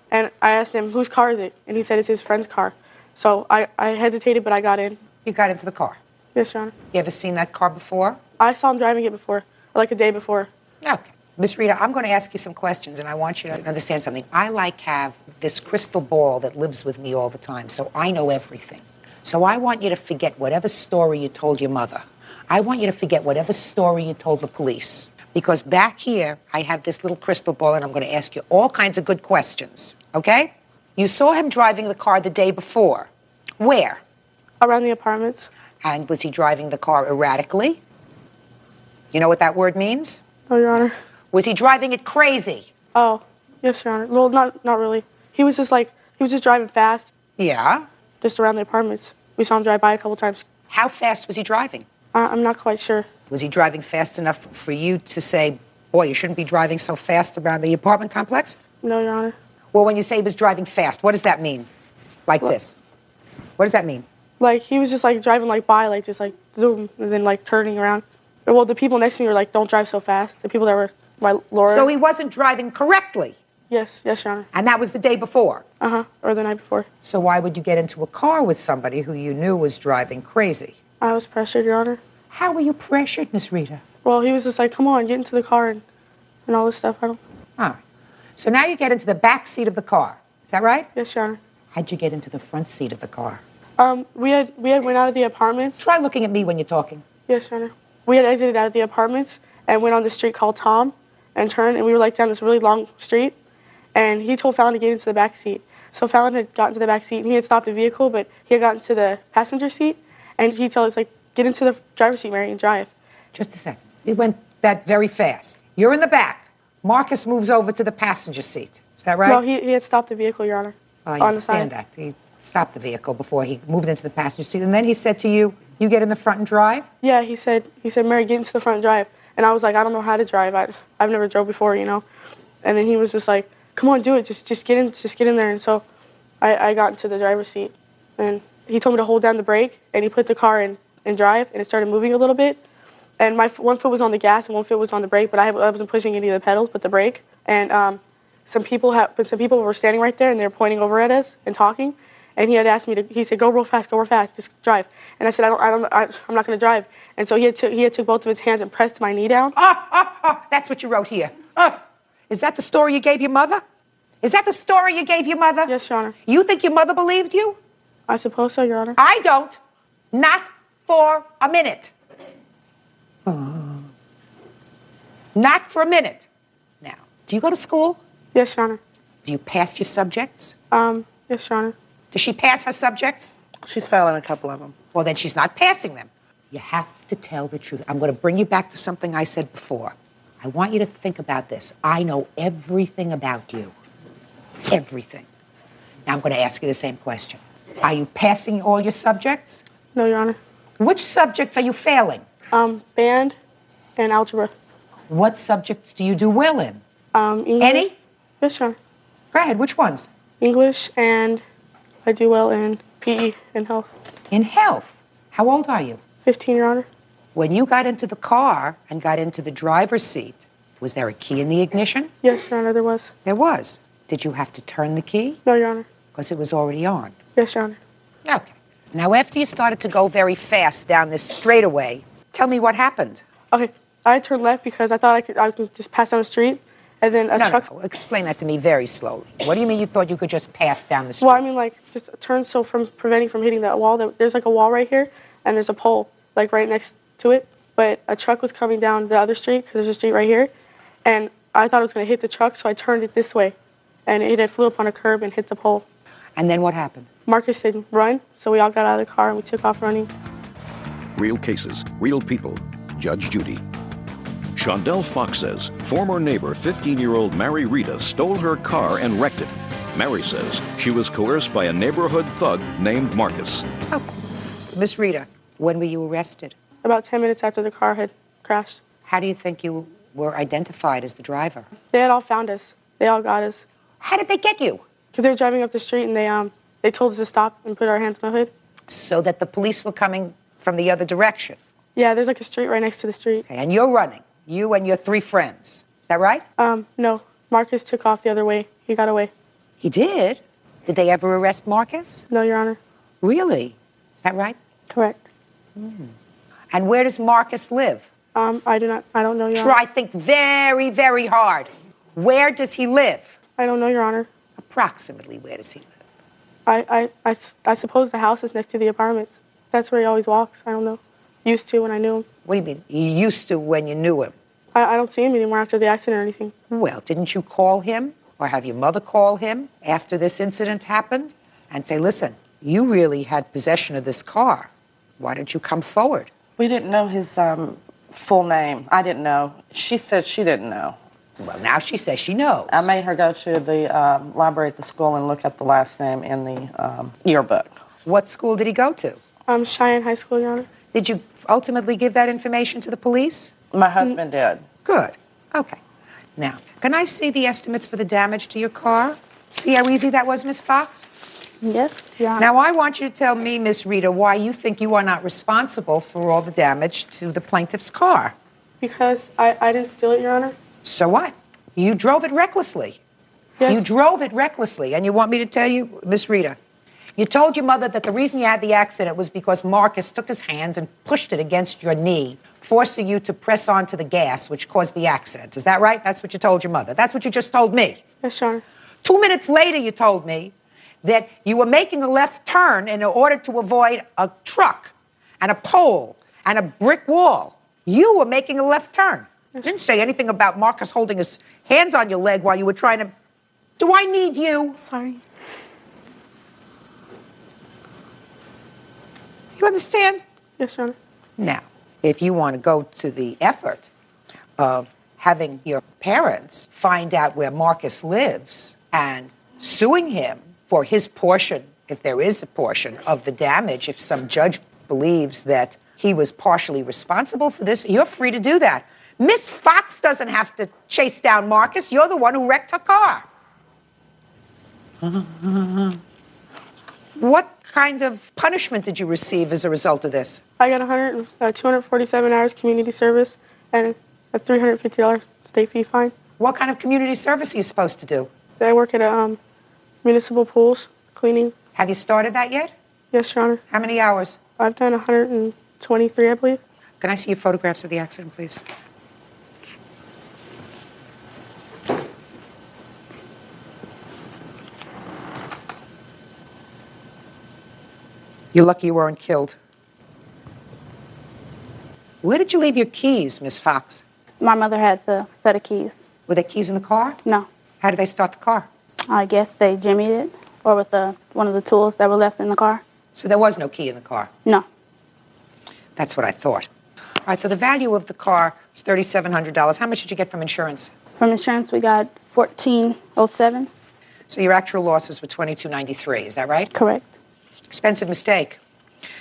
Speaker 23: and I asked him, whose car is it? And he said it's his friend's car. So I hesitated, but I got in.
Speaker 2: You got into the car?
Speaker 23: Yes, Your Honor.
Speaker 2: You ever seen that car before?
Speaker 23: I saw him driving it before, like a day before.
Speaker 2: Okay. Miss Rita, I'm going to ask you some questions, and I want you to understand something. I have this crystal ball that lives with me all the time, so I know everything. So I want you to forget whatever story you told your mother. I want you to forget whatever story you told the police. Because back here, I have this little crystal ball, and I'm going to ask you all kinds of good questions, okay? You saw him driving the car the day before. Where?
Speaker 23: Around the apartments.
Speaker 2: And was he driving the car erratically? You know what that word means?
Speaker 23: Oh, Your Honor.
Speaker 2: Was he driving it crazy?
Speaker 23: Oh, yes, Your Honor. Well, not really. He was just driving fast.
Speaker 2: Yeah?
Speaker 23: Just around the apartments. We saw him drive by a couple times.
Speaker 2: How fast was he driving?
Speaker 23: I'm not quite sure.
Speaker 2: Was he driving fast enough for you to say, boy, you shouldn't be driving so fast around the apartment complex?
Speaker 23: No, Your Honor.
Speaker 2: Well, when you say he was driving fast, what does that mean? Like this? What does that mean?
Speaker 23: Like, he was just, driving, by, just, zoom, and then, turning around. Well, the people next to me were don't drive so fast. The people that were by Laura.
Speaker 2: So he wasn't driving correctly?
Speaker 23: Yes, Your Honor.
Speaker 2: And that was the day before?
Speaker 23: Uh-huh, or the night before.
Speaker 2: So why would you get into a car with somebody who you knew was driving crazy?
Speaker 23: I was pressured, Your Honor.
Speaker 2: How were you pressured, Miss Rita?
Speaker 23: Well, he was just come on, get into the car and all this stuff. I don't...
Speaker 2: All right. So now you get into the back seat of the car. Is that right?
Speaker 23: Yes, Your Honor.
Speaker 2: How'd you get into the front seat of the car?
Speaker 23: We had went out of the apartments.
Speaker 2: Try looking at me when you're talking.
Speaker 23: Yes, Your Honor. We had exited out of the apartments and went on the street called Tom and turned, and we were like down this really long street. And he told Fallon to get into the back seat. So Fallon had gotten to the back seat, and he had stopped the vehicle, but he had gotten to the passenger seat, and he told us, like, get into the driver's seat, Mary, and drive.
Speaker 2: Just a second. It went that very fast. You're in the back. Marcus moves over to the passenger seat. Is that right?
Speaker 23: No, he had stopped the vehicle, Your Honor.
Speaker 2: I
Speaker 23: on the side.
Speaker 2: understand that. He stopped the vehicle before he moved into the passenger seat, and then he said to you, you get in the front and drive?
Speaker 23: Yeah, he said, Mary, get into the front and drive. And I was like, I don't know how to drive. I've never drove before, you know. And then he was just like, come on, do it. Just get in there. And so I got into the driver's seat, and he told me to hold down the brake, and he put the car in drive, and it started moving a little bit. And my one foot was on the gas and one foot was on the brake, but I wasn't pushing any of the pedals, but the brake. And some people were standing right there, and they were pointing over at us and talking. And he had asked me to. He said, "Go real fast, just drive." And I said, "I'm not going to drive." And so he had took both of his hands and pressed my knee down.
Speaker 2: That's what you wrote here. Is that the story you gave your mother? Is that the story you gave your mother?
Speaker 23: Yes, Your Honor.
Speaker 2: You think your mother believed you?
Speaker 23: I suppose so, Your Honor.
Speaker 2: I don't. Not for a minute. Not for a minute. Now, do you go to school?
Speaker 23: Yes, Your Honor.
Speaker 2: Do you pass your subjects?
Speaker 23: Yes, Your Honor.
Speaker 2: Does she pass her subjects?
Speaker 23: She's failing a couple of them.
Speaker 2: Well, then she's not passing them. You have to tell the truth. I'm going to bring you back to something I said before. I want you to think about this. I know everything about you. Everything. Now I'm going to ask you the same question. Are you passing all your subjects?
Speaker 23: No, Your Honor.
Speaker 2: Which subjects are you failing?
Speaker 23: Band and algebra.
Speaker 2: What subjects do you do well in?
Speaker 23: English.
Speaker 2: Any?
Speaker 23: Yes, Your Honor.
Speaker 2: Go ahead. Which ones?
Speaker 23: English, and I do well in PE and health.
Speaker 2: In health? How old are you?
Speaker 23: 15, Your Honor.
Speaker 2: When you got into the car and got into the driver's seat, was there a key in the ignition?
Speaker 23: Yes, Your Honor, there was.
Speaker 2: There was. Did you have to turn the key?
Speaker 23: No, Your Honor.
Speaker 2: Because it was already on.
Speaker 23: Yes, Your Honor.
Speaker 2: Okay. Now, after you started to go very fast down this straightaway, tell me what happened.
Speaker 23: Okay, I turned left because I thought I could just pass down the street, and then a truck.
Speaker 2: No. Explain that to me very slowly. What do you mean you thought you could just pass down the street?
Speaker 23: Well, I mean, like, just turn so from preventing from hitting that wall. There's like a wall right here, and there's a pole, like, right next to it. But a truck was coming down the other street, because there's a street right here, and I thought it was going to hit the truck, so I turned it this way, and it flew up on a curb and hit the pole.
Speaker 2: And then what happened?
Speaker 23: Marcus said, run, so we all got out of the car, and we took off running.
Speaker 5: Real cases, real people. Judge Judy. Shondell Fox says former neighbor 15-year-old Mary Rita stole her car and wrecked it. Mary says she was coerced by a neighborhood thug named Marcus.
Speaker 2: Oh. Miss Rita, when were you arrested?
Speaker 23: About 10 minutes after the car had crashed.
Speaker 2: How do you think you were identified as the driver?
Speaker 23: They had all found us. They all got us.
Speaker 2: How did they get you?
Speaker 23: Because they were driving up the street, and they told us to stop and put our hands on the hood.
Speaker 2: So that the police were coming from the other direction?
Speaker 23: Yeah, there's like a street right next to the street.
Speaker 2: Okay, and you're running, you and your 3 friends. Is that right?
Speaker 23: No. Marcus took off the other way. He got away.
Speaker 2: He did? Did they ever arrest Marcus?
Speaker 23: No, Your Honor.
Speaker 2: Really? Is that right?
Speaker 23: Correct.
Speaker 2: And where does Marcus live?
Speaker 23: I don't know, Your Honor.
Speaker 2: Try think very, very hard. Where does he live?
Speaker 23: I don't know, Your Honor.
Speaker 2: Approximately, where does he live?
Speaker 23: I suppose the house is next to the apartments. That's where he always walks. I don't know. Used to when I knew him.
Speaker 2: What do you mean? You used to when you knew him?
Speaker 23: I don't see him anymore after the accident or anything.
Speaker 2: Well, didn't you call him or have your mother call him after this incident happened and say, listen, you really had possession of this car. Why don't you come forward?
Speaker 4: We didn't know his full name. I didn't know. She said she didn't know.
Speaker 2: Well, now she says she knows.
Speaker 4: I made her go to the library at the school and look up the last name in the yearbook.
Speaker 2: What school did he go to?
Speaker 23: Cheyenne High School, Your Honor.
Speaker 2: Did you ultimately give that information to the police?
Speaker 4: My husband did.
Speaker 2: Good. Okay. Now, can I see the estimates for the damage to your car? See how easy that was, Miss Fox?
Speaker 23: Yes, yeah.
Speaker 2: Now, I want you to tell me, Miss Rita, why you think you are not responsible for all the damage to the plaintiff's car.
Speaker 23: Because I didn't steal it, Your Honor.
Speaker 2: So what? You drove it recklessly.
Speaker 23: Yes.
Speaker 2: You drove it recklessly. And you want me to tell you, Miss Rita, you told your mother that the reason you had the accident was because Marcus took his hands and pushed it against your knee, forcing you to press onto the gas, which caused the accident. Is that right? That's what you told your mother. That's what you just told me.
Speaker 23: Yes, Your Honor.
Speaker 2: 2 minutes later, you told me that you were making a left turn in order to avoid a truck and a pole and a brick wall. You were making a left turn. You didn't say anything about Marcus holding his hands on your leg while you were trying to... Do I need you?
Speaker 23: Sorry.
Speaker 2: You understand?
Speaker 23: Yes, Your Honor.
Speaker 2: Now, if you want to go to the effort of having your parents find out where Marcus lives and suing him for his portion, if there is a portion, of the damage, if some judge believes that he was partially responsible for this, you're free to do that. Miss Fox doesn't have to chase down Marcus. You're the one who wrecked her car. What kind of punishment did you receive as a result of this?
Speaker 23: I got 247 hours community service and a $350 state fee fine.
Speaker 2: What kind of community service are you supposed to do?
Speaker 23: I work at municipal pools, cleaning.
Speaker 2: Have you started that yet?
Speaker 23: Yes, Your Honor.
Speaker 2: How many hours?
Speaker 23: I've done 123, I believe.
Speaker 2: Can I see your photographs of the accident, please? You're lucky you weren't killed. Where did you leave your keys, Miss Fox?
Speaker 8: My mother had the set of keys.
Speaker 2: Were there keys in the car?
Speaker 8: No.
Speaker 2: How did they start the car?
Speaker 8: I guess they jimmied it, or with one of the tools that were left in the car.
Speaker 2: So there was no key in the car?
Speaker 8: No.
Speaker 2: That's what I thought. All right, so the value of the car is $3,700. How much did you get from insurance?
Speaker 8: From insurance, we got $1,407.
Speaker 2: So your actual losses were $2,293, is that right?
Speaker 8: Correct. Expensive
Speaker 2: mistake.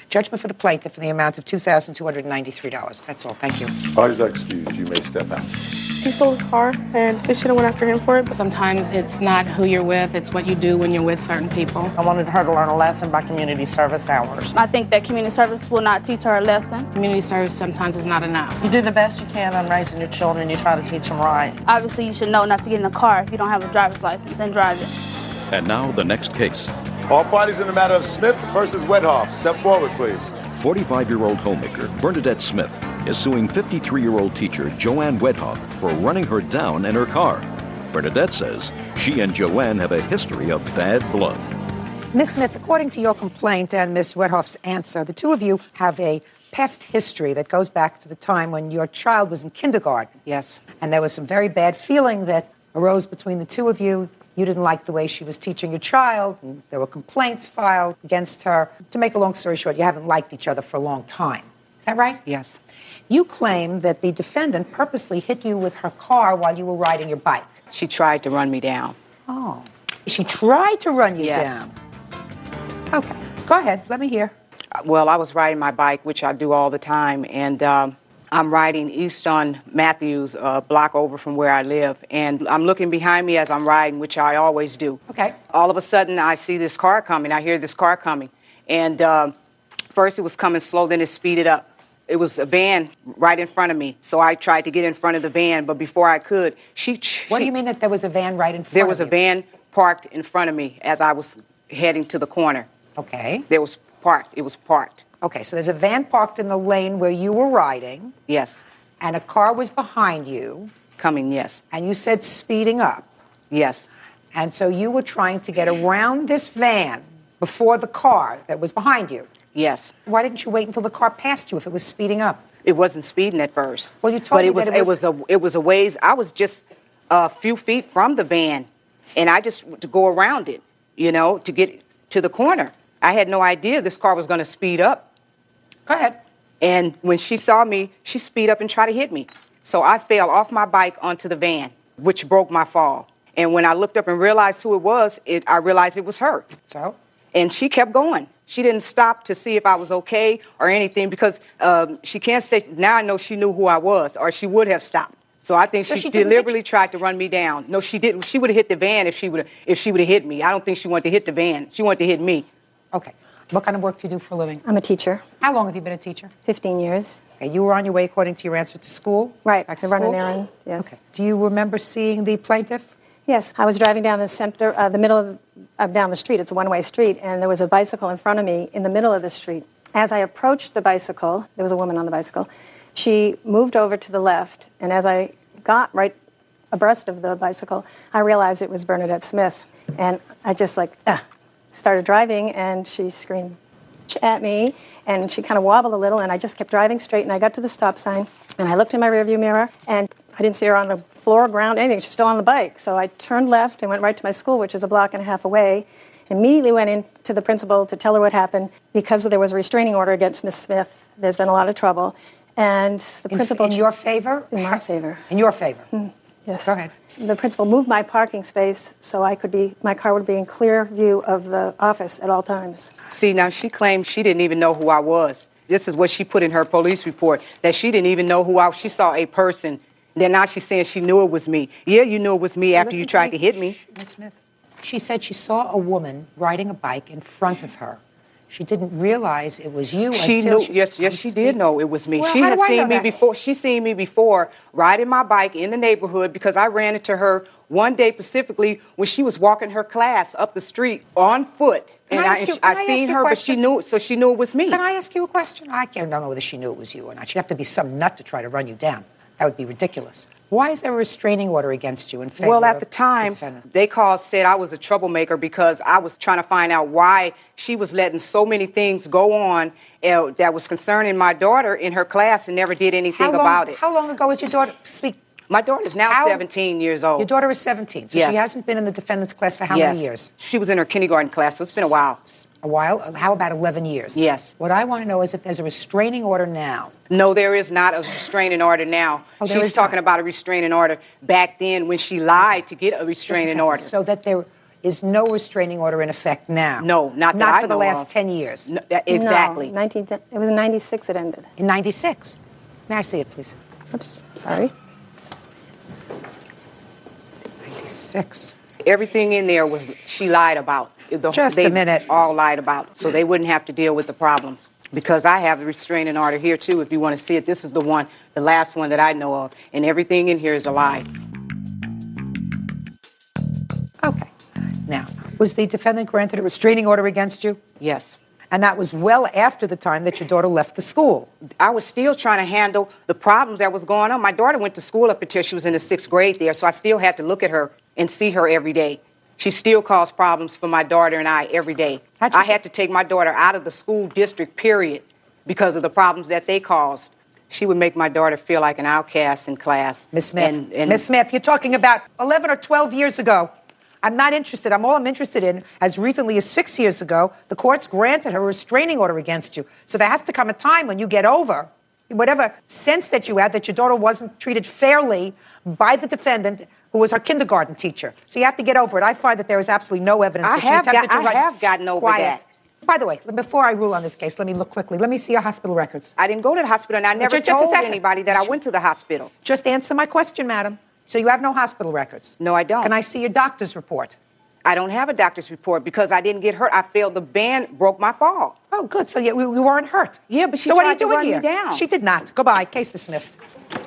Speaker 2: Judgment for the plaintiff in the amount of $2,293. That's all. Thank you.
Speaker 1: Parties are excused. You may step out.
Speaker 23: He stole his car, and they should have went after him for it.
Speaker 9: Sometimes it's not who you're with, it's what you do when you're with certain people.
Speaker 4: I wanted her to learn a lesson by community service hours.
Speaker 8: I think that community service will not teach her a lesson.
Speaker 9: Community service sometimes is not enough.
Speaker 4: You do the best you can on raising your children. You try to teach them right.
Speaker 8: Obviously, you should know not to get in a car if you don't have a driver's license, then drive it.
Speaker 5: And now the next case.
Speaker 1: All parties in the matter of Smith versus Wedhoff. Step forward, please.
Speaker 5: 45-year-old homemaker Bernadette Smith is suing 53-year-old teacher Joanne Wedhoff for running her down in her car. Bernadette says she and Joanne have a history of bad blood.
Speaker 2: Miss Smith, according to your complaint and Miss Wedhoff's answer, the two of you have a past history that goes back to the time when your child was in kindergarten.
Speaker 4: Yes.
Speaker 2: And there was some very bad feeling that arose between the two of you. You didn't like the way she was teaching your child, and there were complaints filed against her. To make a long story short, you haven't liked each other for a long time. Is that right?
Speaker 4: Yes.
Speaker 2: You claim that the defendant purposely hit you with her car while you were riding your bike.
Speaker 11: She tried to run me down.
Speaker 2: Oh. She tried to run you
Speaker 11: Yes.
Speaker 2: down? Okay. Go ahead. Let me hear.
Speaker 11: Well, I was riding my bike, which I do all the time, and I'm riding east on Matthews, a block over from where I live, and I'm looking behind me as I'm riding, which I always do.
Speaker 2: Okay.
Speaker 11: All of a sudden, I see this car coming. I hear this car coming, and first it was coming slow, then it speeded up. It was a van right in front of me, so I tried to get in front of the van, but before I could,
Speaker 2: What do you mean that there was a van right in front of you?
Speaker 11: There was a van parked in front of me as I was heading to the corner.
Speaker 2: Okay.
Speaker 11: It was parked.
Speaker 2: Okay, so there's a van parked in the lane where you were riding.
Speaker 11: Yes.
Speaker 2: And a car was behind you.
Speaker 11: Coming, yes.
Speaker 2: And you said speeding up.
Speaker 11: Yes.
Speaker 2: And so you were trying to get around this van before the car that was behind you.
Speaker 11: Yes.
Speaker 2: Why didn't you wait until the car passed you if it was speeding up?
Speaker 11: It wasn't speeding at first.
Speaker 2: Well, you told me that
Speaker 11: it was a ways. I was just a few feet from the van, and I just to go around it, to get to the corner. I had no idea this car was going to speed up.
Speaker 2: Go ahead.
Speaker 11: And when she saw me, she speed up and tried to hit me. So I fell off my bike onto the van, which broke my fall. And when I looked up and realized who it was, I realized it was her.
Speaker 2: So?
Speaker 11: And she kept going. She didn't stop to see if I was okay or anything because she can't say, now I know she knew who I was or she would have stopped. So I think she deliberately tried to run me down. No, she didn't. She would have hit the van if she would have hit me. I don't think she wanted to hit the van. She wanted to hit me.
Speaker 2: Okay. What kind of work do you do for a living?
Speaker 24: I'm a teacher.
Speaker 2: How long have you been a teacher?
Speaker 24: 15 years.
Speaker 2: Okay, you were on your way according to your answer to school?
Speaker 24: Right.
Speaker 2: Back to
Speaker 24: I run
Speaker 2: school?
Speaker 24: an errand, yes.
Speaker 2: Okay. Do you remember seeing the plaintiff?
Speaker 24: Yes. I was driving down the middle of down the street. It's a one-way street, and there was a bicycle in front of me in the middle of the street. As I approached the bicycle, there was a woman on the bicycle. She moved over to the left, and as I got right abreast of the bicycle, I realized it was Bernadette Smith, and I just started driving, and she screamed at me, and she kind of wobbled a little, and I just kept driving straight, and I got to the stop sign, and I looked in my rearview mirror, and I didn't see her on the floor, ground, anything. She's still on the bike. So I turned left and went right to my school, which is a block and a half away, and immediately went in to the principal to tell her what happened. Because there was a restraining order against Miss Smith, there's been a lot of trouble. And the principal...
Speaker 2: In your favor?
Speaker 24: In my favor.
Speaker 2: In your favor?
Speaker 24: Yes.
Speaker 2: Go ahead.
Speaker 24: The principal moved my parking space so my car would be in clear view of the office at all times.
Speaker 11: See, now she claims she didn't even know who I was. This is what she put in her police report, that she didn't even know who I was. She saw a person. Then now she's saying she knew it was me. Yeah, you knew it was me after you tried to hit me.
Speaker 2: Ms. Smith, she said she saw a woman riding a bike in front of her. She didn't realize it was you
Speaker 11: She
Speaker 2: until
Speaker 11: knew. Yes, she did know it was me.
Speaker 2: Well,
Speaker 11: She
Speaker 2: how
Speaker 11: had
Speaker 2: do I
Speaker 11: seen
Speaker 2: know
Speaker 11: me
Speaker 2: that?
Speaker 11: before. She seen me before riding my bike in the neighborhood because I ran into her one day specifically when she was walking her class up the street on foot.
Speaker 2: Can
Speaker 11: And
Speaker 2: I ask you- can I
Speaker 11: I
Speaker 2: ask
Speaker 11: seen
Speaker 2: you a
Speaker 11: her, but she
Speaker 2: question?
Speaker 11: knew, so she knew it was me.
Speaker 2: Can I ask you a question? I don't know whether she knew it was you or not. She'd have to be some nut to try to run you down. That would be ridiculous. Why is there a restraining order against you in favor
Speaker 11: Well, at
Speaker 2: of
Speaker 11: the time,
Speaker 2: defendant?
Speaker 11: they said I was a troublemaker because I was trying to find out why she was letting so many things go on that was concerning my daughter in her class and never did anything about it.
Speaker 2: How long ago was your daughter?
Speaker 11: My daughter is now 17 years old.
Speaker 2: Your daughter is 17, so
Speaker 11: Yes.
Speaker 2: she hasn't been in the defendant's class for how
Speaker 11: Yes.
Speaker 2: many years?
Speaker 11: She was in her kindergarten class, so it's been a while.
Speaker 2: A while? How about 11 years?
Speaker 11: Yes.
Speaker 2: What I want to know is if there's a restraining order now.
Speaker 11: No, there is not a restraining order now.
Speaker 2: Oh, there
Speaker 11: She's
Speaker 2: is
Speaker 11: talking about a restraining order back then when she lied to get a restraining order.
Speaker 2: So that there is no restraining order in effect now?
Speaker 11: No, not that I
Speaker 2: for the
Speaker 11: know
Speaker 2: last
Speaker 11: of.
Speaker 2: 10 years?
Speaker 11: No, exactly.
Speaker 24: No, it was in 96 it ended.
Speaker 2: In 96? May I see it, please?
Speaker 24: Oops, sorry.
Speaker 2: 96.
Speaker 11: Everything in there was she lied about.
Speaker 2: Just a minute.
Speaker 11: All lied about, so they wouldn't have to deal with the problems. Because I have the restraining order here too. If you want to see it, this is the last one that I know of, and everything in here is a lie.
Speaker 2: Okay. Now, was the defendant granted a restraining order against you?
Speaker 11: Yes.
Speaker 2: And that was well after the time that your daughter left the school.
Speaker 11: I was still trying to handle the problems that was going on. My daughter went to school up until she was in the 6th grade there, so I still had to look at her and see her every day. She still caused problems for my daughter and I every day. I had to take my daughter out of the school district, period, because of the problems that they caused. She would make my daughter feel like an outcast in class.
Speaker 2: Miss Smith, Miss Smith, you're talking about 11 or 12 years ago. I'm not interested. All I'm interested in, as recently as 6 years ago, the courts granted her a restraining order against you. So there has to come a time when you get over whatever sense that you had that your daughter wasn't treated fairly by the defendant, who was her kindergarten teacher. So you have to get over it. I find that there is absolutely no evidence that she attempted to
Speaker 11: I have gotten over that.
Speaker 2: By the way, before I rule on this case, let me look quickly. Let me see your hospital records.
Speaker 11: I didn't go to the hospital, and I never told anybody that I went to the hospital.
Speaker 2: Just answer my question, madam. So you have no hospital records?
Speaker 11: No, I don't.
Speaker 2: Can I see your doctor's report?
Speaker 11: I don't have a doctor's report because I didn't get hurt. I failed. The band broke my fall.
Speaker 2: Oh, good. So you weren't hurt.
Speaker 11: Yeah, but she
Speaker 2: so what are
Speaker 11: tried
Speaker 2: you
Speaker 11: to
Speaker 2: doing
Speaker 11: run me
Speaker 2: here?
Speaker 11: down.
Speaker 2: She did not. Goodbye. Case dismissed.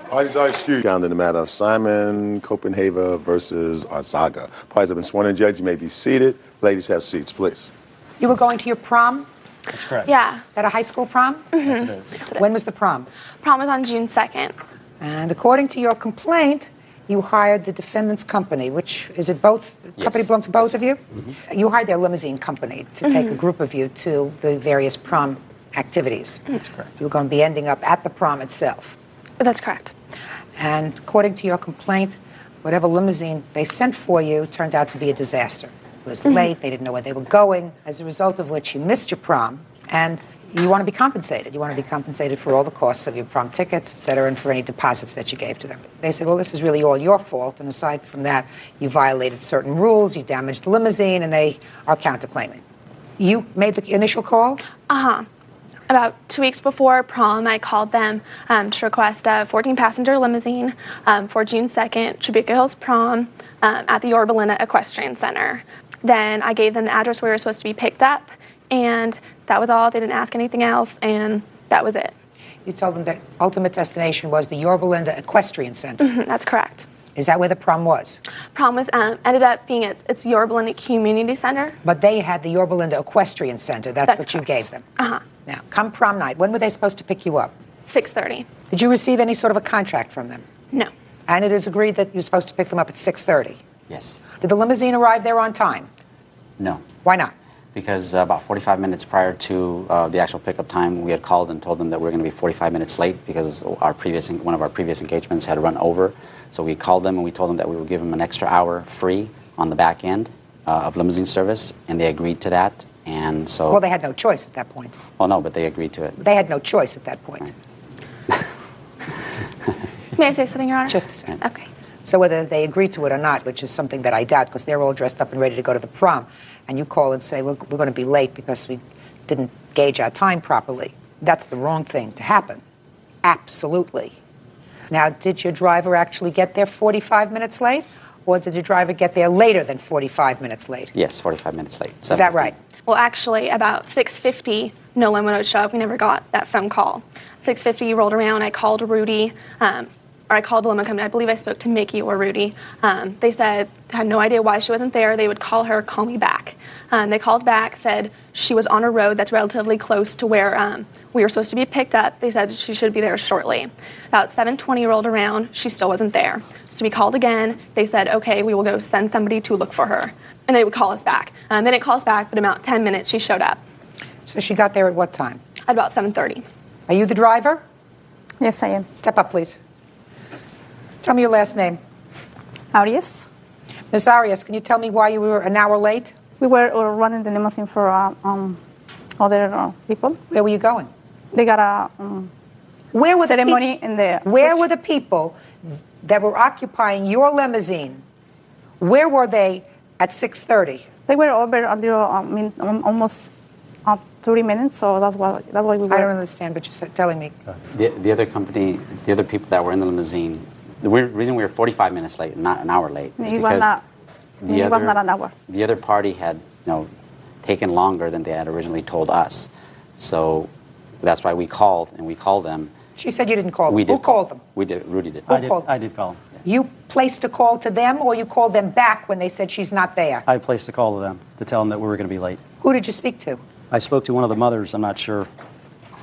Speaker 1: Parties are excused. Found in the matter of Simon Copenhagen versus Arzaga. Parties have been sworn in. Judge, you may be seated. Ladies, have seats, please.
Speaker 2: You were going to your prom?
Speaker 10: That's correct.
Speaker 8: Yeah.
Speaker 2: Is that a high school prom?
Speaker 10: Yes, it is.
Speaker 2: When was the prom?
Speaker 8: Prom was on June 2nd.
Speaker 2: And according to your complaint, you hired the defendant's company, which, is it both? The company belonged to both of you? Mm-hmm. You hired their limousine company to take a group of you to the various prom activities.
Speaker 10: That's correct.
Speaker 2: You were going to be ending up at the prom itself.
Speaker 8: That's correct.
Speaker 2: And according to your complaint, whatever limousine they sent for you turned out to be a disaster. It was late, they didn't know where they were going, as a result of which you missed your prom, and you want to be compensated. You want to be compensated for all the costs of your prom tickets, et cetera, and for any deposits that you gave to them. They said, well, this is really all your fault, and aside from that, you violated certain rules, you damaged the limousine, and they are counterclaiming. You made the initial call?
Speaker 8: Uh-huh. About 2 weeks before prom, I called them to request a 14-passenger limousine for June 2nd, Tribeca Hills prom at the Yorba Linda Equestrian Center. Then I gave them the address where we were supposed to be picked up, and that was all. They didn't ask anything else, and that was it.
Speaker 2: You told them that ultimate destination was the Yorba Linda Equestrian Center.
Speaker 8: That's correct.
Speaker 2: Is that where the prom was?
Speaker 8: Prom was ended up being at its Yorba Linda Community Center.
Speaker 2: But they had the Yorba Linda Equestrian Center. That's what you gave them.
Speaker 8: Uh-huh.
Speaker 2: Now, come prom night, when were they supposed to pick you up?
Speaker 8: 6:30.
Speaker 2: Did you receive any sort of a contract from them?
Speaker 8: No.
Speaker 2: And it is agreed that you're supposed to pick them up at 6:30?
Speaker 13: Yes.
Speaker 2: Did the limousine arrive there on time?
Speaker 13: No.
Speaker 2: Why not?
Speaker 10: because about 45 minutes prior to the actual pickup time, we had called and told them that we were going to be 45 minutes late because one of our previous engagements had run over. So we called them and we told them that we would give them an extra hour free on the back end of limousine service, and they agreed to that. And so,
Speaker 2: Well, they had no choice at that point.
Speaker 10: well, no, but they agreed to it.
Speaker 2: They had no choice at that point.
Speaker 8: May I say something, Your Honor?
Speaker 2: Just a second.
Speaker 8: Okay.
Speaker 2: So whether they agree to it or not, which is something that I doubt, because they're all dressed up and ready to go to the prom, and you call and say, we're going to be late because we didn't gauge our time properly, that's the wrong thing to happen. Absolutely. Now, did your driver actually get there 45 minutes late, or did your driver get there later than 45 minutes late?
Speaker 10: Yes, 45 minutes late.
Speaker 2: Is that right?
Speaker 8: Well, actually, about 6:50, no limo would show up. We never got that phone call. 6:50 rolled around. I called Rudy, or I called the limo company. I believe I spoke to Mickey or Rudy. They said, had no idea why she wasn't there. They would call her, call me back. They called back, said she was on a road that's relatively close to where we were supposed to be picked up. They said she should be there shortly. About 7:20 rolled around. She still wasn't there. So we called again. They said, okay, we will go send somebody to look for her. And they would call us back. They didn't call us back, but in about 10 minutes, she showed up.
Speaker 2: So she got there at what time?
Speaker 8: At about 7:30.
Speaker 2: Are you the driver?
Speaker 13: Yes, I am.
Speaker 2: Step up, please. Tell me your last name.
Speaker 13: Arias.
Speaker 2: Miss Arias, can you tell me why you were an hour late?
Speaker 13: We were running the limousine for other people.
Speaker 2: Where were you going?
Speaker 13: They got a
Speaker 2: Where were
Speaker 13: ceremony in the...
Speaker 2: Where were the people that were occupying your limousine? Where were they at 6:30?
Speaker 13: They were over almost 30 minutes, so that's why we were...
Speaker 2: I don't understand what you're telling me.
Speaker 10: The other company, the other people that were in the limousine, the reason we were 45 minutes late, not an hour late, is
Speaker 13: It
Speaker 10: because
Speaker 13: was not an hour.
Speaker 10: the other party had, taken longer than they had originally told us. So that's why we called, and we called them.
Speaker 2: She said you didn't call them.
Speaker 10: We did.
Speaker 2: Who called them?
Speaker 10: We did. Rudy did.
Speaker 14: I did call them.
Speaker 2: You placed a call to them, or you called them back when they said she's not there?
Speaker 14: I placed a call to them to tell them that we were going to be late.
Speaker 2: Who did you speak to?
Speaker 14: I spoke to one of the mothers. I'm not sure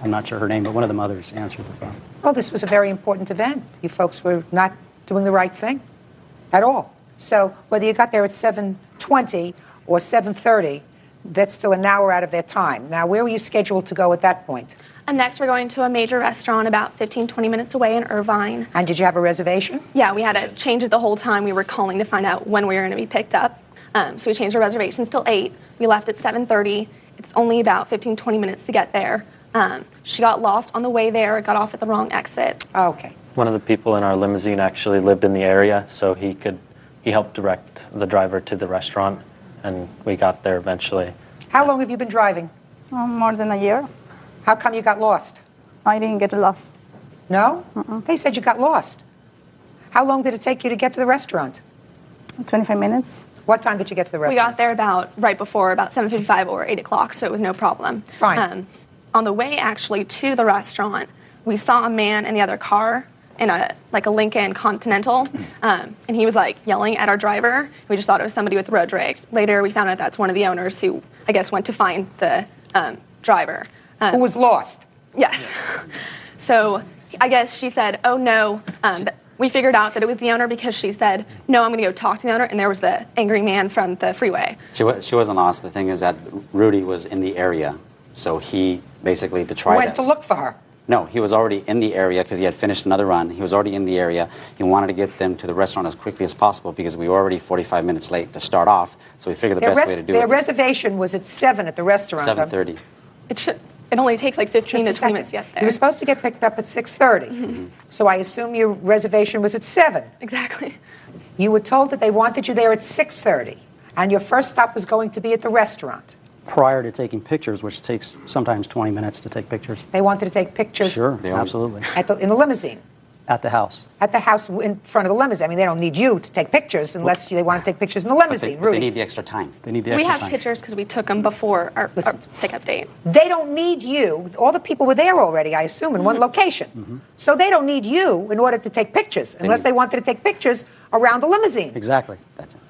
Speaker 14: her name, but one of the mothers answered the phone.
Speaker 2: Well, this was a very important event. You folks were not doing the right thing at all. So whether you got there at 7:20 or 7:30, that's still an hour out of their time. Now, where were you scheduled to go at that point?
Speaker 8: And next, we're going to a major restaurant about 15, 20 minutes away in Irvine.
Speaker 2: And did you have a reservation?
Speaker 8: Yeah, we had to change it the whole time. We were calling to find out when we were going to be picked up. So we changed our reservations till 8. We left at 7:30. It's only about 15, 20 minutes to get there. She got lost on the way there, got off at the wrong exit.
Speaker 2: Oh, okay.
Speaker 18: One of the people in our limousine actually lived in the area, so he helped direct the driver to the restaurant, and we got there eventually.
Speaker 2: How long have you been driving?
Speaker 13: More than a year.
Speaker 2: How come you got lost?
Speaker 13: I didn't get lost.
Speaker 2: No? They said you got lost. How long did it take you to get to the restaurant?
Speaker 13: 25 minutes.
Speaker 2: What time did you get to the
Speaker 8: We
Speaker 2: restaurant?
Speaker 8: got there about 7:55 or 8 o'clock, so it was no problem.
Speaker 2: Fine.
Speaker 8: On the way, actually, to the restaurant, we saw a man in the other car in a Lincoln Continental, and he was yelling at our driver. We just thought it was somebody with road rage. Later, we found out that's one of the owners who, I guess, went to find the driver.
Speaker 2: Who was lost?
Speaker 8: Yes. So I guess she said, oh no. We figured out that it was the owner because she said, no, I'm going to go talk to the owner, and there was the angry man from the freeway.
Speaker 10: She wasn't lost. The thing is that Rudy was in the area, so he basically detried
Speaker 2: Went
Speaker 10: us.
Speaker 2: to look for her.
Speaker 10: No, he was already in the area because he had finished another run. He was already in the area. He wanted to get them to the restaurant as quickly as possible because we were already 45 minutes late to start off, so we figured the best way to do it
Speaker 2: Their
Speaker 10: was
Speaker 2: reservation was at 7 at the restaurant.
Speaker 10: 7:30.
Speaker 8: It only takes 15 to 20 minutes to get there.
Speaker 2: You were supposed to get picked up at 6:30. So I assume your reservation was at 7.
Speaker 8: Exactly.
Speaker 2: You were told that they wanted you there at 6:30, and your first stop was going to be at the restaurant.
Speaker 14: Prior to taking pictures, which takes sometimes 20 minutes to take pictures.
Speaker 2: They wanted to take pictures.
Speaker 14: Sure, absolutely.
Speaker 2: In the limousine.
Speaker 14: At the house.
Speaker 2: At the house in front of the limousine. I mean, they don't need you to take pictures unless they want to take pictures in the limousine.
Speaker 10: But they need the extra time.
Speaker 14: They need the
Speaker 8: We
Speaker 14: extra
Speaker 8: have
Speaker 14: time.
Speaker 8: pictures because we took them before our pickup date.
Speaker 2: They don't need you. All the people were there already, I assume, in one location. So they don't need you in order to take pictures, unless they wanted to take pictures around the limousine.
Speaker 14: Exactly.
Speaker 10: That's it.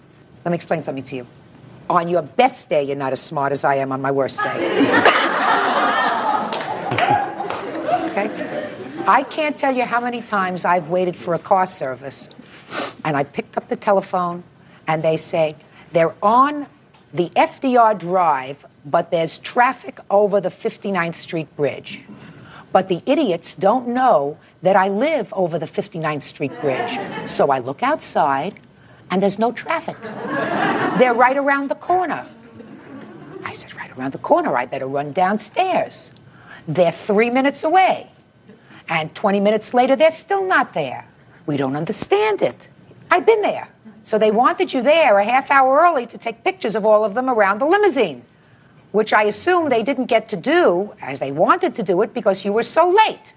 Speaker 2: Let me explain something to you. On your best day, you're not as smart as I am on my worst day. Okay? I can't tell you how many times I've waited for a car service, and I picked up the telephone, and they say, they're on the FDR Drive, but there's traffic over the 59th Street Bridge. But the idiots don't know that I live over the 59th Street Bridge. So I look outside, and there's no traffic. They're right around the corner. I said, right around the corner, I better run downstairs. They're 3 minutes away. And 20 minutes later, they're still not there. We don't understand it. I've been there. So they wanted you there a half hour early to take pictures of all of them around the limousine, which I assume they didn't get to do as they wanted to do it because you were so late.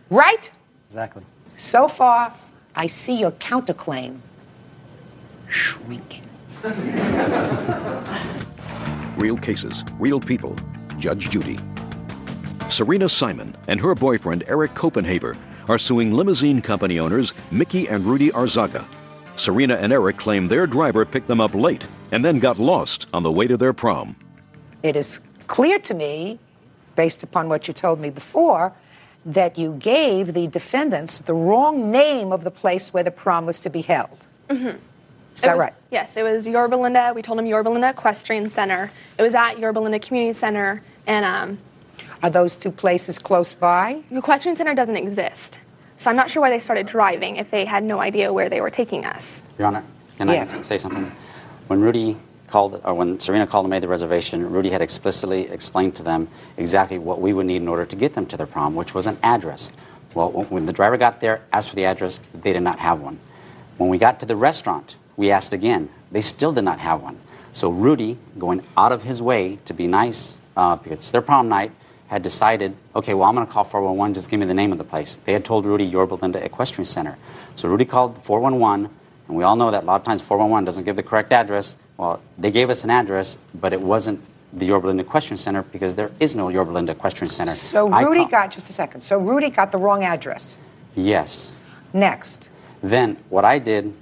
Speaker 2: Right?
Speaker 14: Exactly.
Speaker 2: So far, I see your counterclaim shrinking.
Speaker 5: Real cases, real people. Judge Judy. Serena Simon and her boyfriend Eric Copenhaver are suing limousine company owners Mickey and Rudy Arzaga. Serena and Eric claim their driver picked them up late and then got lost on the way to their prom.
Speaker 2: It is clear to me, based upon what you told me before, that you gave the defendants the wrong name of the place where the prom was to be held.
Speaker 8: Mm-hmm.
Speaker 2: Is that right?
Speaker 8: Yes, it was Yorba Linda. We told them Yorba Linda Equestrian Center. It was at Yorba Linda Community Center. And
Speaker 2: are those two places close by?
Speaker 8: The Equestrian Center doesn't exist. So I'm not sure why they started driving if they had no idea where they were taking us.
Speaker 10: Your Honor, can I say something? When Rudy called, or when Serena called and made the reservation, Rudy had explicitly explained to them exactly what we would need in order to get them to their prom, which was an address. Well, when the driver got there, asked for the address, they did not have one. When we got to the restaurant, we asked again. They still did not have one. So Rudy, going out of his way to be nice, because it's their prom night, had decided, okay, well, I'm going to call 411, just give me the name of the place. They had told Rudy Yorba Linda Equestrian Center. So Rudy called 411, and we all know that a lot of times 411 doesn't give the correct address. Well, they gave us an address, but it wasn't the Yorba Linda Equestrian Center because there is no Yorba Linda Equestrian Center.
Speaker 2: So Rudy got, just a second, so Rudy got the wrong address.
Speaker 10: Yes.
Speaker 2: Next.
Speaker 10: Then what I did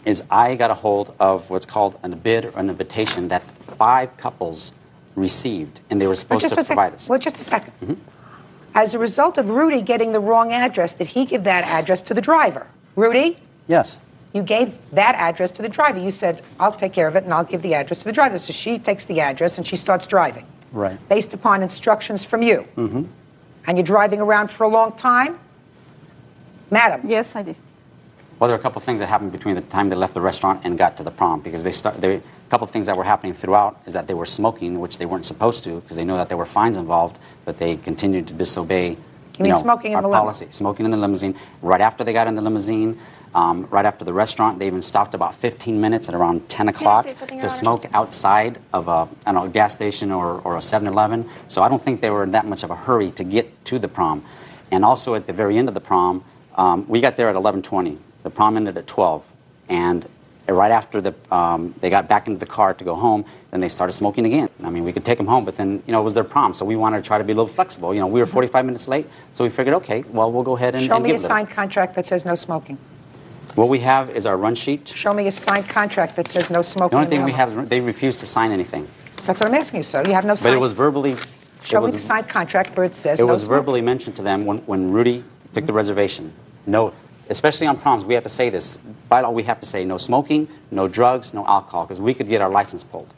Speaker 10: is I got a hold of what's called a bid or an invitation that 5 couples received, and they were supposed to provide us.
Speaker 2: Well, just a second. Mm-hmm. As a result of Rudy getting the wrong address, did he give that address to the driver? Rudy?
Speaker 14: Yes.
Speaker 2: You gave that address to the driver. You said, I'll take care of it, and I'll give the address to the driver. So she takes the address, and she starts driving.
Speaker 14: Right.
Speaker 2: Based upon instructions from you.
Speaker 14: Mm-hmm.
Speaker 2: And you're driving around for a long time? Madam?
Speaker 13: Yes, I did.
Speaker 10: Well, there were a couple of things that happened between the time they left the restaurant and got to the prom, because a couple of things that were happening throughout is that they were smoking, which they weren't supposed to, because they know that there were fines involved, but they continued to disobey
Speaker 2: smoking in
Speaker 10: our
Speaker 2: the
Speaker 10: policy. Smoking in the limousine. Right after they got in the limousine, right after the restaurant, they even stopped about 15 minutes at around 10 o'clock to smoke outside of a gas station or a 7-Eleven. So I don't think they were in that much of a hurry to get to the prom. And also at the very end of the prom, we got there at 11:20. The prom ended at 12, and right after they got back into the car to go home, then they started smoking again. I mean, we could take them home, but then, it was their prom, so we wanted to try to be a little flexible. We were 45 minutes late, so we figured, okay, well, we'll go ahead and
Speaker 2: Show me
Speaker 10: give
Speaker 2: a
Speaker 10: them.
Speaker 2: signed contract that says no smoking.
Speaker 10: What we have is our run sheet.
Speaker 2: Show me a signed contract that says no smoking.
Speaker 10: The only thing we have is they refused to sign anything.
Speaker 2: That's what I'm asking you, sir. You have no signed.
Speaker 10: But it was verbally.
Speaker 2: Show me the signed contract where it says no
Speaker 10: smoking. It was
Speaker 2: smoking.
Speaker 10: verbally mentioned to them when Rudy took the reservation. No. Especially on proms, we have to say this. By law, we have to say no smoking, no drugs, no alcohol, because we could get our license pulled.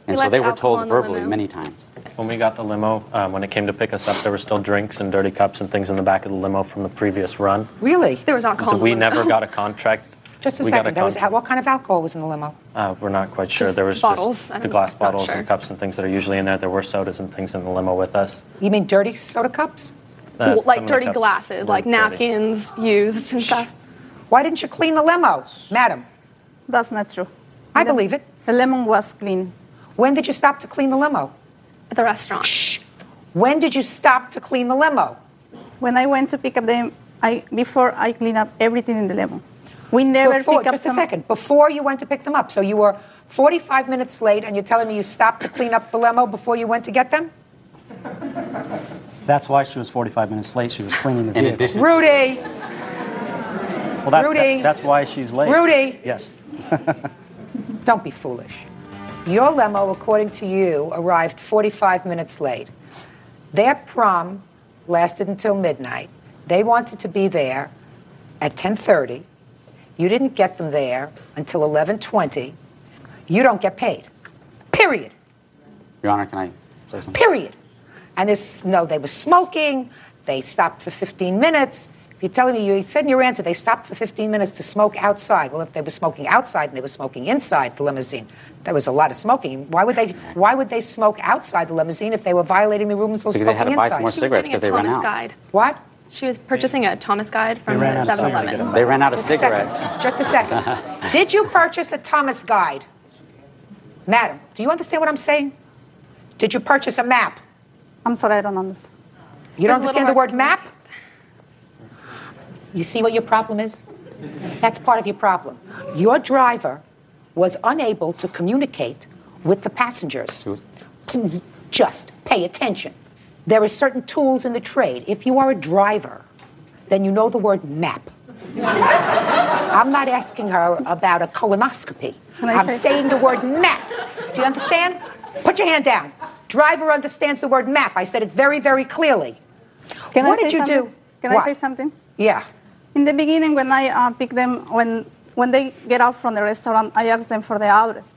Speaker 10: And so they were told verbally many times.
Speaker 18: When we got the limo, when it came to pick us up, there were still drinks and dirty cups and things in the back of the limo from the previous run.
Speaker 2: Really?
Speaker 8: There was alcohol in the
Speaker 18: We
Speaker 8: limo.
Speaker 18: never got a contract.
Speaker 2: Just a second. What kind of alcohol was in the limo?
Speaker 18: We're not quite sure.
Speaker 8: Just
Speaker 18: There was
Speaker 8: bottles.
Speaker 18: just the glass bottles and cups and things that are usually in there. There were sodas and things in the limo with us.
Speaker 2: You mean dirty soda cups?
Speaker 8: Like dirty glasses, like napkins used and stuff.
Speaker 2: Why didn't you clean the limo, madam?
Speaker 13: That's not true.
Speaker 2: I believe it.
Speaker 13: The lemon was clean.
Speaker 2: When did you stop to clean the limo?
Speaker 8: At the restaurant.
Speaker 2: Shh. When did you stop to clean the limo?
Speaker 13: When I went to pick up them, before I clean up everything in the limo. We never pick up
Speaker 2: just a second. Before you went to pick them up. So you were 45 minutes late and you're telling me you stopped to clean up the limo before you went to get them?
Speaker 14: That's why she was 45 minutes late. She was cleaning the vehicle.
Speaker 2: Rudy!
Speaker 14: Well,
Speaker 2: Rudy.
Speaker 14: That's why she's late.
Speaker 2: Rudy.
Speaker 14: Yes.
Speaker 2: Don't be foolish. Your limo, according to you, arrived 45 minutes late. Their prom lasted until midnight. They wanted to be there at 10:30. You didn't get them there until 11:20. You don't get paid. Period.
Speaker 10: Your Honor, can I say something?
Speaker 2: Period. And they were smoking. They stopped for 15 minutes. If you're telling me, you said in your answer, they stopped for 15 minutes to smoke outside. Well, if they were smoking outside and they were smoking inside the limousine, there was a lot of smoking. Why would they smoke outside the limousine if they were violating the rules of smoking inside?
Speaker 10: Because they had to buy some more cigarettes because they ran out.
Speaker 8: Guide.
Speaker 2: What?
Speaker 8: She was purchasing a Thomas Guide from the 7-Eleven.
Speaker 10: They ran out of cigarettes.
Speaker 2: Just a second. Did you purchase a Thomas Guide? Madam, do you understand what I'm saying? Did you purchase a map?
Speaker 13: I'm sorry, I don't understand.
Speaker 2: You don't understand the word map? You see what your problem is? That's part of your problem. Your driver was unable to communicate with the passengers. Please, just pay attention. There are certain tools in the trade. If you are a driver, then you know the word map. I'm not asking her about a colonoscopy. I'm saying the word map. Do you understand? Put your hand down. Driver understands the word map. I said it very, very clearly. What did you do?
Speaker 13: Can I say something?
Speaker 2: Yeah.
Speaker 13: In the beginning, when I pick them, when they get out from the restaurant, I ask them for the address,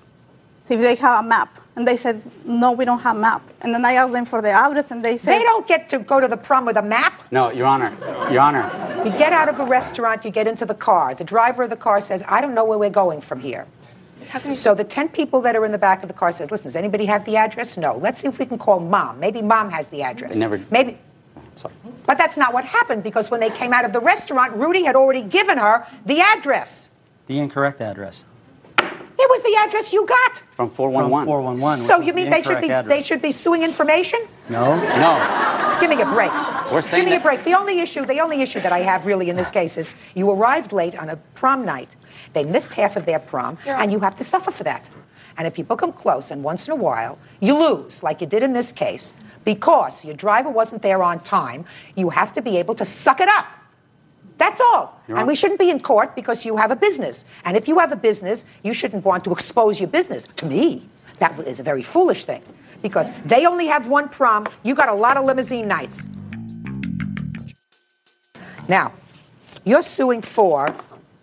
Speaker 13: if they have a map. And they said, no, we don't have map. And then I asked them for the address, and they said...
Speaker 2: They don't get to go to the prom with a map.
Speaker 10: No, Your Honor. Your Honor.
Speaker 2: You get out of a restaurant, you get into the car. The driver of the car says, I don't know where we're going from here. So the 10 people that are in the back of the car says, listen, does anybody have the address? No. Let's see if we can call Mom. Maybe Mom has the address. Maybe.
Speaker 10: Sorry.
Speaker 2: But that's not what happened, because when they came out of the restaurant, Rudy had already given her the address.
Speaker 14: The incorrect address.
Speaker 2: It was the address you got.
Speaker 10: From 411.
Speaker 14: From 411.
Speaker 2: So you mean they should be suing information?
Speaker 14: No.
Speaker 10: No.
Speaker 2: Give me a break.
Speaker 10: We're saying
Speaker 2: Give me a break. The only issue that I have really in this case is you arrived late on a prom night. They missed half of their prom, and you have to suffer for that. And if you book them close, and once in a while you lose, like you did in this case, because your driver wasn't there on time, you have to be able to suck it up. That's all. And we shouldn't be in court because you have a business. And if you have a business, you shouldn't want to expose your business. To me, that is a very foolish thing, because they only have one prom. You got a lot of limousine nights. Now, you're suing for...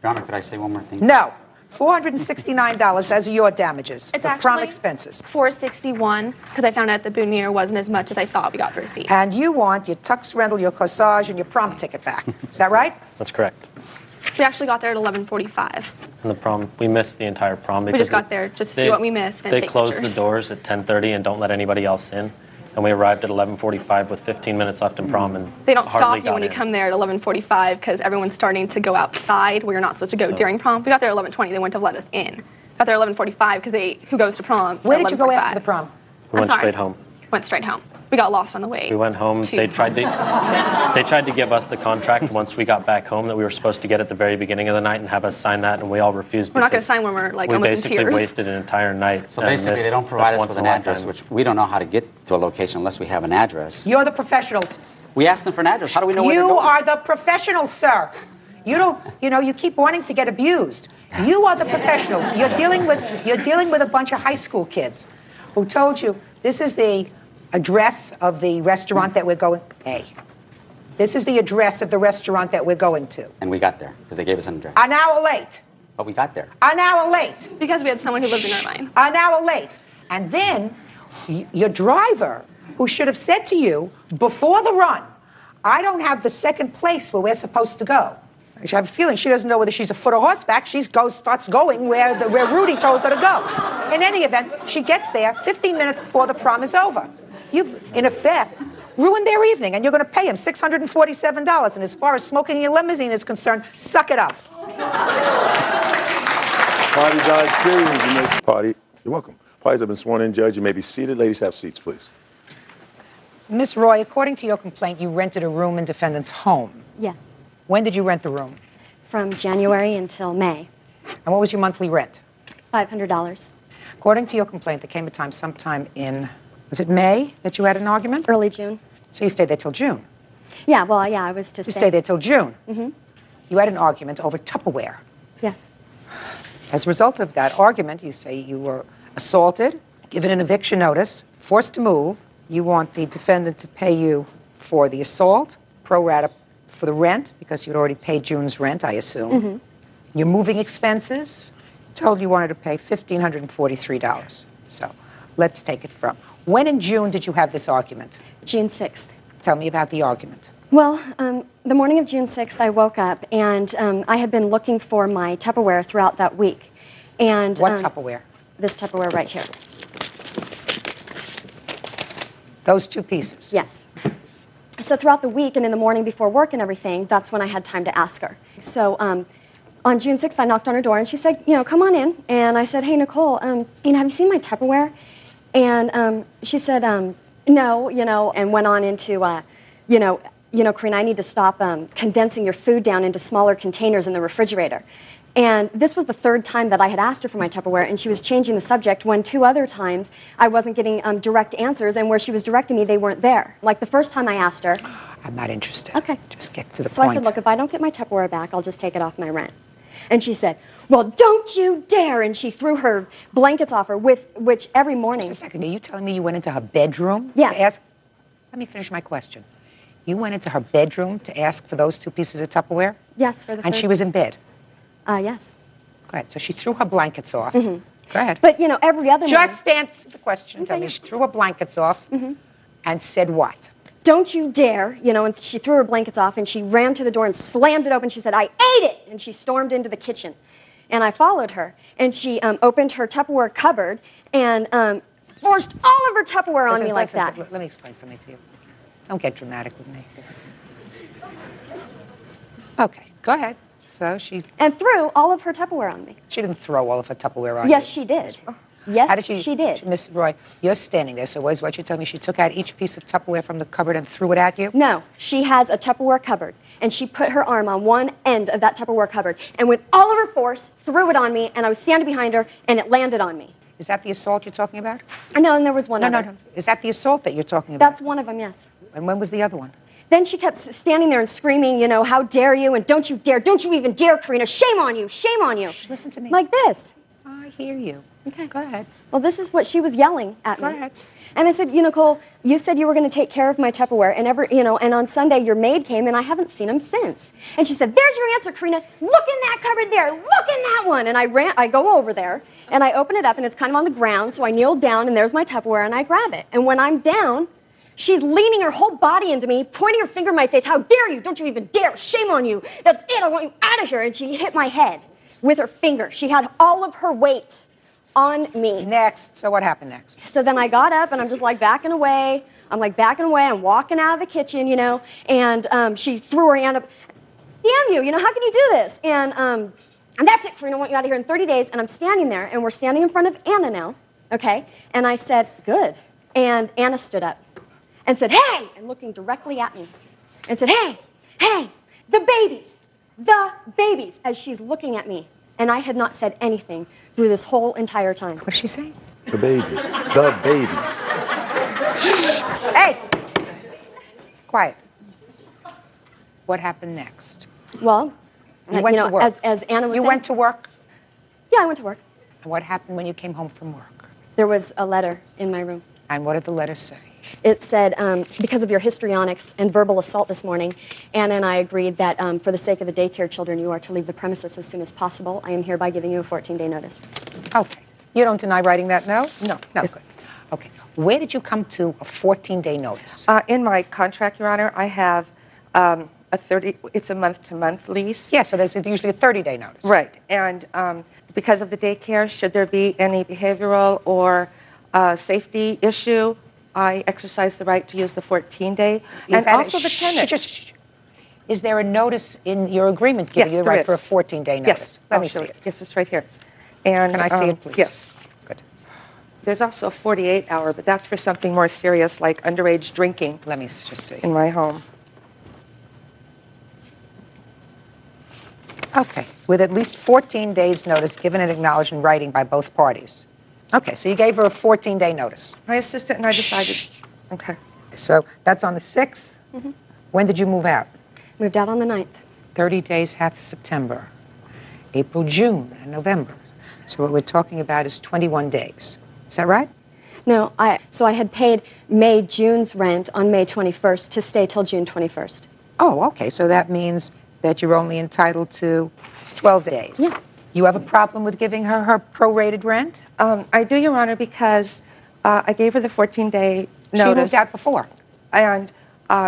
Speaker 10: Your Honor, could I say one more thing?
Speaker 2: No. $469, those are your damages.
Speaker 8: It's
Speaker 2: for prom expenses.
Speaker 8: $461, because I found out the boutonniere wasn't as much as I thought we got the receipt.
Speaker 2: And you want your tux rental, your corsage, and your prom ticket back. Is that right?
Speaker 18: That's correct.
Speaker 8: We actually got there at 11:45.
Speaker 18: And the prom, we missed the entire prom.
Speaker 8: We just got there just to see what we missed and
Speaker 18: They
Speaker 8: take
Speaker 18: closed
Speaker 8: pictures.
Speaker 18: the doors at 10:30 and don't let anybody else in. And we arrived at 11:45 with 15 minutes left in prom, and
Speaker 8: They don't
Speaker 18: hardly
Speaker 8: stop you
Speaker 18: got
Speaker 8: when you
Speaker 18: in.
Speaker 8: come there at 11:45 because everyone's starting to go outside where you're not supposed to go during prom. We got there at 11:20. They wouldn't have let us in. Got there at 11:45 because who goes to prom?
Speaker 2: Where did you go after the prom?
Speaker 18: We went straight home.
Speaker 8: Went straight home. We got lost on the way.
Speaker 18: We went home. They tried to give us the contract once we got back home that we were supposed to get at the very beginning of the night and have us sign that, and we all refused.
Speaker 8: We're not going to sign when we're like
Speaker 18: we
Speaker 8: almost in
Speaker 18: basically
Speaker 8: tears.
Speaker 18: wasted an entire night.
Speaker 10: So
Speaker 18: and
Speaker 10: basically,
Speaker 18: missed
Speaker 10: they don't provide us
Speaker 18: once
Speaker 10: with
Speaker 18: in
Speaker 10: an
Speaker 18: a
Speaker 10: address,
Speaker 18: lifetime.
Speaker 10: which we don't know how to get to a location unless we have an address.
Speaker 2: You're the professionals.
Speaker 10: We asked them for an address. How do we know where they're
Speaker 2: You
Speaker 10: going?
Speaker 2: are the professionals, sir. You don't, you keep wanting to get abused. You are the professionals. You're dealing with a bunch of high school kids who told you this is the address of the restaurant that we're going. Hey, this is the address of the restaurant that we're going to.
Speaker 10: And we got there because they gave us an address.
Speaker 2: An hour late.
Speaker 10: But we got there.
Speaker 2: An hour late.
Speaker 8: Because we had someone who lived in Irvine.
Speaker 2: An hour late. And then your driver, who should have said to you before the run, I don't have the second place where we're supposed to go. I have a feeling she doesn't know whether she's a foot or horseback. She starts going where Rudy told her to go. In any event, she gets there 15 minutes before the prom is over. You've, in effect, ruined their evening, and you're going to pay them $647. And as far as smoking in your limousine is concerned, suck it up.
Speaker 1: Party dog series. Party. You're welcome. Parties have been sworn in, Judge. You may be seated. Ladies, have seats, please.
Speaker 2: Miss Roy, according to your complaint, you rented a room in defendant's home.
Speaker 15: Yes.
Speaker 2: When did you rent the room?
Speaker 15: From January until May.
Speaker 2: And what was your monthly rent?
Speaker 15: $500.
Speaker 2: According to your complaint, there came a time sometime in, was it May that you had an argument?
Speaker 15: Early June.
Speaker 2: So you stayed there till June?
Speaker 15: Yeah, well, yeah, I was to
Speaker 2: You stayed there till June?
Speaker 15: Mm-hmm.
Speaker 2: You had an argument over Tupperware.
Speaker 15: Yes.
Speaker 2: As a result of that argument, you say you were assaulted, given an eviction notice, forced to move. You want the defendant to pay you for the assault, pro rata for the rent, because you'd already paid June's rent, I assume.
Speaker 15: Mm-hmm.
Speaker 2: Your moving expenses, told you wanted to pay $1,543. So let's take it from. When in June did you have this argument?
Speaker 15: June 6th.
Speaker 2: Tell me about the argument.
Speaker 15: Well, the morning of June 6th, I woke up, and I had been looking for my Tupperware throughout that week. And
Speaker 2: what Tupperware?
Speaker 15: This Tupperware right here.
Speaker 2: Those two pieces?
Speaker 15: Yes. So throughout the week and in the morning before work and everything, that's when I had time to ask her. So on June 6th, I knocked on her door, and she said, come on in. And I said, hey, Nicole, have you seen my Tupperware? And she said, no, and went on into, Karina, I need to stop condensing your food down into smaller containers in the refrigerator. And this was the third time that I had asked her for my Tupperware, and she was changing the subject when 2 other times I wasn't getting direct answers, and where she was directing me, they weren't there. Like the first time I asked her.
Speaker 2: I'm not interested.
Speaker 15: Okay.
Speaker 2: Just get to the point.
Speaker 15: So I said, look, if I don't get my Tupperware back, I'll just take it off my rent. And she said, well, don't you dare. And she threw her blankets off her, which every morning.
Speaker 2: Just a second. Are you telling me you went into her bedroom?
Speaker 15: Yes.
Speaker 2: To ask? Let me finish my question. You went into her bedroom to ask for those 2 pieces of Tupperware?
Speaker 15: Yes, for the
Speaker 2: And she was in bed?
Speaker 15: Yes.
Speaker 2: Go ahead. So she threw her blankets off. Go ahead.
Speaker 15: But, every other morning.
Speaker 2: Just answer the question. Tell me. She threw her blankets off and said what?
Speaker 15: Don't you dare, and she threw her blankets off, and she ran to the door and slammed it open. She said, I ate it! And she stormed into the kitchen. And I followed her, and she opened her Tupperware cupboard and forced all of her Tupperware on me like that.
Speaker 2: Let me explain something to you. Don't get dramatic with me. Okay, go ahead. So she...
Speaker 15: And threw all of her Tupperware on me.
Speaker 2: She didn't throw all of her Tupperware on you.
Speaker 15: Yes, she did. Yes,
Speaker 2: How did she
Speaker 15: did.
Speaker 2: Miss Roy, you're standing there, so what you tell me, she took out each piece of Tupperware from the cupboard and threw it at you?
Speaker 15: No, she has a Tupperware cupboard, and she put her arm on one end of that Tupperware cupboard, and with all of her force, threw it on me, and I was standing behind her, and it landed on me.
Speaker 2: Is that the assault you're talking about?
Speaker 15: No, and there was one other.
Speaker 2: No. Is that the assault that you're talking about?
Speaker 15: That's one of them, yes.
Speaker 2: And when was the other one?
Speaker 15: Then she kept standing there and screaming, how dare you, and don't you dare, don't you even dare, Karina, shame on you, shame on you.
Speaker 2: Listen to me.
Speaker 15: Like this.
Speaker 2: I hear you.
Speaker 15: Okay.
Speaker 2: Go ahead.
Speaker 15: Well, this is what she was yelling at me.
Speaker 2: Go ahead.
Speaker 15: And I said, Nicole, you said you were going to take care of my Tupperware, and and on Sunday your maid came, and I haven't seen him since. And she said, there's your answer, Karina. Look in that cupboard there. Look in that one. And I go over there, and I open it up, and it's kind of on the ground, so I kneel down, and there's my Tupperware, and I grab it. And when I'm down, she's leaning her whole body into me, pointing her finger in my face. How dare you? Don't you even dare. Shame on you. That's it. I want you out of here. And she hit my head with her finger. She had all of her weight on me.
Speaker 2: Next. So what happened next?
Speaker 15: So then I got up, and I'm just like backing away. I'm walking out of the kitchen, and she threw her hand up. Damn you, how can you do this? And that's it, Karina, I want you out of here in 30 days. And I'm standing there, and we're standing in front of Anna now, okay? And I said, good. And Anna stood up and said, hey, and looking directly at me, and said, hey, the babies, as she's looking at me. And I had not said anything through this whole entire time.
Speaker 2: What did she say?
Speaker 1: The babies. The babies.
Speaker 2: Hey! Quiet. What happened next?
Speaker 15: Well,
Speaker 2: you went to work.
Speaker 15: As Anna was saying.
Speaker 2: You went to work?
Speaker 15: Yeah, I went to work.
Speaker 2: And what happened when you came home from work?
Speaker 15: There was a letter in my room.
Speaker 2: And what did the letter say?
Speaker 15: It said, because of your histrionics and verbal assault this morning, Anna and I agreed that for the sake of the daycare children, you are to leave the premises as soon as possible. I am hereby giving you a 14-day notice.
Speaker 2: Okay. You don't deny writing that, no?
Speaker 12: No.
Speaker 2: No, good. Okay. Where did you come to a 14-day notice?
Speaker 12: In my contract, Your Honor, I have it's a month-to-month lease.
Speaker 2: Yes, so there's usually a 30-day notice.
Speaker 12: Right. And because of the daycare, should there be any behavioral or safety issue, I exercise the right to use the 14-day. And also the tenant.
Speaker 2: Is there a notice in your agreement giving you the right for a 14-day notice?
Speaker 12: Yes.
Speaker 2: Let me see it.
Speaker 12: Yes, it's right here. And,
Speaker 2: can I see it, please?
Speaker 12: Yes.
Speaker 2: Good.
Speaker 12: There's also a 48-hour, but that's for something more serious like underage drinking.
Speaker 2: Let me just see.
Speaker 12: In my home.
Speaker 2: Okay. With at least 14 days' notice given and acknowledged in writing by both parties. Okay, so you gave her a 14-day notice.
Speaker 12: My assistant and I decided. Okay.
Speaker 2: So that's on the 6th?
Speaker 15: Mm-hmm.
Speaker 2: When did you move out?
Speaker 15: Moved out on the 9th.
Speaker 2: 30 days, half September, April, June, and November. So what we're talking about is 21 days. Is that right?
Speaker 15: No, so I had paid June's rent on May 21st to stay till June 21st.
Speaker 2: Oh, okay. So that means that you're only entitled to 12 days.
Speaker 15: Yes.
Speaker 2: You have a problem with giving her her prorated rent?
Speaker 12: I do, Your Honor, because I gave her the 14-day notice.
Speaker 2: She moved out before.
Speaker 12: And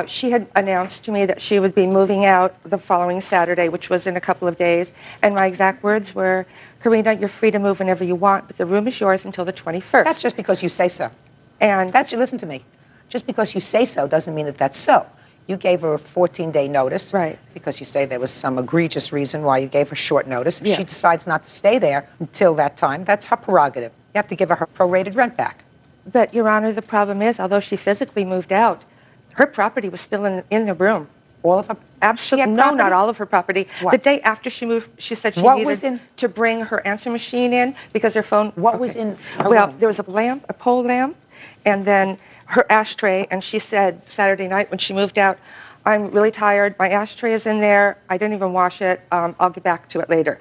Speaker 12: she had announced to me that she would be moving out the following Saturday, which was in a couple of days. And my exact words were, Karina, you're free to move whenever you want, but the room is yours until the 21st.
Speaker 2: That's just because you say so.
Speaker 12: And
Speaker 2: listen to me. Just because you say so doesn't mean that that's so. You gave her a 14-day notice.
Speaker 12: Right.
Speaker 2: Because you say there was some egregious reason why you gave her short notice. If
Speaker 12: Yeah.
Speaker 2: she decides not to stay there until that time, that's her prerogative. You have to give her her prorated rent back.
Speaker 12: But, Your Honor, the problem is, although she physically moved out, her property was still in the room.
Speaker 2: All of her?
Speaker 12: Absolutely. No, not all of her property.
Speaker 2: What?
Speaker 12: The day after she moved, she said she
Speaker 2: What
Speaker 12: needed
Speaker 2: was in-
Speaker 12: to bring her answering machine in because her phone...
Speaker 2: What was in her
Speaker 12: Well,
Speaker 2: room?
Speaker 12: there was a lamp, a pole lamp, and then her ashtray, and she said Saturday night when she moved out, I'm really tired, my ashtray is in there, I didn't even wash it, I'll get back to it later.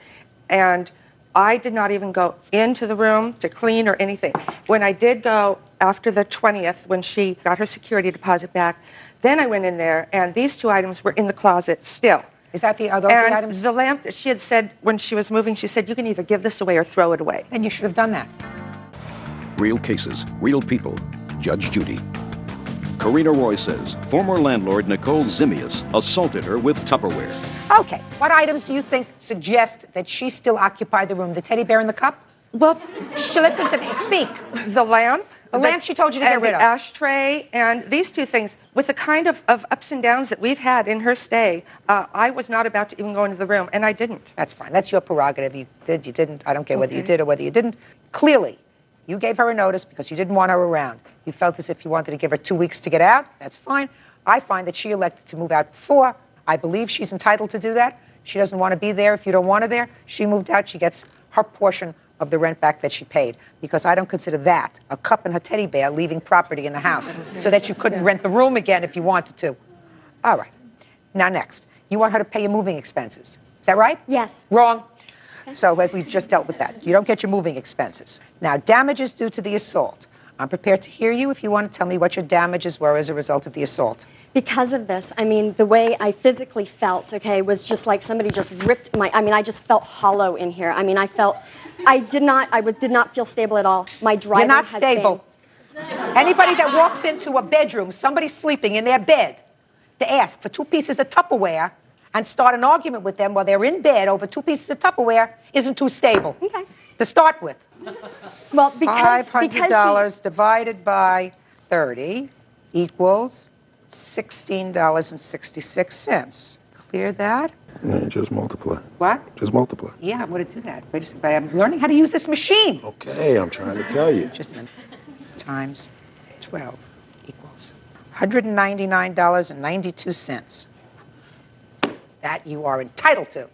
Speaker 12: And I did not even go into the room to clean or anything. When I did go after the 20th, when she got her security deposit back, then I went in there, and these two items were in the closet still.
Speaker 2: Is that the other
Speaker 12: And
Speaker 2: items?
Speaker 12: the lamp, she had said when she was moving, she said, you can either give this away or throw it away.
Speaker 2: And you should have done that.
Speaker 5: Real cases, real people. Judge Judy. Karina Roy says former landlord Nicole Zimius assaulted her with Tupperware.
Speaker 2: Okay, what items do you think suggest that she still occupied the room? The teddy bear in the cup?
Speaker 12: Well,
Speaker 2: listen to me, speak.
Speaker 12: The lamp.
Speaker 2: The lamp she told you to get
Speaker 12: and
Speaker 2: rid
Speaker 12: the
Speaker 2: of.
Speaker 12: ashtray, and these two things, with the kind of ups and downs that we've had in her stay, I was not about to even go into the room, and I didn't.
Speaker 2: That's fine. That's your prerogative. You did, you didn't. I don't care whether you did or whether you didn't. Clearly, you gave her a notice because you didn't want her around. You felt as if you wanted to give her 2 weeks to get out. That's fine. I find that she elected to move out before. I believe she's entitled to do that. She doesn't want to be there if you don't want her there. She moved out. She gets her portion of the rent back that she paid, because I don't consider that a cup and her teddy bear leaving property in the house so that you couldn't rent the room again if you wanted to. All right. Now next, you want her to pay your moving expenses. Is that right?
Speaker 15: Yes.
Speaker 2: Wrong. So we've just dealt with that. You don't get your moving expenses. Now, damages due to the assault. I'm prepared to hear you if you want to tell me what your damages were as a result of the assault.
Speaker 15: Because of this, I mean, the way I physically felt, okay, was just like somebody just ripped I just felt hollow in here. I mean, I did not feel stable at all. My driver
Speaker 2: You're not
Speaker 15: has
Speaker 2: stable. Anybody that walks into a bedroom, somebody sleeping in their bed, to ask for 2 pieces of Tupperware and start an argument with them while they're in bed over 2 pieces of Tupperware isn't too stable.
Speaker 15: Okay.
Speaker 2: To start with.
Speaker 15: Well, because
Speaker 2: $500 divided by 30 equals $16.66. Clear that?
Speaker 1: Yeah, just multiply.
Speaker 2: What?
Speaker 1: Just multiply.
Speaker 2: Yeah, I'm going to do that. Wait a second. I'm learning how to use this machine.
Speaker 1: Okay, I'm trying to tell you.
Speaker 2: Just a minute. Times 12 equals $199.92. That you are entitled to.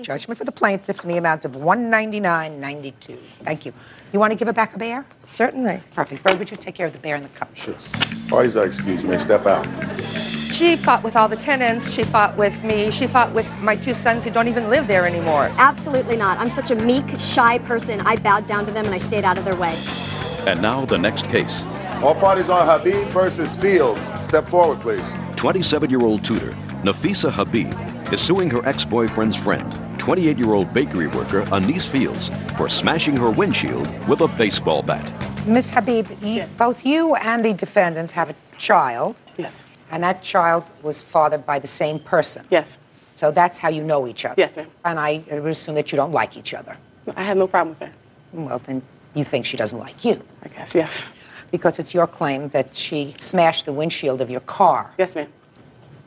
Speaker 2: Judgment for the plaintiff in the amount of $199.92. Thank you. You want to give her back a bear?
Speaker 12: Certainly.
Speaker 2: Perfect. Bird, would you take care of the bear in the cup?
Speaker 1: Sure. Parties are excused. You may step out.
Speaker 12: She fought with all the tenants. She fought with me. She fought with my 2 sons who don't even live there anymore.
Speaker 15: Absolutely not. I'm such a meek, shy person. I bowed down to them and I stayed out of their way.
Speaker 5: And now the next case.
Speaker 1: All parties on Habib versus Fields. Step forward, please.
Speaker 5: 27-year-old tutor Nafisa Habib is suing her ex-boyfriend's friend, 28-year-old bakery worker Anise Fields, for smashing her windshield with a baseball bat.
Speaker 2: Ms. Habib, both you and the defendant have a child.
Speaker 23: Yes.
Speaker 2: And that child was fathered by the same person.
Speaker 23: Yes.
Speaker 2: So that's how you know each other.
Speaker 23: Yes, ma'am.
Speaker 2: And I would assume that you don't like each other.
Speaker 23: I have no problem with that.
Speaker 2: Well, then you think she doesn't like you.
Speaker 23: I guess, yes.
Speaker 2: Because it's your claim that she smashed the windshield of your car.
Speaker 23: Yes, ma'am.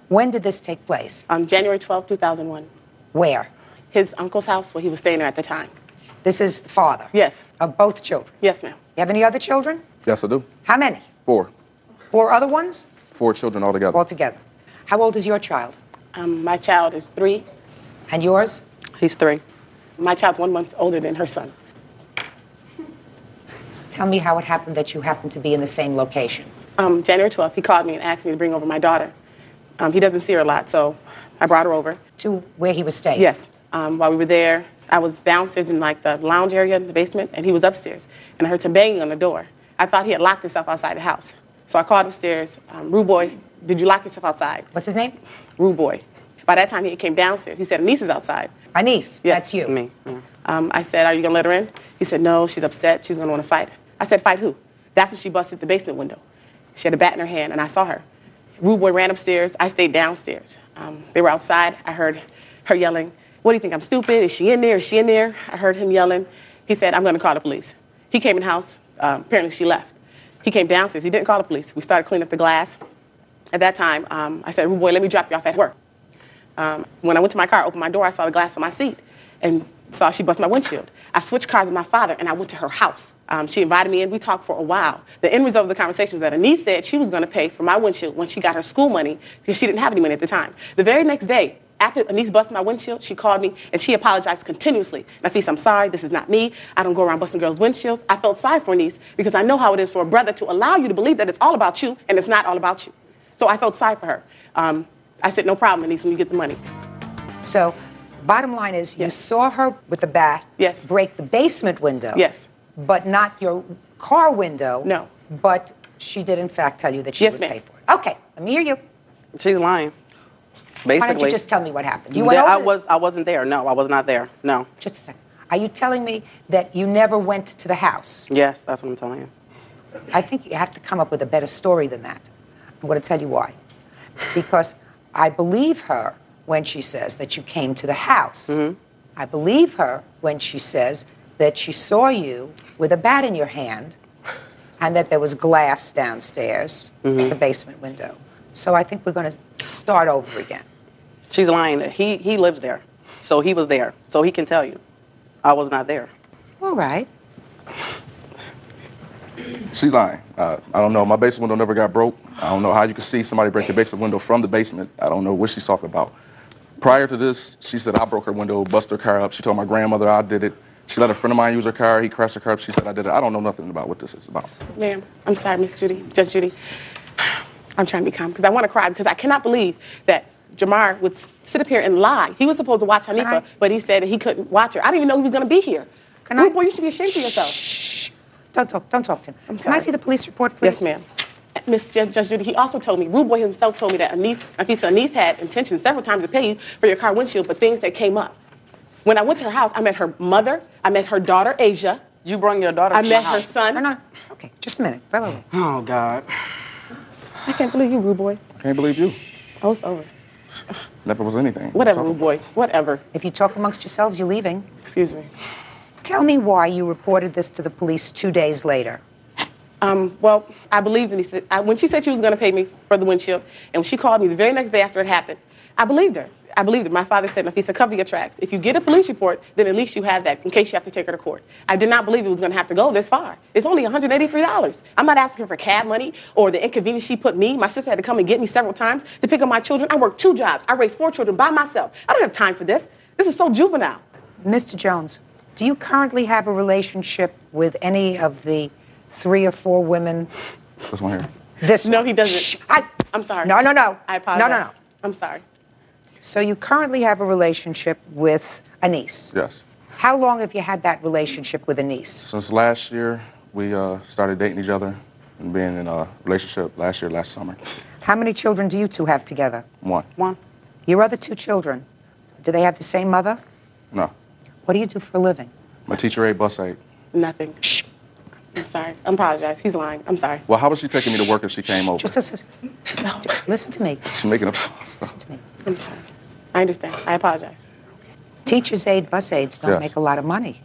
Speaker 2: When did this take place?
Speaker 23: January 12, 2001.
Speaker 2: Where?
Speaker 23: His uncle's house where he was staying there at the time.
Speaker 2: This is the father?
Speaker 23: Yes.
Speaker 2: Of both children?
Speaker 23: Yes, ma'am.
Speaker 2: You have any other children?
Speaker 16: Yes, I do.
Speaker 2: How many?
Speaker 16: 4.
Speaker 2: 4 other ones?
Speaker 16: 4 children altogether.
Speaker 2: Altogether. How old is your child?
Speaker 23: My child is 3.
Speaker 2: And yours?
Speaker 23: He's 3. My child's 1 month older than her son.
Speaker 2: Tell me how it happened that you happened to be in the same location.
Speaker 23: January 12th, he called me and asked me to bring over my daughter. He doesn't see her a lot, so I brought her over.
Speaker 2: To where he was staying?
Speaker 23: Yes. While we were there, I was downstairs in like the lounge area in the basement, and he was upstairs. And I heard him banging on the door. I thought he had locked himself outside the house. So I called upstairs, Rude Boy, did you lock yourself outside?
Speaker 2: What's his name?
Speaker 23: Rude Boy. By that time, he came downstairs. He said, Anise is outside.
Speaker 2: Anise,
Speaker 23: yes.
Speaker 2: That's you.
Speaker 23: Me. Yeah. I said, are you going to let her in? He said, no, she's upset. She's going to want to fight. I said, fight who?
Speaker 16: That's when she busted the basement window. She had a bat in her hand, and I saw her. Rude boy ran upstairs. I stayed downstairs. They were outside. I heard her yelling, "What do you think, I'm stupid? Is she in there? Is she in there?" I heard him yelling. He said, "I'm going to call the police." He came in the house. Apparently she left. He came downstairs. He didn't call the police. We started cleaning up the glass. At that time, I said, "Rude boy, let me drop you off at work." When I went to my car, opened my door, I saw the glass on my seat and saw she busted my windshield. I switched cars with my father, and I went to her house. She invited me in. We talked for a while. The end result of the conversation was that Anise said she was going to pay for my windshield when she got her school money because she didn't have any money at the time. The very next day, after Anise busted my windshield, she called me, and she apologized continuously. "Nafisa, I'm sorry. This is not me. I don't go around busting girls' windshields." I felt sorry for Anise because I know how it is for a brother to allow you to believe that it's all about you, and it's not all about you. So I felt sorry for her. I said, "No problem, Anise, when you get the money."
Speaker 2: So, bottom line is, you saw her with a bat break the basement window.
Speaker 16: Yes.
Speaker 2: But not your car window.
Speaker 16: No.
Speaker 2: But she did, in fact, tell you that she would pay for it. Okay, let me hear you.
Speaker 17: She's lying. Basically.
Speaker 2: Why don't you just tell me what happened? You went over
Speaker 17: I wasn't there. No, I was not there. No.
Speaker 2: Just a second. Are you telling me that you never went to the house?
Speaker 17: Yes, that's what I'm telling you.
Speaker 2: I think you have to come up with a better story than that. I'm going to tell you why. Because I believe her when she says that you came to the house. I believe her when she says that she saw you with a bat in your hand and that there was glass downstairs at the basement window. So I think we're going to start over again.
Speaker 17: She's lying. He lives there, so he was there, so he can tell you. I was not there.
Speaker 2: All right.
Speaker 20: She's lying. I don't know. My basement window never got broke. I don't know how you could see somebody break the basement window from the basement. I don't know what she's talking about. Prior to this, she said I broke her window, busted her car up. She told my grandmother I did it. She let a friend of mine use her car. He crashed her car up. She said I did it. I don't know nothing about what this is about.
Speaker 16: Ma'am, I'm sorry, Miss Judy, Judge Judy. I'm trying to be calm because I want to cry because I cannot believe that Jamar would sit up here and lie. He was supposed to watch Hanifa, but he said that he couldn't watch her. I didn't even know he was going to be here. Rude boy, you should be ashamed of yourself.
Speaker 2: Shh. Don't talk to him.
Speaker 16: I'm
Speaker 2: Can
Speaker 16: sorry.
Speaker 2: I see the police report, please?
Speaker 16: Yes, ma'am. Miss Judge Judy, he also told me, Rude boy himself told me that Anise had intentions several times to pay you for your car windshield, but things that came up. When I went to her house, I met her mother, I met her daughter, Asia.
Speaker 17: You brought your daughter to
Speaker 16: I met
Speaker 17: my
Speaker 16: her
Speaker 17: house.
Speaker 16: son.
Speaker 2: No. Okay, just a minute. Wait.
Speaker 17: Oh, God.
Speaker 16: I can't believe you, Rude boy.
Speaker 20: I can't believe you.
Speaker 16: Oh, it's over.
Speaker 20: Never was anything.
Speaker 16: Whatever, Rude boy. Whatever.
Speaker 2: If you talk amongst yourselves, you're leaving.
Speaker 16: Excuse me.
Speaker 2: Tell me why you reported this to the police 2 days later.
Speaker 16: Well, I believed Anise. When she said she was going to pay me for the windshield, and when she called me the very next day after it happened, I believed her. I believed it. My father said, Nafisa, cover your tracks. If you get a police report, then at least you have that in case you have to take her to court. I did not believe it was going to have to go this far. It's only $183. I'm not asking her for cab money or the inconvenience she put me. My sister had to come and get me several times to pick up my children. I work 2 jobs. I raised 4 children by myself. I don't have time for this. This is so juvenile.
Speaker 2: Mr. Jones, do you currently have a relationship with any of the 3 or 4 women?
Speaker 20: This one here.
Speaker 16: No, he doesn't. Shh, I'm sorry.
Speaker 2: No.
Speaker 16: I apologize.
Speaker 2: No.
Speaker 16: I'm sorry.
Speaker 2: So you currently have a relationship with Anise.
Speaker 20: Yes.
Speaker 2: How long have you had that relationship with Anise?
Speaker 20: Since last year, we started dating each other and being in a relationship last summer.
Speaker 2: How many children do you two have together?
Speaker 20: 1.
Speaker 2: Your other 2 children, do they have the same mother?
Speaker 20: No.
Speaker 2: What do you do for a living?
Speaker 20: My teacher aide, bus aide.
Speaker 16: Nothing. Shh. I'm sorry. I apologize. He's lying. I'm sorry.
Speaker 20: Well, how was she taking me to work if she came over?
Speaker 2: Just listen to me.
Speaker 20: She's making up stuff.
Speaker 2: Listen to me.
Speaker 16: I'm sorry. I understand. I apologize.
Speaker 2: Teachers' aid, bus aides don't
Speaker 20: Yes.
Speaker 2: make a lot of money.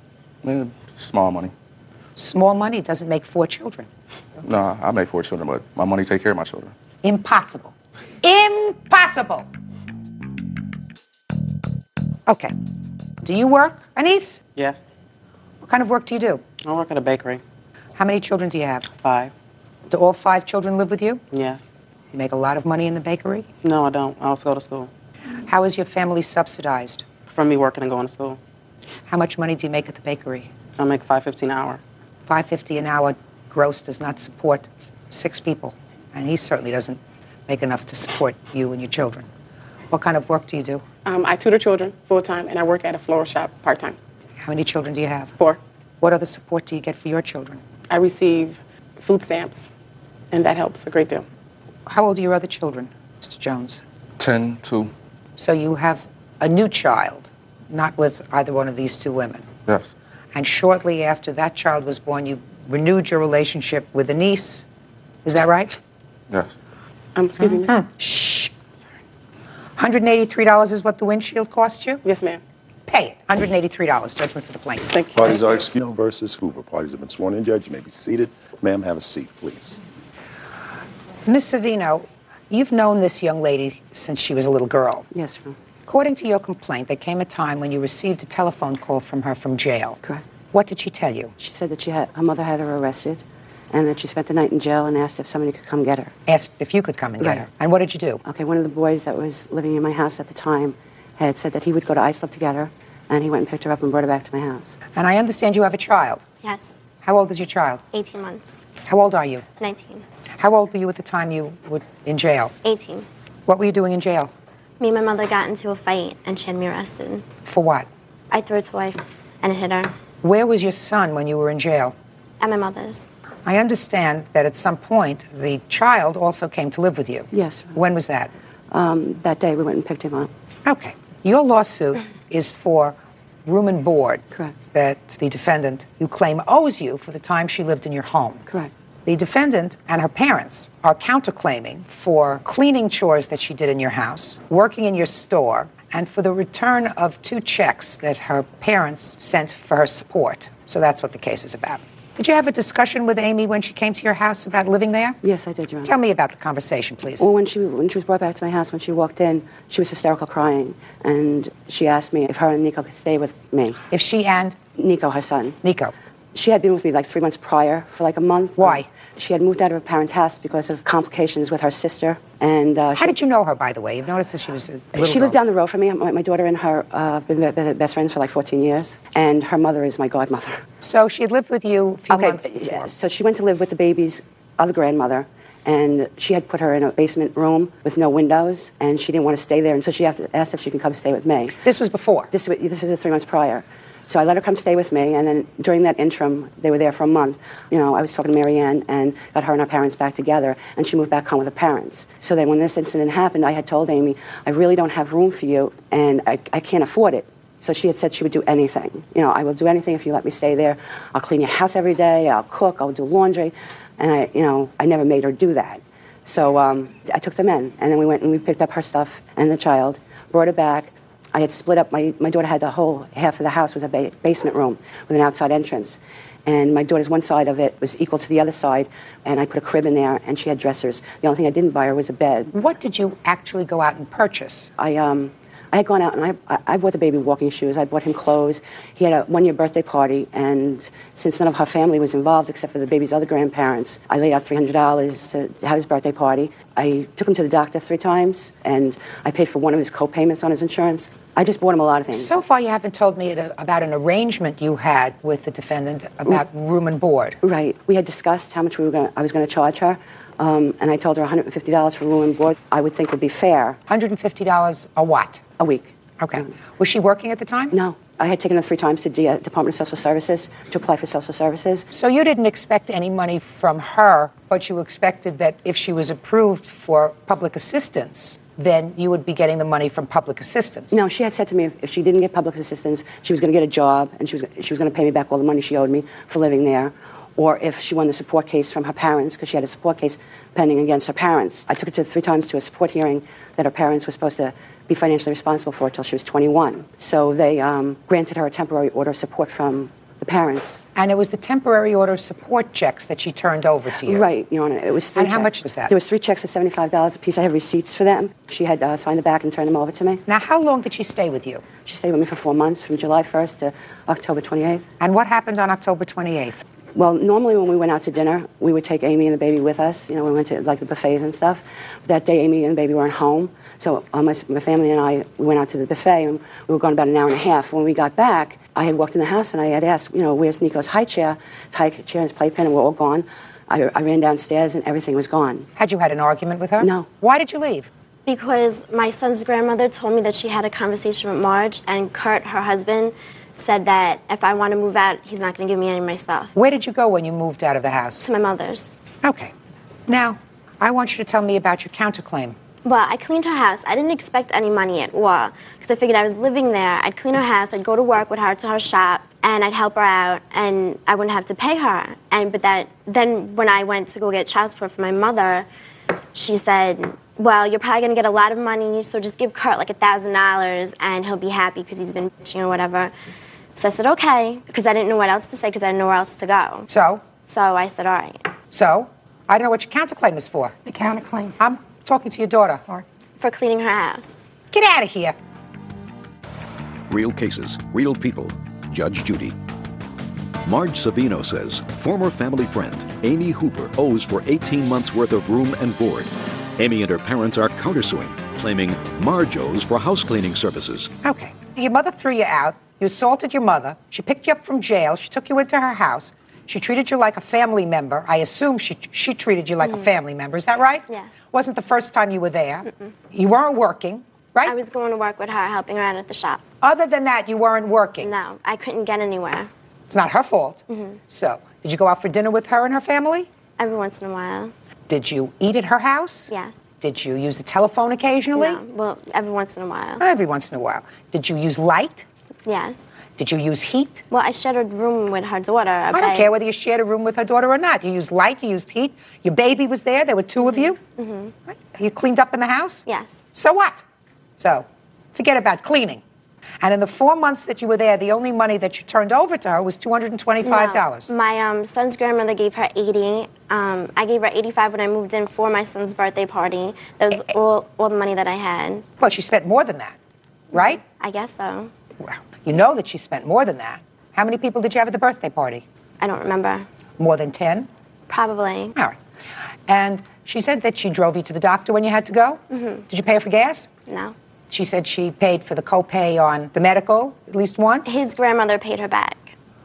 Speaker 20: Small money.
Speaker 2: Small money doesn't make 4 children.
Speaker 20: No, I make 4 children, but my money take care of my children.
Speaker 2: Impossible. Impossible. Okay. Do you work, Anise?
Speaker 17: Yes.
Speaker 2: What kind of work do you do?
Speaker 17: I work at a bakery.
Speaker 2: How many children do you have?
Speaker 17: 5.
Speaker 2: Do all 5 children live with you?
Speaker 17: Yes.
Speaker 2: You make a lot of money in the bakery?
Speaker 17: No, I don't. I also go to school.
Speaker 2: How is your family subsidized?
Speaker 17: From me working and going to school.
Speaker 2: How much money do you make at the bakery?
Speaker 17: I make $5.50 an hour.
Speaker 2: $5.50 an hour gross does not support 6 people, and he certainly doesn't make enough to support you and your children. What kind of work do you do?
Speaker 16: I tutor children full-time, and I work at a floral shop part-time.
Speaker 2: How many children do you have?
Speaker 16: 4.
Speaker 2: What other support do you get for your children?
Speaker 16: I receive food stamps, and that helps a great deal.
Speaker 2: How old are your other children, Mr. Jones?
Speaker 20: 10, 2.
Speaker 2: So you have a new child, not with either one of these 2 women.
Speaker 20: Yes.
Speaker 2: And shortly after that child was born, you renewed your relationship with a niece. Is that right?
Speaker 20: Yes.
Speaker 16: Excuse me, miss.
Speaker 2: Shh. $183 is what the windshield cost you?
Speaker 16: Yes, ma'am.
Speaker 2: Pay it. $183. Judgment for the plaintiff.
Speaker 16: Thank you.
Speaker 1: Parties are excused versus Hoover. Parties have been sworn in. Judge, you may be seated. Ma'am, have a seat, please.
Speaker 2: Miss Savino, you've known this young lady since she was a little girl.
Speaker 3: Yes, ma'am.
Speaker 2: According to your complaint, there came a time when you received a telephone call from her from jail.
Speaker 3: Correct.
Speaker 2: What did she tell you?
Speaker 3: She said that her mother had her arrested, and that she spent the night in jail and asked if somebody could come get her.
Speaker 2: Asked if you could come and get her. And what did you do?
Speaker 3: Okay, one of the boys that was living in my house at the time had said that he would go to Islip to get her, and he went and picked her up and brought her back to my house.
Speaker 2: And I understand you have a child.
Speaker 6: Yes,
Speaker 2: How old is your child?
Speaker 6: 18 months.
Speaker 2: How old are you?
Speaker 6: 19.
Speaker 2: How old were you at the time you were in jail?
Speaker 6: 18.
Speaker 2: What were you doing in jail?
Speaker 6: Me and my mother got into a fight, and she had me arrested.
Speaker 2: For what?
Speaker 6: I threw a toy and it hit her.
Speaker 2: Where was your son when you were in jail?
Speaker 6: At my mother's.
Speaker 2: I understand that at some point the child also came to live with you.
Speaker 3: Yes.
Speaker 2: When was that?
Speaker 3: That day we went and picked him up.
Speaker 2: Okay. Your lawsuit is for room and board.
Speaker 3: Correct.
Speaker 2: That the defendant, you claim, owes you for the time she lived in your home.
Speaker 3: Correct.
Speaker 2: The defendant and her parents are counterclaiming for cleaning chores that she did in your house, working in your store, and for the return of 2 checks that her parents sent for her support. So that's what the case is about. Did you have a discussion with Amy when she came to your house about living there?
Speaker 3: Yes, I did, Your Honor.
Speaker 2: Tell me about the conversation, please.
Speaker 3: Well, when she was brought back to my house, when she walked in, she was hysterical crying, and she asked me if her and Nico could stay with me.
Speaker 2: If she and?
Speaker 3: Nico, her son.
Speaker 2: Nico.
Speaker 3: She had been with me like 3 months prior for like a month.
Speaker 2: Why?
Speaker 3: She had moved out of her parents' house because of complications with her sister. And
Speaker 2: how did you know her, by the way? You've noticed that she was a little
Speaker 3: She lived down the road from me. My daughter and her have been best friends for like 14 years. And her mother is my godmother.
Speaker 2: So she had lived with you a few months before.
Speaker 3: So she went to live with the baby's other grandmother. And she had put her in a basement room with no windows. And she didn't want to stay there. And so she asked if she could come stay with me.
Speaker 2: This was before?
Speaker 3: This was 3 months prior. So I let her come stay with me, and then during that interim, they were there for a month. You know, I was talking to Mary Ann and got her and her parents back together, and she moved back home with her parents. So then when this incident happened, I had told Amy, I really don't have room for you, and I can't afford it. So she had said she would do anything. You know, I will do anything if you let me stay there. I'll clean your house every day, I'll cook, I'll do laundry. And I never made her do that. So I took them in, and then we went and we picked up her stuff and the child, brought her back. I had split up, my daughter had the whole half of the house was a basement room with an outside entrance. And my daughter's one side of it was equal to the other side, and I put a crib in there, and she had dressers. The only thing I didn't buy her was a bed.
Speaker 2: What did you actually go out and purchase?
Speaker 3: I had gone out and I bought the baby walking shoes. I bought him clothes. He had a one-year birthday party, and since none of her family was involved except for the baby's other grandparents, I laid out $300 to have his birthday party. I took him to the doctor 3 times, and I paid for one of his co-payments on his insurance. I just bought him a lot of things.
Speaker 2: So far, you haven't told me about an arrangement you had with the defendant about room and board.
Speaker 3: Right. We had discussed how much I was going to charge her, and I told her $150 for room and board I would think would be fair.
Speaker 2: $150 a what?
Speaker 3: A week.
Speaker 2: Okay. Was she working at the time?
Speaker 3: No. I had taken her 3 times to the Department of Social Services to apply for social services.
Speaker 2: So you didn't expect any money from her, but you expected that if she was approved for public assistance, then you would be getting the money from public assistance.
Speaker 3: No, she had said to me if she didn't get public assistance, she was going to get a job, and she was going to pay me back all the money she owed me for living there. Or if she won the support case from her parents, because she had a support case pending against her parents. I took her 3 times to a support hearing that her parents were supposed to be financially responsible for until she was 21. So they granted her a temporary order of support from the parents.
Speaker 2: And it was the temporary order of support checks that she turned over to you?
Speaker 3: Right, Your Honor. It was 3
Speaker 2: And
Speaker 3: checks.
Speaker 2: how much was that?
Speaker 3: There was 3 checks of $75 a piece. I have receipts for them. She had signed the back and turned them over to me.
Speaker 2: Now, how long did she stay with you?
Speaker 3: She stayed with me for 4 months, from July 1st to October 28th.
Speaker 2: And what happened on October 28th?
Speaker 3: Well, normally when we went out to dinner, we would take Amy and the baby with us. You know, we went to like the buffets and stuff. But that day, Amy and the baby weren't home. So my family and I, we went out to the buffet, and we were gone about an hour and a half. When we got back, I had walked in the house, and I had asked, where's Nico's high chair? His high chair and his playpen, and we're all gone. I ran downstairs, and everything was gone.
Speaker 2: Had you had an argument with her?
Speaker 3: No.
Speaker 2: Why did you leave?
Speaker 6: Because my son's grandmother told me that she had a conversation with Marge, and Kurt, her husband, said that if I want to move out, he's not going to give me any of my stuff.
Speaker 2: Where did you go when you moved out of the house?
Speaker 6: To my mother's.
Speaker 2: Okay. Now, I want you to tell me about your counterclaim.
Speaker 6: Well, I cleaned her house. I didn't expect any money at all, because I figured I was living there. I'd clean her house, I'd go to work with her to her shop, and I'd help her out, and I wouldn't have to pay her. Then when I went to go get child support for my mother, she said, well, you're probably going to get a lot of money, so just give Kurt like $1,000 and he'll be happy because he's been bitching or whatever. So I said, okay, because I didn't know what else to say because I didn't know where else to go.
Speaker 2: So?
Speaker 6: So I said, all right.
Speaker 2: So? I don't know what your counterclaim is for.
Speaker 24: The counterclaim.
Speaker 2: I'm talking to your daughter. Sorry.
Speaker 6: For cleaning her house.
Speaker 2: Get out of here.
Speaker 5: Real cases, real people. Judge Judy. Marge Savino says former family friend Amy Hooper owes for 18 months' worth of room and board. Amy and her parents are countersuing, claiming Marge owes for house cleaning services.
Speaker 2: Okay. Your mother threw you out. You assaulted your mother. She picked you up from jail. She took you into her house. She treated you like a family member. I assume she treated you like a family member. Is that right?
Speaker 6: Yes.
Speaker 2: Wasn't the first time you were there. You weren't working, right?
Speaker 6: I was going to work with her, helping her out at the shop.
Speaker 2: Other than that, you weren't working?
Speaker 6: No, I couldn't get anywhere.
Speaker 2: It's not her fault. So, did you go out for dinner with her and her family?
Speaker 6: Every once in a while.
Speaker 2: Did you eat at her house?
Speaker 6: Yes.
Speaker 2: Did you use the telephone occasionally?
Speaker 6: No, well, every once in a while.
Speaker 2: Every once in a while. Did you use light?
Speaker 6: Yes.
Speaker 2: Did you use heat?
Speaker 6: Well, I shared a room with her daughter.
Speaker 2: I don't care whether you shared a room with her daughter or not. You used light, you used heat. Your baby was there. There were two of you. Right? You cleaned up in the house?
Speaker 6: Yes.
Speaker 2: So what? So, forget about cleaning. And in the 4 months that you were there, the only money that you turned over to her was $225.
Speaker 6: No. My son's grandmother gave her $80. I gave her $85 when I moved in for my son's birthday party. That was all the money that I had.
Speaker 2: Well, she spent more than that, right?
Speaker 6: I guess so.
Speaker 2: Well, you know that she spent more than that. How many people did you have at the birthday party?
Speaker 6: I don't remember.
Speaker 2: More than 10?
Speaker 6: Probably.
Speaker 2: All right. And she said that she drove you to the doctor when you had to go? Did you pay her for gas?
Speaker 6: No.
Speaker 2: She said she paid for the copay on the medical at least once?
Speaker 6: His grandmother paid her back.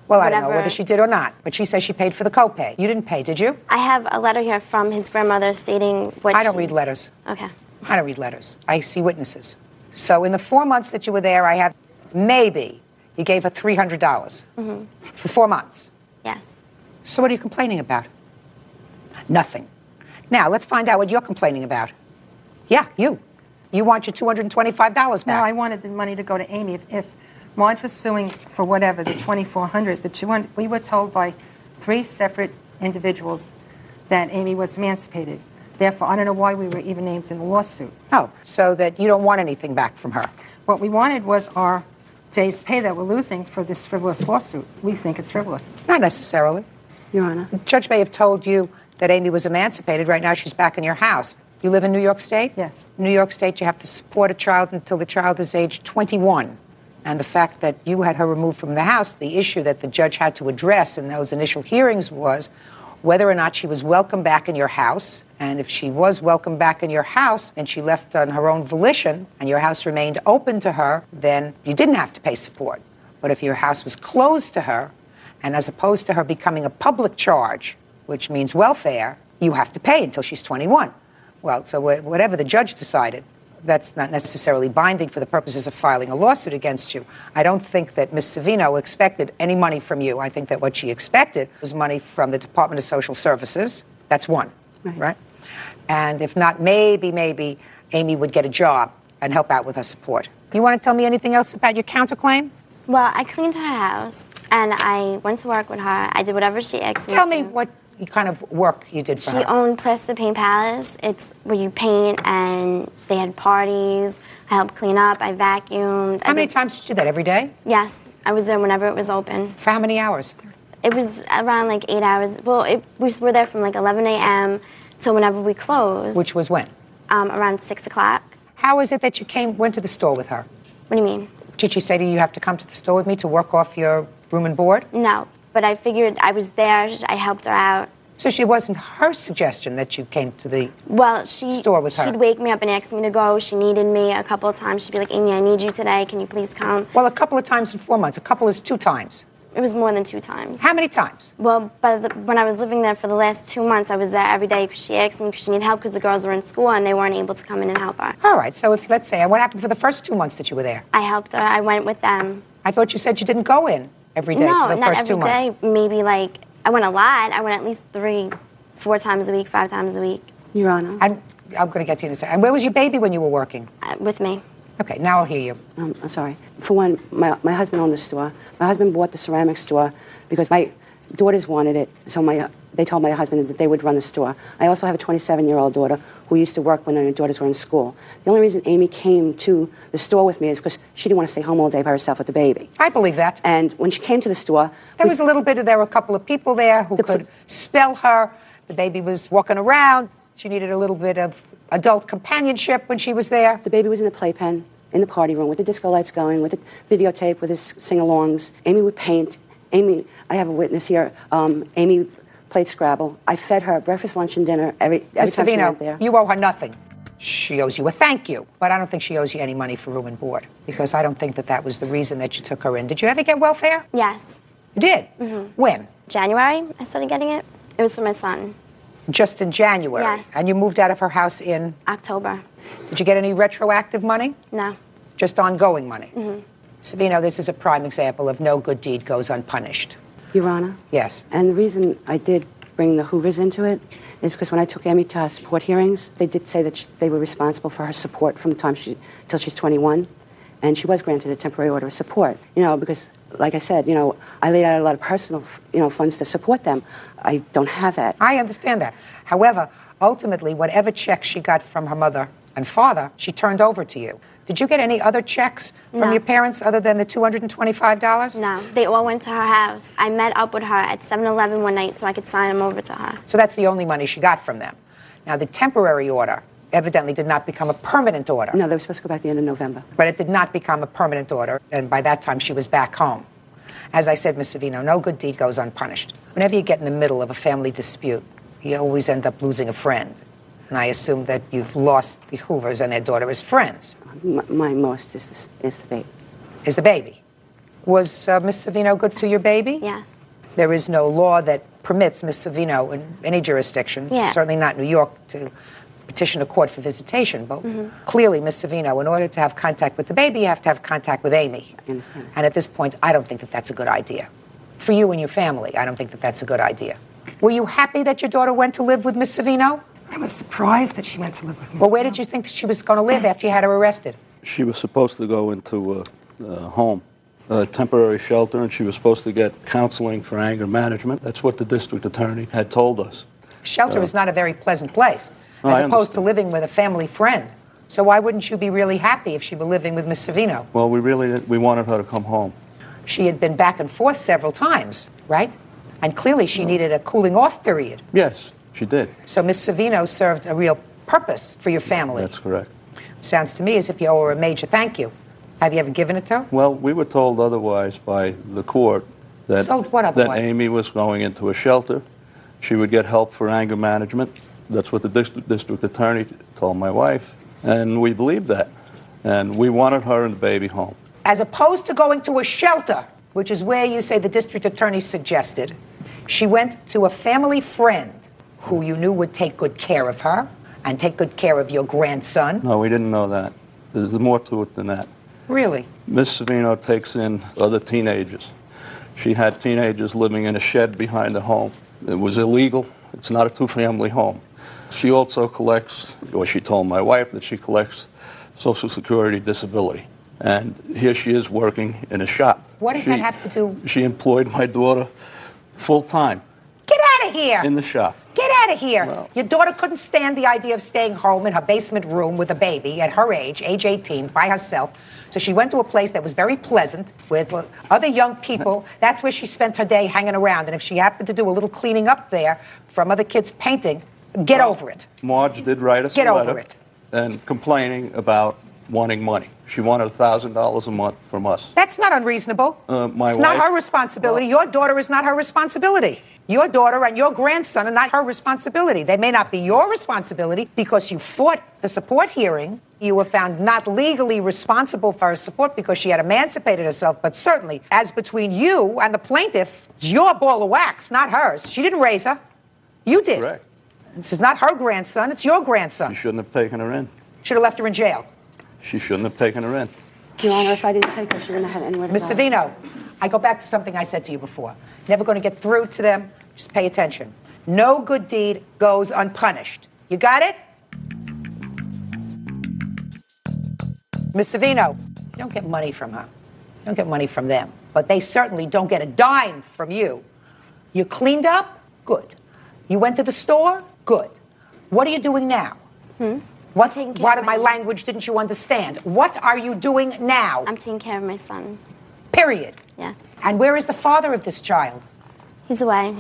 Speaker 2: Well, I don't know whether she did or not, but she says she paid for the copay. You didn't pay, did you?
Speaker 6: I have a letter here from his grandmother stating what
Speaker 2: I don't read letters.
Speaker 6: Okay.
Speaker 2: I don't read letters. I see witnesses. So in the 4 months that you were there, I have maybe you gave her $300 for 4 months.
Speaker 6: Yes.
Speaker 2: So what are you complaining about? Nothing. Now, let's find out what you're complaining about. Yeah, you. You want your $225 back.
Speaker 24: No, I wanted the money to go to Amy. If Marge was suing for whatever, the $2,400, the $200, we were told by 3 separate individuals that Amy was emancipated. Therefore, I don't know why we were even named in the lawsuit.
Speaker 2: Oh, so that you don't want anything back from her.
Speaker 24: What we wanted was our day's pay that we're losing for this frivolous lawsuit. We think it's frivolous.
Speaker 2: Not necessarily.
Speaker 3: Your Honor.
Speaker 2: The judge may have told you that Amy was emancipated. Right now, she's back in your house. You live in New York State?
Speaker 24: Yes.
Speaker 2: In New York State, you have to support a child until the child is age 21. And the fact that you had her removed from the house, the issue that the judge had to address in those initial hearings was whether or not she was welcome back in your house. And if she was welcome back in your house and she left on her own volition and your house remained open to her, then you didn't have to pay support. But if your house was closed to her, and as opposed to her becoming a public charge, which means welfare, you have to pay until she's 21. Well, so whatever the judge decided, that's not necessarily binding for the purposes of filing a lawsuit against you. I don't think that Ms. Savino expected any money from you. I think that what she expected was money from the Department of Social Services. That's one, right? And if not, maybe Amy would get a job and help out with her support. You want to tell me anything else about your counterclaim?
Speaker 6: Well, I cleaned her house, and I went to work with her. I did whatever she asked me to.
Speaker 2: Tell me what kind of work you did for her.
Speaker 6: She owned Plaster Paint Palace. It's where you paint, and they had parties. I helped clean up. I vacuumed.
Speaker 2: How many times did you do that? Every day?
Speaker 6: Yes. I was there whenever it was open.
Speaker 2: For how many hours?
Speaker 6: It was around like 8 hours. Well, we were there from like 11 a.m. till whenever we closed.
Speaker 2: Which was when?
Speaker 6: Around 6 o'clock.
Speaker 2: How is it that you went to the store with her?
Speaker 6: What do you mean?
Speaker 2: Did she say to you, you have to come to the store with me to work off your room and board?
Speaker 6: No, but I figured I was there. I helped her out.
Speaker 2: So she wasn't her suggestion that you came to the store with her?
Speaker 6: She'd wake me up and ask me to go. She needed me a couple of times. She'd be like, Amy, I need you today. Can you please come?
Speaker 2: Well, a couple of times in 4 months. A couple is 2 times.
Speaker 6: It was more than 2 times.
Speaker 2: How many times?
Speaker 6: Well, when I was living there for the last 2 months, I was there every day because she asked me because she needed help because the girls were in school and they weren't able to come in and help her.
Speaker 2: All right, so if let's say, what happened for the first 2 months that you were there?
Speaker 6: I helped her. I went with them.
Speaker 2: I thought you said you didn't go in every day for the first 2 months.
Speaker 6: No, not every day. Maybe like, I went a lot. I went at least 3, 4 times a week, 5 times a week.
Speaker 3: Your Honor.
Speaker 2: And I'm going to get to you in a second. And where was your baby when you were working?
Speaker 6: With me.
Speaker 2: Okay, now I'll hear you.
Speaker 3: I'm sorry. For one, my husband owned the store. My husband bought the ceramic store because my daughters wanted it, so they told my husband that they would run the store. I also have a 27-year-old daughter who used to work when my daughters were in school. The only reason Amy came to the store with me is because she didn't want to stay home all day by herself with the baby.
Speaker 2: I believe that.
Speaker 3: And when she came to the store...
Speaker 2: There were a couple of people there who could spell her. The baby was walking around. She needed a little bit of adult companionship when she was there.
Speaker 3: The baby was in the playpen, in the party room, with the disco lights going, with the videotape, with his sing-alongs. Amy would paint. Amy, I have a witness here. Amy played Scrabble. I fed her breakfast, lunch, and dinner every time she went there.
Speaker 2: You owe her nothing. She owes you a thank you, but I don't think she owes you any money for room and board, because I don't think that was the reason that you took her in. Did you ever get welfare?
Speaker 6: Yes.
Speaker 2: You did?
Speaker 6: Mm-hmm.
Speaker 2: When?
Speaker 6: January, I started getting it. It was for my son.
Speaker 2: Just in January?
Speaker 6: Yes.
Speaker 2: And you moved out of her house in?
Speaker 6: October.
Speaker 2: Did you get any retroactive money?
Speaker 6: No.
Speaker 2: Just ongoing money?
Speaker 6: Mm-hmm.
Speaker 2: Savino, this is a prime example of no good deed goes unpunished.
Speaker 3: Your Honor?
Speaker 2: Yes.
Speaker 3: And the reason I did bring the Hoovers into it is because when I took Amy to her support hearings, they did say that they were responsible for her support from the time till she's 21, and she was granted a temporary order of support. Because, like I said, I laid out a lot of personal, funds to support them. I don't have that.
Speaker 2: I understand that. However, ultimately, whatever check she got from her mother and father, she turned over to you. Did you get any other checks from your parents other than the $225?
Speaker 6: No, they all went to her house. I met up with her at 7-Eleven one night so I could sign them over to her.
Speaker 2: So that's the only money she got from them. Now, the temporary order evidently did not become a permanent order.
Speaker 3: No, they were supposed to go back the end of November.
Speaker 2: But it did not become a permanent order, and by that time she was back home. As I said, Ms. Savino, no good deed goes unpunished. Whenever you get in the middle of a family dispute, you always end up losing a friend. And I assume that you've lost the Hoovers and their daughter as friends.
Speaker 3: My most is the baby.
Speaker 2: Is the baby. Was Ms. Savino good to your baby?
Speaker 6: Yes.
Speaker 2: There is no law that permits Ms. Savino in any jurisdiction, certainly not New York, to petition a court for visitation. But clearly, Ms. Savino, in order to have contact with the baby, you have to have contact with Amy.
Speaker 3: I understand.
Speaker 2: And at this point, I don't think that that's a good idea. For you and your family, I don't think that that's a good idea. Were you happy that your daughter went to live with Ms. Savino?
Speaker 7: I was surprised that she went to live with Ms.
Speaker 2: Well, where did you think she was going to live after you had her arrested?
Speaker 19: She was supposed to go into a home, a temporary shelter, and she was supposed to get counseling for anger management. That's what the district attorney had told us.
Speaker 2: Shelter is not a very pleasant place, as opposed to living with a family friend. So why wouldn't you be really happy if she were living with Ms. Savino?
Speaker 19: Well, we wanted her to come home.
Speaker 2: She had been back and forth several times, right? And clearly she needed a cooling off period.
Speaker 19: Yes, she did.
Speaker 2: So Ms. Savino served a real purpose for your family.
Speaker 19: That's correct.
Speaker 2: Sounds to me as if you owe her a major thank you. Have you ever given it to her?
Speaker 19: Well, we were told otherwise by the court that,
Speaker 2: Told what otherwise?
Speaker 19: that Amy was going into a shelter. She would get help for anger management. That's what the district attorney told my wife, and we believed that. And we wanted her and the baby home.
Speaker 2: As opposed to going to a shelter, which is where you say the district attorney suggested, she went to a family friend who you knew would take good care of her and take good care of your grandson.
Speaker 19: No, we didn't know that. There's more to it than that.
Speaker 2: Really?
Speaker 19: Miss Savino takes in other teenagers. She had teenagers living in a shed behind the home. It was illegal. It's not a two-family home. She also collects, or she told my wife that she collects Social Security disability. And here she is working in a shop.
Speaker 2: What does that have to do?
Speaker 19: She employed my daughter full-time.
Speaker 2: Get out of here!
Speaker 19: In the shop.
Speaker 2: Get out of here!
Speaker 19: Well,
Speaker 2: your daughter couldn't stand the idea of staying home in her basement room with a baby at her age 18, by herself. So she went to a place that was very pleasant with other young people. That's where she spent her day hanging around. And if she happened to do a little cleaning up there from other kids painting, get over it.
Speaker 19: Marge did write us
Speaker 2: Get
Speaker 19: a letter
Speaker 2: over it.
Speaker 19: and complaining about wanting money. She wanted $1,000 a month from us.
Speaker 2: That's not unreasonable. It's not her responsibility. Your daughter is not her responsibility. Your daughter and your grandson are not her responsibility. They may not be your responsibility because you fought the support hearing. You were found not legally responsible for her support because she had emancipated herself, but certainly, as between you and the plaintiff, it's your ball of wax, not hers. She didn't raise her. You did.
Speaker 19: Correct.
Speaker 2: This is not her grandson, it's your grandson.
Speaker 19: You shouldn't have taken her in.
Speaker 2: Should have left her in jail.
Speaker 19: She shouldn't have taken her in.
Speaker 3: Your Honor, if I didn't take her, she wouldn't have had anywhere to
Speaker 2: Ms.
Speaker 3: go.
Speaker 2: Savino, I go back to something I said to you before. Never going to get through to them. Just pay attention. No good deed goes unpunished. You got it? Miss Savino, you don't get money from her. You don't get money from them. But they certainly don't get a dime from you. You cleaned up? Good. You went to the store? Good. What are you doing now? What part of my language didn't you understand? What are you doing now?
Speaker 6: I'm taking care of my son.
Speaker 2: Period.
Speaker 6: Yes.
Speaker 2: And where is the father of this child?
Speaker 6: He's away.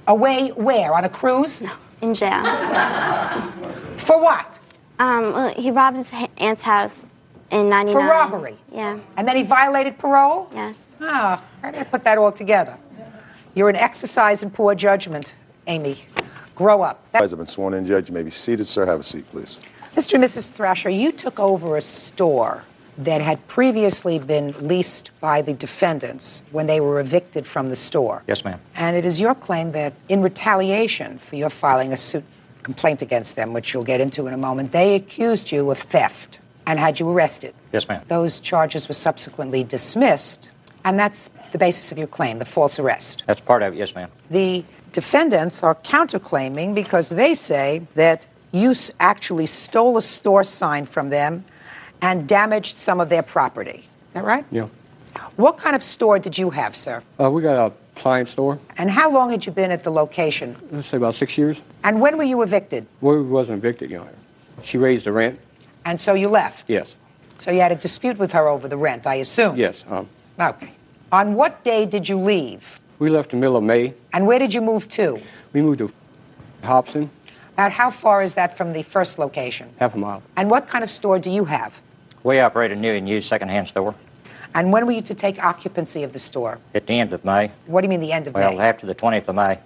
Speaker 2: Away where? On a cruise?
Speaker 6: No, in jail.
Speaker 2: For what?
Speaker 6: Well, he robbed his aunt's house in 99.
Speaker 2: For robbery?
Speaker 6: Yeah.
Speaker 2: And then he violated parole?
Speaker 6: Yes.
Speaker 2: Ah, how did I put that all together? You're an exercise in poor judgment, Amy. Grow up.
Speaker 1: Has been sworn in, Judge. You may be seated, sir. Have a seat, please.
Speaker 2: Mr. and Mrs. Thrasher, you took over a store that had previously been leased by the defendants when they were evicted from the store.
Speaker 10: Yes, ma'am.
Speaker 2: And it is your claim that in retaliation for your filing a complaint against them, which you'll get into in a moment, they accused you of theft and had you arrested.
Speaker 10: Yes, ma'am.
Speaker 2: Those charges were subsequently dismissed, and that's the basis of your claim, the false arrest.
Speaker 10: That's part of it, yes, ma'am.
Speaker 2: The defendants are counterclaiming because they say that you actually stole a store sign from them and damaged some of their property. Is that right?
Speaker 4: Yeah.
Speaker 2: What kind of store did you have, sir?
Speaker 4: We got a appliance store.
Speaker 2: And how long had you been at the location?
Speaker 4: Let's say about 6 years.
Speaker 2: And when were you evicted?
Speaker 4: We wasn't evicted, you know. She raised the rent.
Speaker 2: And so you left?
Speaker 4: Yes.
Speaker 2: So you had a dispute with her over the rent, I assume?
Speaker 4: Yes.
Speaker 2: Okay. On what day did you leave?
Speaker 4: We left in the middle of May.
Speaker 2: And where did you move to?
Speaker 4: We moved to Hobson.
Speaker 2: About how far is that from the first location?
Speaker 4: Half a mile.
Speaker 2: And what kind of store do you have?
Speaker 10: We operate a new and used secondhand store.
Speaker 2: And when were you to take occupancy of the store?
Speaker 10: At the end of May.
Speaker 2: What do you mean the end of May?
Speaker 10: Well, after the 20th of May.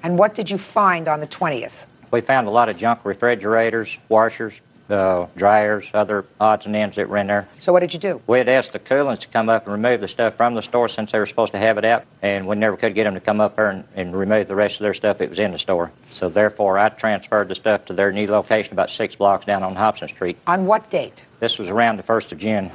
Speaker 2: And what did you find on the 20th?
Speaker 10: We found a lot of junk refrigerators, washers, dryers, other odds and ends that were in there.
Speaker 2: So what did you do?
Speaker 10: We had asked the coolants to come up and remove the stuff from the store since they were supposed to have it out, and we never could get them to come up there and remove the rest of their stuff that was in the store. So therefore, I transferred the stuff to their new location about 6 blocks down on Hobson Street.
Speaker 2: On what date?
Speaker 10: This was around the 1st of June.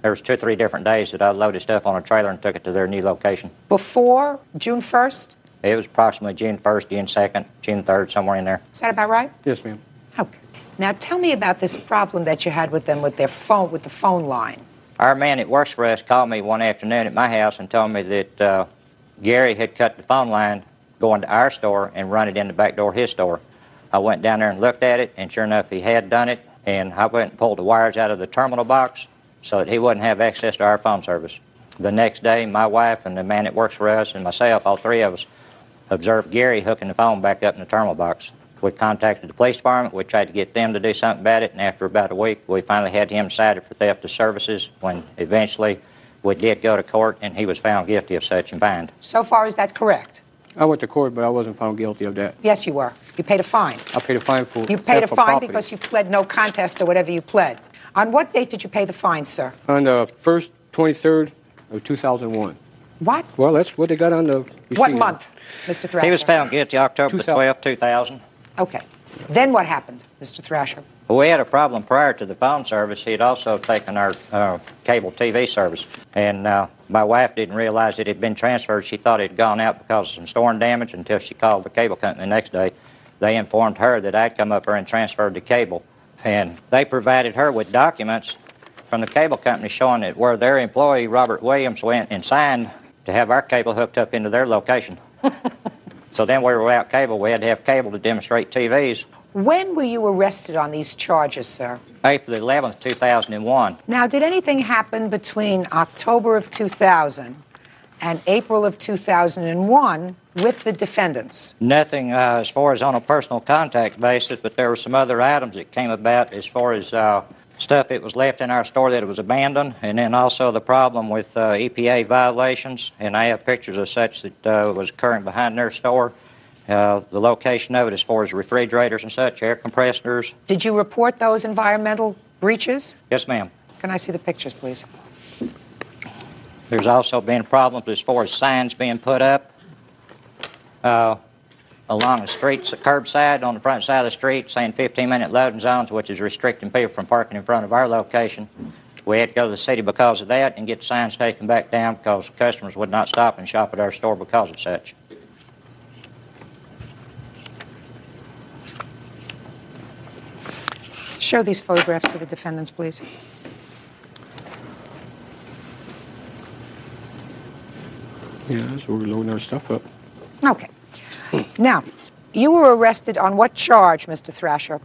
Speaker 10: There was 2 or 3 different days that I loaded stuff on a trailer and took it to their new location.
Speaker 2: Before June 1st?
Speaker 10: It was approximately June 1st, June 2nd, June 3rd, somewhere in there.
Speaker 2: Is that about right?
Speaker 4: Yes, ma'am.
Speaker 2: Okay. Now tell me about this problem that you had with them with their phone, with the phone line.
Speaker 10: Our man that works for us called me one afternoon at my house and told me that Gary had cut the phone line going to our store and run it in the back door of his store. I went down there and looked at it, and sure enough, he had done it, and I went and pulled the wires out of the terminal box so that he wouldn't have access to our phone service. The next day, my wife and the man that works for us and myself, all 3 of us, observed Gary hooking the phone back up in the terminal box. We contacted the police department. We tried to get them to do something about it, and after about a week, we finally had him cited for theft of services when eventually we did go to court, and he was found guilty of such and fined.
Speaker 2: So far, is that correct?
Speaker 4: I went to court, but I wasn't found guilty of that.
Speaker 2: Yes, you were. You paid a fine.
Speaker 4: I paid a fine for
Speaker 2: You paid a
Speaker 4: theft of
Speaker 2: fine
Speaker 4: property.
Speaker 2: because you pled no contest or whatever you pled. On what date did you pay the fine, sir?
Speaker 4: On the 1st, 23rd of 2001.
Speaker 2: What?
Speaker 4: Well, that's what they got on the receipt.
Speaker 2: What month, Mr. Thrasher?
Speaker 10: He was found guilty October the 12th, 2000.
Speaker 2: Okay. Then what happened, Mr. Thrasher?
Speaker 10: We had a problem prior to the phone service. He had also taken our cable TV service. And my wife didn't realize it had been transferred. She thought it had gone out because of some storm damage until she called the cable company the next day. They informed her that I'd come up there and transferred the cable. And they provided her with documents from the cable company showing that where their employee, Robert Williams, went and signed to have our cable hooked up into their location. So then we were without cable. We had to have cable to demonstrate TVs.
Speaker 2: When were you arrested on these charges, sir?
Speaker 10: April 11th, 2001.
Speaker 2: Now, did anything happen between October of 2000 and April of 2001 with the defendants?
Speaker 10: Nothing as far as on a personal contact basis, but there were some other items that came about as far as stuff that was left in our store that it was abandoned, and then also the problem with EPA violations, and I have pictures of such that was occurring behind their store. The location of it as far as refrigerators and such, air compressors.
Speaker 2: Did you report those environmental breaches?
Speaker 10: Yes, ma'am.
Speaker 2: Can I see the pictures, please?
Speaker 10: There's also been problems as far as signs being put up along the streets, the curbside, on the front side of the street, saying 15-minute loading zones, which is restricting people from parking in front of our location. We had to go to the city because of that and get signs taken back down because customers would not stop and shop at our store because of such.
Speaker 2: Show these photographs to the defendants, please.
Speaker 4: Yeah, so we're loading our stuff up.
Speaker 2: Okay. Now, you were arrested on what charge, Mr. Thrasher?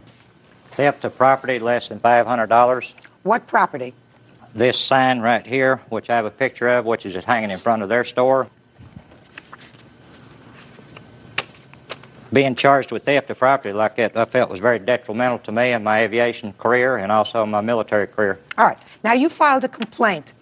Speaker 9: Theft of property less than $500.
Speaker 2: What property?
Speaker 9: This sign right here, which I have a picture of, which is hanging in front of their store. Being charged with theft of property like that, I felt was very detrimental to me and my aviation career and also my military career.
Speaker 2: All right. Now, you filed a complaint,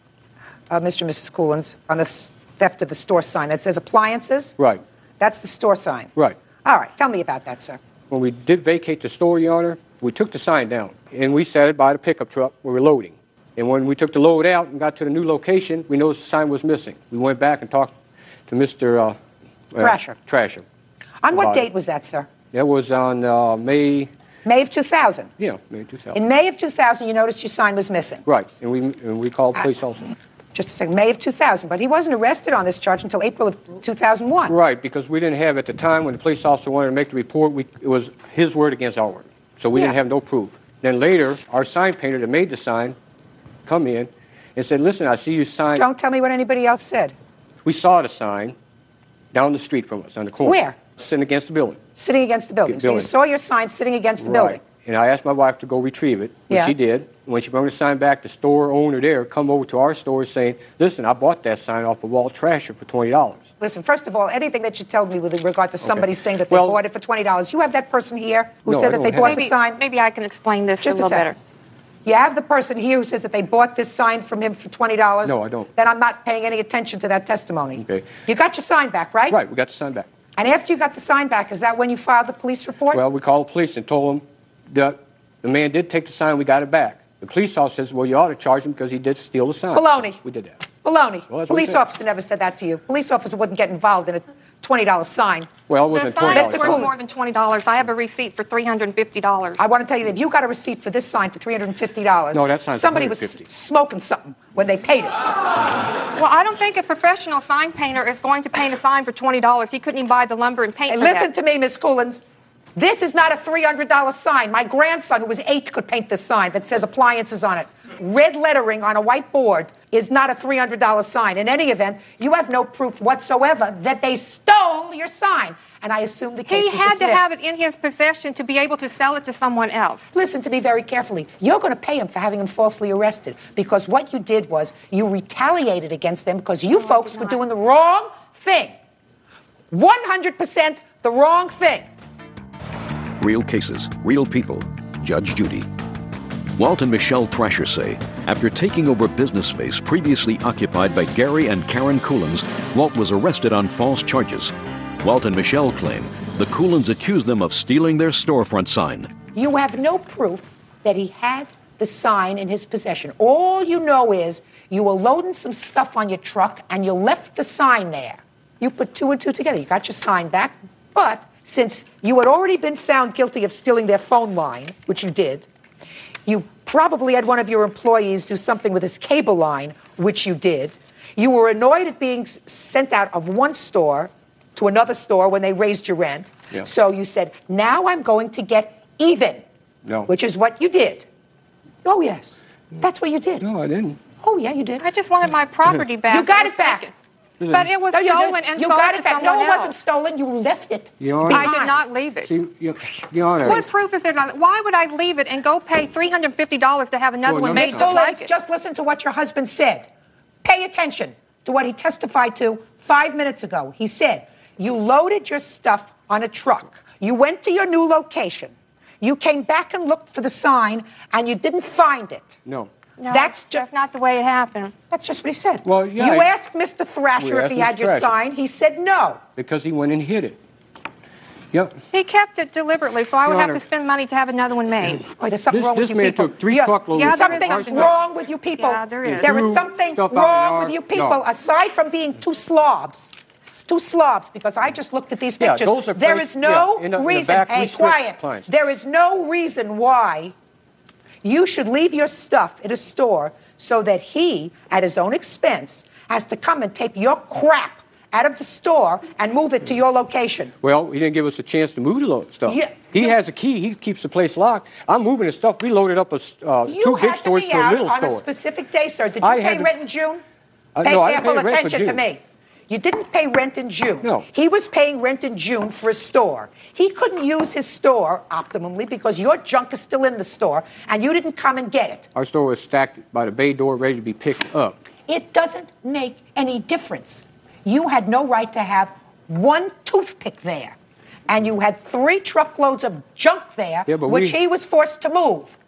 Speaker 2: Mr. and Mrs. Coolins, on the theft of the store sign that says appliances?
Speaker 4: Right.
Speaker 2: That's the store sign?
Speaker 4: Right.
Speaker 2: All right. Tell me about that, sir.
Speaker 4: When we did vacate the store, Your Honor, we took the sign down, and we set it by the pickup truck where we're loading. And when we took the load out and got to the new location, we noticed the sign was missing. We went back and talked to Mr.
Speaker 2: Thrasher. On what date was that, sir?
Speaker 4: That was on May...
Speaker 2: May of 2000?
Speaker 4: Yeah, May 2000.
Speaker 2: In May of 2000, you noticed your sign was missing?
Speaker 4: Right, and we called police also.
Speaker 2: Just a second, May of 2000, but he wasn't arrested on this charge until April of 2001.
Speaker 4: Right, because we didn't have, at the time when the police officer wanted to make the report, it was his word against our word. So we didn't have no proof. Then later, our sign painter that made the sign come in and said, listen, I see you sign...
Speaker 2: Don't tell me what anybody else said.
Speaker 4: We saw the sign down the street from us, on the corner.
Speaker 2: Where?
Speaker 4: Sitting against the building.
Speaker 2: Sitting against the building. So you saw your sign sitting against the building.
Speaker 4: And I asked my wife to go retrieve it, which she did. When she brought the sign back, the store owner there come over to our store saying, listen, I bought that sign off of Walt Trasher for $20.
Speaker 2: Listen, first of all, anything that you tell me with regard to somebody saying that they bought it for $20, you have that person here who said that they bought the sign?
Speaker 8: Maybe I can explain this
Speaker 2: Just
Speaker 8: a little better.
Speaker 2: You have the person here who says that they bought this sign from him for $20?
Speaker 4: No, I don't.
Speaker 2: Then I'm not paying any attention to that testimony.
Speaker 4: Okay.
Speaker 2: You got your sign back, right?
Speaker 4: Right, we got the sign back.
Speaker 2: And after you got the sign back, is that when you filed the police report?
Speaker 4: Well, we called the police and told them that the man did take the sign, we got it back. The police officer says, well, you ought to charge him because he did steal the sign.
Speaker 2: Baloney.
Speaker 4: We did that.
Speaker 2: Baloney.
Speaker 4: Well,
Speaker 2: Police officer never said that to you. Police officer wouldn't get involved in a $20 sign.
Speaker 4: Well, it wasn't
Speaker 8: The sign
Speaker 4: $20.
Speaker 8: is worth more than $20. I have a receipt for $350.
Speaker 2: I want to tell you, if you got a receipt for this sign for $350,
Speaker 4: No, that sign's
Speaker 2: somebody was
Speaker 4: $150.
Speaker 2: smoking something when they paid it.
Speaker 8: Well, I don't think a professional sign painter is going to paint a sign for $20. He couldn't even buy the lumber and paint
Speaker 2: Hey,
Speaker 8: for
Speaker 2: listen
Speaker 8: that.
Speaker 2: to me, Miss Coolins. This is not a $300 sign. My grandson, who was 8, could paint this sign that says appliances on it. Red lettering on a white board is not a $300 sign. In any event, you have no proof whatsoever that they stole your sign. And I assume the case
Speaker 8: He
Speaker 2: was
Speaker 8: had
Speaker 2: dismissed.
Speaker 8: to have it in his possession to be able to sell it to someone else.
Speaker 2: Listen to me very carefully. You're going to pay him for having him falsely arrested because what you did was you retaliated against them because you folks were doing the wrong thing. 100% the wrong thing.
Speaker 5: Real cases, real people. Judge Judy. Walt and Michelle Thrasher say, after taking over business space previously occupied by Gary and Karen Coolins, Walt was arrested on false charges. Walt and Michelle claim the Coolins accused them of stealing their storefront sign.
Speaker 2: You have no proof that he had the sign in his possession. All you know is you were loading some stuff on your truck and you left the sign there. You put 2 and 2 together. You got your sign back, but since you had already been found guilty of stealing their phone line, which you did, you probably had one of your employees do something with his cable line, which you did. You were annoyed at being sent out of one store to another store when they raised your rent.
Speaker 4: Yeah.
Speaker 2: So you said, now I'm going to get even, which is what you did. Oh, yes. That's what you did.
Speaker 4: No, I didn't.
Speaker 2: Oh, yeah, you did.
Speaker 8: I just wanted my property back.
Speaker 2: You got it back.
Speaker 8: But it was
Speaker 2: No, you
Speaker 8: stolen
Speaker 2: didn't.
Speaker 8: and
Speaker 2: you
Speaker 8: sold
Speaker 2: got
Speaker 8: to
Speaker 2: it back.
Speaker 8: someone
Speaker 2: No, it
Speaker 8: else.
Speaker 2: wasn't stolen. You left it.
Speaker 4: Your Honor.
Speaker 8: I did not leave it.
Speaker 4: See, Your Honor.
Speaker 8: What proof is there? Why would I leave it and go pay $350 to have another one made just like it?
Speaker 2: Just listen to what your husband said. Pay attention to what he testified to 5 minutes ago. He said, you loaded your stuff on a truck. You went to your new location. You came back and looked for the sign, and you didn't find it.
Speaker 4: No.
Speaker 8: No, that's not the way it happened.
Speaker 2: That's just what he said.
Speaker 4: Well, yeah.
Speaker 2: You asked Mr. Thrasher if he had your sign. He said no.
Speaker 4: Because he went and hid it. Yep.
Speaker 8: He kept it deliberately, so I would
Speaker 4: Your
Speaker 8: have
Speaker 4: Honor.
Speaker 8: to spend money to have another one made.
Speaker 2: Oh, there's something wrong with you
Speaker 4: man
Speaker 2: people.
Speaker 4: took 3 truckloads of
Speaker 2: Something's wrong with you people.
Speaker 8: Yeah, there is.
Speaker 2: There is something
Speaker 4: stuff out in the
Speaker 2: wrong
Speaker 4: yard.
Speaker 2: with you people,
Speaker 4: No.
Speaker 2: aside from being two slobs. Two slobs, because I just looked at these
Speaker 4: Yeah,
Speaker 2: pictures.
Speaker 4: those are
Speaker 2: There
Speaker 4: placed-
Speaker 2: is no
Speaker 4: yeah, in the
Speaker 2: reason,
Speaker 4: back,
Speaker 2: hey,
Speaker 4: we switch
Speaker 2: quiet.
Speaker 4: clients.
Speaker 2: There is no reason why you should leave your stuff at a store so that he, at his own expense, has to come and take your crap out of the store and move it to your location.
Speaker 4: Well, he didn't give us a chance to move the stuff.
Speaker 2: Yeah.
Speaker 4: He has a key. He keeps the place locked. I'm moving the stuff. We loaded up 2
Speaker 2: You
Speaker 4: big
Speaker 2: had to
Speaker 4: stores
Speaker 2: be
Speaker 4: to a
Speaker 2: out
Speaker 4: little
Speaker 2: on a
Speaker 4: store.
Speaker 2: specific day, sir. Did you
Speaker 4: I
Speaker 2: pay
Speaker 4: had to-
Speaker 2: rent in June?
Speaker 4: No,
Speaker 2: Pay
Speaker 4: I didn't
Speaker 2: careful
Speaker 4: pay rent for
Speaker 2: attention to
Speaker 4: June.
Speaker 2: me. You didn't pay rent in June.
Speaker 4: No.
Speaker 2: He was paying rent in June for a store. He couldn't use his store optimally because your junk is still in the store and you didn't come and get it.
Speaker 4: Our store was stacked by the bay door, ready to be picked up.
Speaker 2: It doesn't make any difference. You had no right to have one toothpick there. And you had 3 truckloads of junk there, which he was forced to move.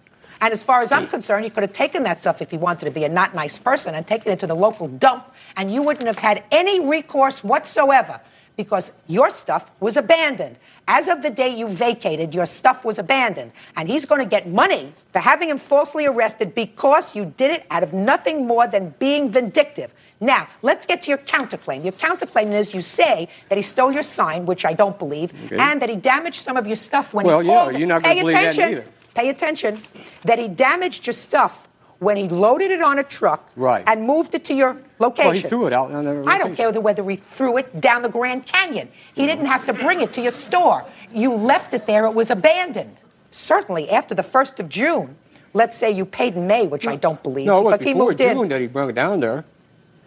Speaker 2: And as far as I'm concerned, he could have taken that stuff if he wanted to be a not nice person and taken it to the local dump, and you wouldn't have had any recourse whatsoever because your stuff was abandoned. As of the day you vacated, your stuff was abandoned. And he's going to get money for having him falsely arrested because you did it out of nothing more than being vindictive. Now, let's get to your counterclaim. Your counterclaim is you say that he stole your sign, which I don't believe, and that he damaged some of your stuff when he called.
Speaker 4: Well, yeah, you're not going to believe that either.
Speaker 2: Pay attention. That he damaged your stuff when he loaded it on a truck and moved it to your location.
Speaker 4: Well, he threw it out.
Speaker 2: I don't care whether he threw it down the Grand Canyon. He didn't have to bring it to your store. You left it there. It was abandoned. Certainly, after the 1st of June, let's say you paid in May, which I don't believe,
Speaker 4: no,
Speaker 2: because
Speaker 4: it was
Speaker 2: he moved
Speaker 4: June
Speaker 2: in.
Speaker 4: that he brought it down there.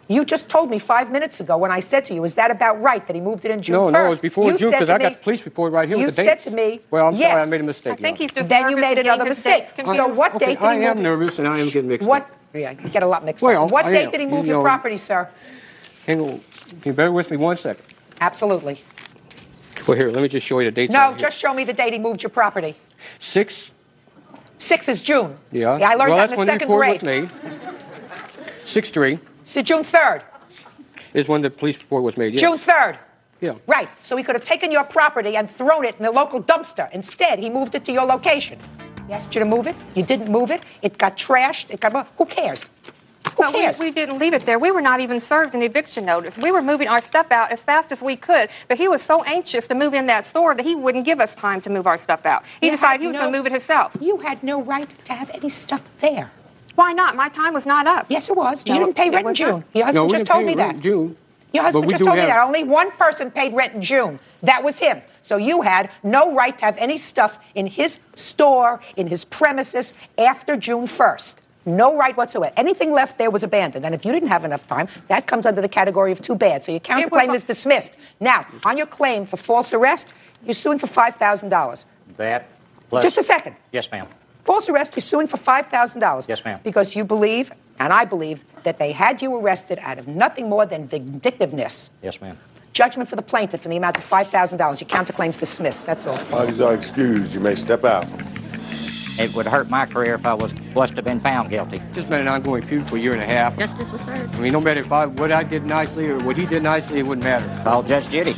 Speaker 2: You just told me 5 minutes ago when I said to you, is that about right, that he moved it in June 1st?
Speaker 4: No, it was before June, because I got the police report right here with the dates.
Speaker 2: You said to me,
Speaker 4: well, I'm
Speaker 2: yes.
Speaker 4: sorry, I made a mistake.
Speaker 2: I think he's just Then you made another mistake. So what date did he
Speaker 4: I
Speaker 2: move
Speaker 4: am nervous, and I am getting mixed
Speaker 2: up.
Speaker 4: up.
Speaker 2: Yeah, you get a lot mixed up. What date did he move your property, sir?
Speaker 4: Hang on. Can you bear with me 1 second?
Speaker 2: Absolutely.
Speaker 4: Well, here, let me just show you the dates.
Speaker 2: No, just show me the date he moved your property.
Speaker 4: 6
Speaker 2: is June.
Speaker 4: Yeah.
Speaker 2: I learned that in the second grade.
Speaker 4: Well, that's when the report was made. 6/3.
Speaker 2: So June 3rd.
Speaker 4: Is when the police report was made, yes.
Speaker 2: June 3rd.
Speaker 4: Yeah.
Speaker 2: Right. So he could have taken your property and thrown it in the local dumpster. Instead, he moved it to your location. He asked you to move it. You didn't move it. It got trashed. Who cares? Who cares?
Speaker 12: We didn't leave it there. We were not even served an eviction notice. We were moving our stuff out as fast as we could, but he was so anxious to move in that store that he wouldn't give us time to move our stuff out. He decided he was going to move it himself.
Speaker 2: You had no right to have any stuff there.
Speaker 12: Why not? My time was not up.
Speaker 2: Yes, it was. You didn't pay rent in June. Your husband just told me that.
Speaker 4: June.
Speaker 2: Your husband just told me that. Only one person paid rent in June. That was him. So you had no right to have any stuff in his store, in his premises, after June 1st. No right whatsoever. Anything left there was abandoned. And if you didn't have enough time, that comes under the category of too bad. So your counterclaim is dismissed. Now, on your claim for false arrest, you're suing for $5,000.
Speaker 9: That plus...
Speaker 2: Just a second.
Speaker 9: Yes, ma'am.
Speaker 2: False arrest, you're suing for $5,000.
Speaker 9: Yes, ma'am.
Speaker 2: Because you believe, and I believe, that they had you arrested out of nothing more than vindictiveness.
Speaker 9: Yes, ma'am.
Speaker 2: Judgment for the plaintiff in the amount of $5,000. Your counterclaim's dismissed. That's all.
Speaker 1: Parties are excused. You may step out.
Speaker 9: It would hurt my career if I was to have been found guilty.
Speaker 4: It's been an ongoing feud for a year and a half.
Speaker 15: Justice was served.
Speaker 4: I mean, no matter what I did nicely or what he did nicely, it wouldn't matter.
Speaker 9: Call Judge Judy.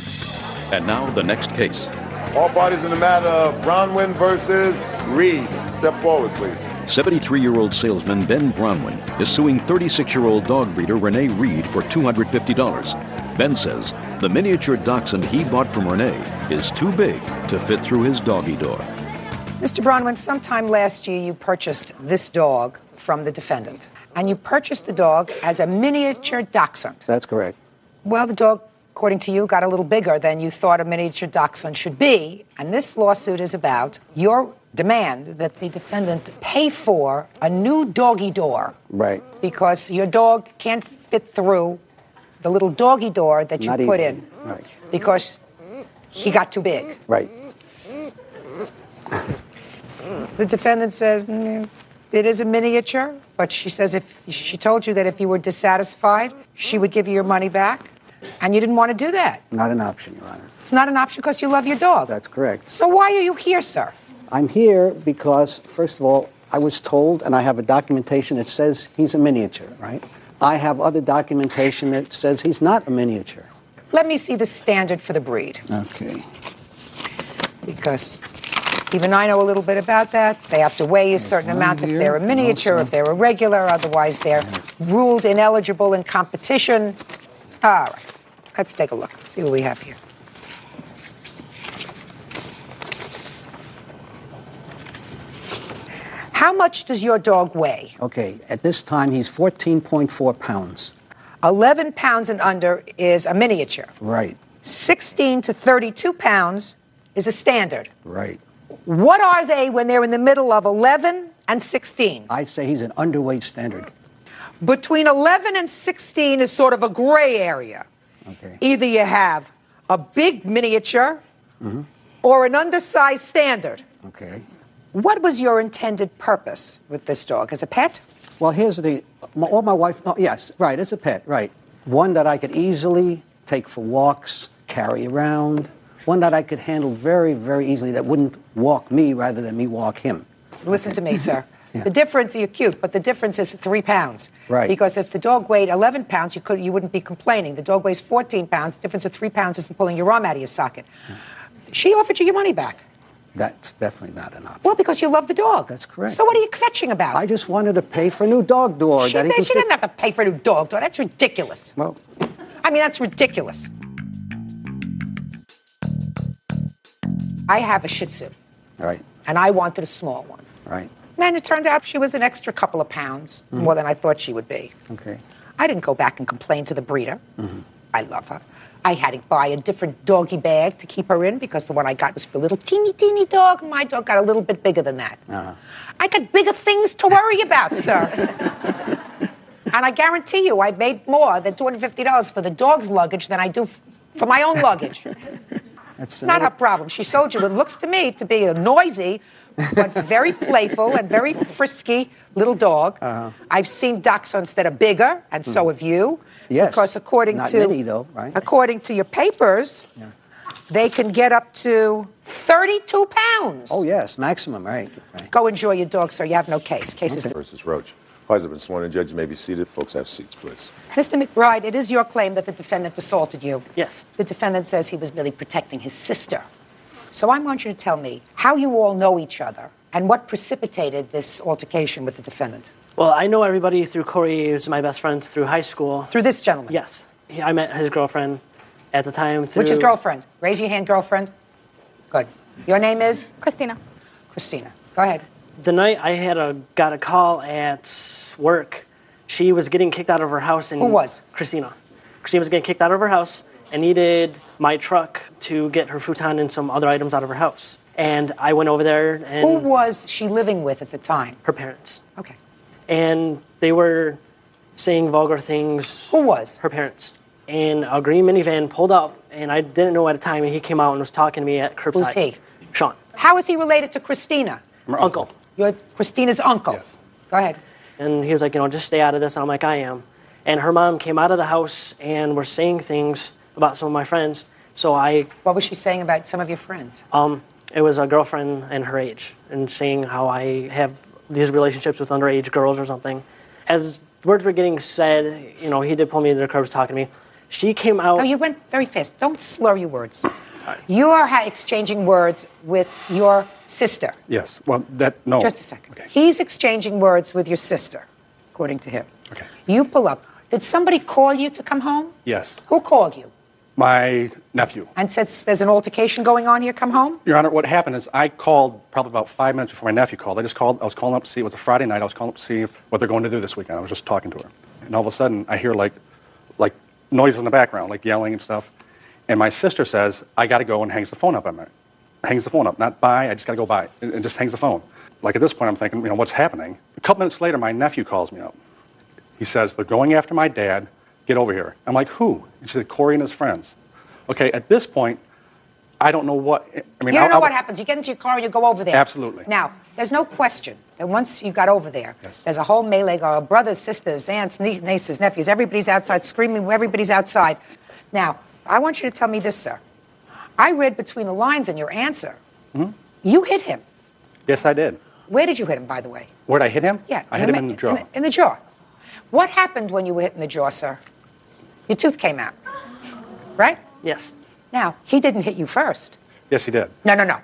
Speaker 5: And now the next case.
Speaker 1: All parties in the matter of Bronwyn versus Reed. Step forward, please.
Speaker 5: 73-year-old salesman Ben Bronwyn is suing 36-year-old dog breeder Renee Reed for $250. Ben says the miniature dachshund he bought from Renee is too big to fit through his doggy door.
Speaker 2: Mr. Bronwyn, sometime last year you purchased this dog from the defendant. And you purchased the dog as a miniature dachshund.
Speaker 14: That's correct.
Speaker 2: Well, the dog, according to you, got a little bigger than you thought a miniature dachshund should be. And this lawsuit is about your demand that the defendant pay for a new doggy door.
Speaker 14: Right.
Speaker 2: Because your dog can't fit through the little doggy door that you put in.
Speaker 14: Right.
Speaker 2: Because he got too big.
Speaker 14: Right.
Speaker 2: The defendant says it is a miniature, but she says if she told you that if you were dissatisfied, she would give you your money back, and you didn't want to do that.
Speaker 14: Not an option, Your Honor.
Speaker 2: It's not an option because you love your dog.
Speaker 14: That's correct.
Speaker 2: So why are you here, sir?
Speaker 14: I'm here because, first of all, I was told, and I have a documentation that says he's a miniature, right? I have other documentation that says he's not a miniature.
Speaker 2: Let me see the standard for the breed.
Speaker 14: Okay.
Speaker 2: Because even I know a little bit about that. They have to weigh a certain amount if they're a miniature, if they're a regular, otherwise they're ruled ineligible in competition. All right, let's take a look, see what we have here. How much does your dog weigh?
Speaker 14: Okay, at this time he's 14.4 pounds.
Speaker 2: 11 pounds and under is a miniature.
Speaker 14: Right.
Speaker 2: 16 to 32 pounds is a standard.
Speaker 14: Right.
Speaker 2: What are they when they're in the middle of 11 and 16?
Speaker 14: I'd say he's an underweight standard.
Speaker 2: Between 11 and 16 is sort of a gray area.
Speaker 14: Okay.
Speaker 2: Either you have a big miniature
Speaker 14: Mhm.
Speaker 2: or an undersized standard.
Speaker 14: Okay.
Speaker 2: What was your intended purpose with this dog? As a pet?
Speaker 14: Well, here's all my wife, oh, yes, right, it's a pet, right. One that I could easily take for walks, carry around, one that I could handle very, very easily that wouldn't walk me rather than me walk him.
Speaker 2: Listen to me, sir.
Speaker 14: Yeah.
Speaker 2: The difference, you're cute, but the difference is 3 pounds.
Speaker 14: Right.
Speaker 2: Because if the dog weighed 11 pounds, you wouldn't be complaining. The dog weighs 14 pounds. The difference of 3 pounds isn't pulling your arm out of your socket. She offered you your money back.
Speaker 14: That's definitely not enough.
Speaker 2: Well, because you love the dog.
Speaker 14: That's correct.
Speaker 2: So what are you fetching about?
Speaker 14: I just wanted to pay for a new dog door.
Speaker 2: She
Speaker 14: that he can
Speaker 2: didn't have to pay for a new dog door. That's ridiculous.
Speaker 14: Well,
Speaker 2: I mean, that's ridiculous. I have a Shih Tzu,
Speaker 14: right,
Speaker 2: and I wanted a small one.
Speaker 14: right,
Speaker 2: And it turned out she was an extra couple of pounds more than I thought she would be.
Speaker 14: okay.
Speaker 2: I didn't go back and complain to the breeder.
Speaker 14: Mhm.
Speaker 2: I love her. I had to buy a different doggy bag to keep her in because the one I got was for a little teeny dog. My dog got a little bit bigger than that.
Speaker 14: Uh-huh.
Speaker 2: I got bigger things to worry about, sir. And I guarantee you, I made more than $250 for the dog's luggage than I do for my own luggage.
Speaker 14: That's
Speaker 2: Not her problem. She sold you what looks to me to be a noisy, but very playful and very frisky little dog.
Speaker 14: Uh-huh.
Speaker 2: I've seen dachshunds that are bigger, and so have you.
Speaker 14: Yes.
Speaker 2: Because according
Speaker 14: Not
Speaker 2: to
Speaker 14: many, though, right?
Speaker 2: according to your papers, they can get up to 32 pounds.
Speaker 14: Oh, yes, maximum, right.
Speaker 2: Go enjoy your dog, sir. You have no case. Case is
Speaker 1: Versus Roach. Parties have been sworn in. Judge, you may be seated. Folks have seats, please.
Speaker 2: Mr. McBride, it is your claim that the defendant assaulted you.
Speaker 18: Yes.
Speaker 2: The defendant says he was merely protecting his sister. So I want you to tell me how you all know each other and what precipitated this altercation with the defendant.
Speaker 18: Well, I know everybody through Corey, who's my best friend through high school.
Speaker 2: Through this gentleman?
Speaker 18: Yes. I met his girlfriend at the time through...
Speaker 2: Which is girlfriend? Raise your hand, girlfriend. Good. Your name is?
Speaker 8: Christina.
Speaker 2: Christina. Go ahead.
Speaker 18: The night I got a call at work, she was getting kicked out of her house. And
Speaker 2: Who was?
Speaker 18: Christina. Christina was getting kicked out of her house and needed my truck to get her futon and some other items out of her house. And I went over there and...
Speaker 2: Who was she living with at the time?
Speaker 18: Her parents.
Speaker 2: Okay.
Speaker 18: And they were saying vulgar things.
Speaker 2: Who was?
Speaker 18: Her parents. And a green minivan pulled up, and I didn't know at the time, and he came out and was talking to me at curbside.
Speaker 2: Who's he?
Speaker 18: Sean.
Speaker 2: How is he related to Christina?
Speaker 18: My uncle.
Speaker 2: You're Christina's uncle? Yes. Go ahead.
Speaker 18: And he was like, just stay out of this. And I'm like, I am. And her mom came out of the house and were saying things about some of my friends. So
Speaker 2: What was she saying about some of your friends?
Speaker 18: It was a girlfriend and her age, and saying how I have these relationships with underage girls or something. As words were getting said, he did pull me to the curb talking to me. She came out...
Speaker 2: No, you went very fast. Don't slur your words. Sorry. You are exchanging words with your sister.
Speaker 11: Yes. Well, no.
Speaker 2: Just a second. Okay. He's exchanging words with your sister, according to him.
Speaker 11: Okay.
Speaker 2: You pull up. Did somebody call you to come home?
Speaker 11: Yes.
Speaker 2: Who called you?
Speaker 11: My nephew.
Speaker 2: And said there's an altercation going on here, come home?
Speaker 11: Your Honor, what happened is I called probably about 5 minutes before my nephew called. I was calling up to see, it was a Friday night, I was calling up to see what they're going to do this weekend. I was just talking to her. And all of a sudden, I hear like noise in the background, like yelling and stuff. And my sister says, I got to go, and hangs the phone up on me. Hangs the phone up, not bye, I just got to go bye. And just hangs the phone. Like at this point, I'm thinking, what's happening? A couple minutes later, my nephew calls me up. He says, they're going after my dad. Get over here. I'm like, who? He said, Corey and his friends. Okay, at this point, I don't know what...
Speaker 2: You don't know what happens. You get into your car and you go over there.
Speaker 11: Absolutely.
Speaker 2: Now, there's no question that once you got over there, there's a whole melee, brothers, sisters, aunts, nieces, nephews. Everybody's outside screaming. Everybody's outside. Now, I want you to tell me this, sir. I read between the lines in your answer.
Speaker 11: Mm-hmm.
Speaker 2: You hit him.
Speaker 11: Yes, I did.
Speaker 2: Where did you hit him, by the way?
Speaker 11: Where'd I hit him?
Speaker 2: Yeah.
Speaker 11: I hit him in the jaw.
Speaker 2: In the jaw. What happened when you were hit in the jaw, sir? Your tooth came out, right?
Speaker 18: Yes.
Speaker 2: Now, he didn't hit you first.
Speaker 11: Yes, he did.
Speaker 2: No.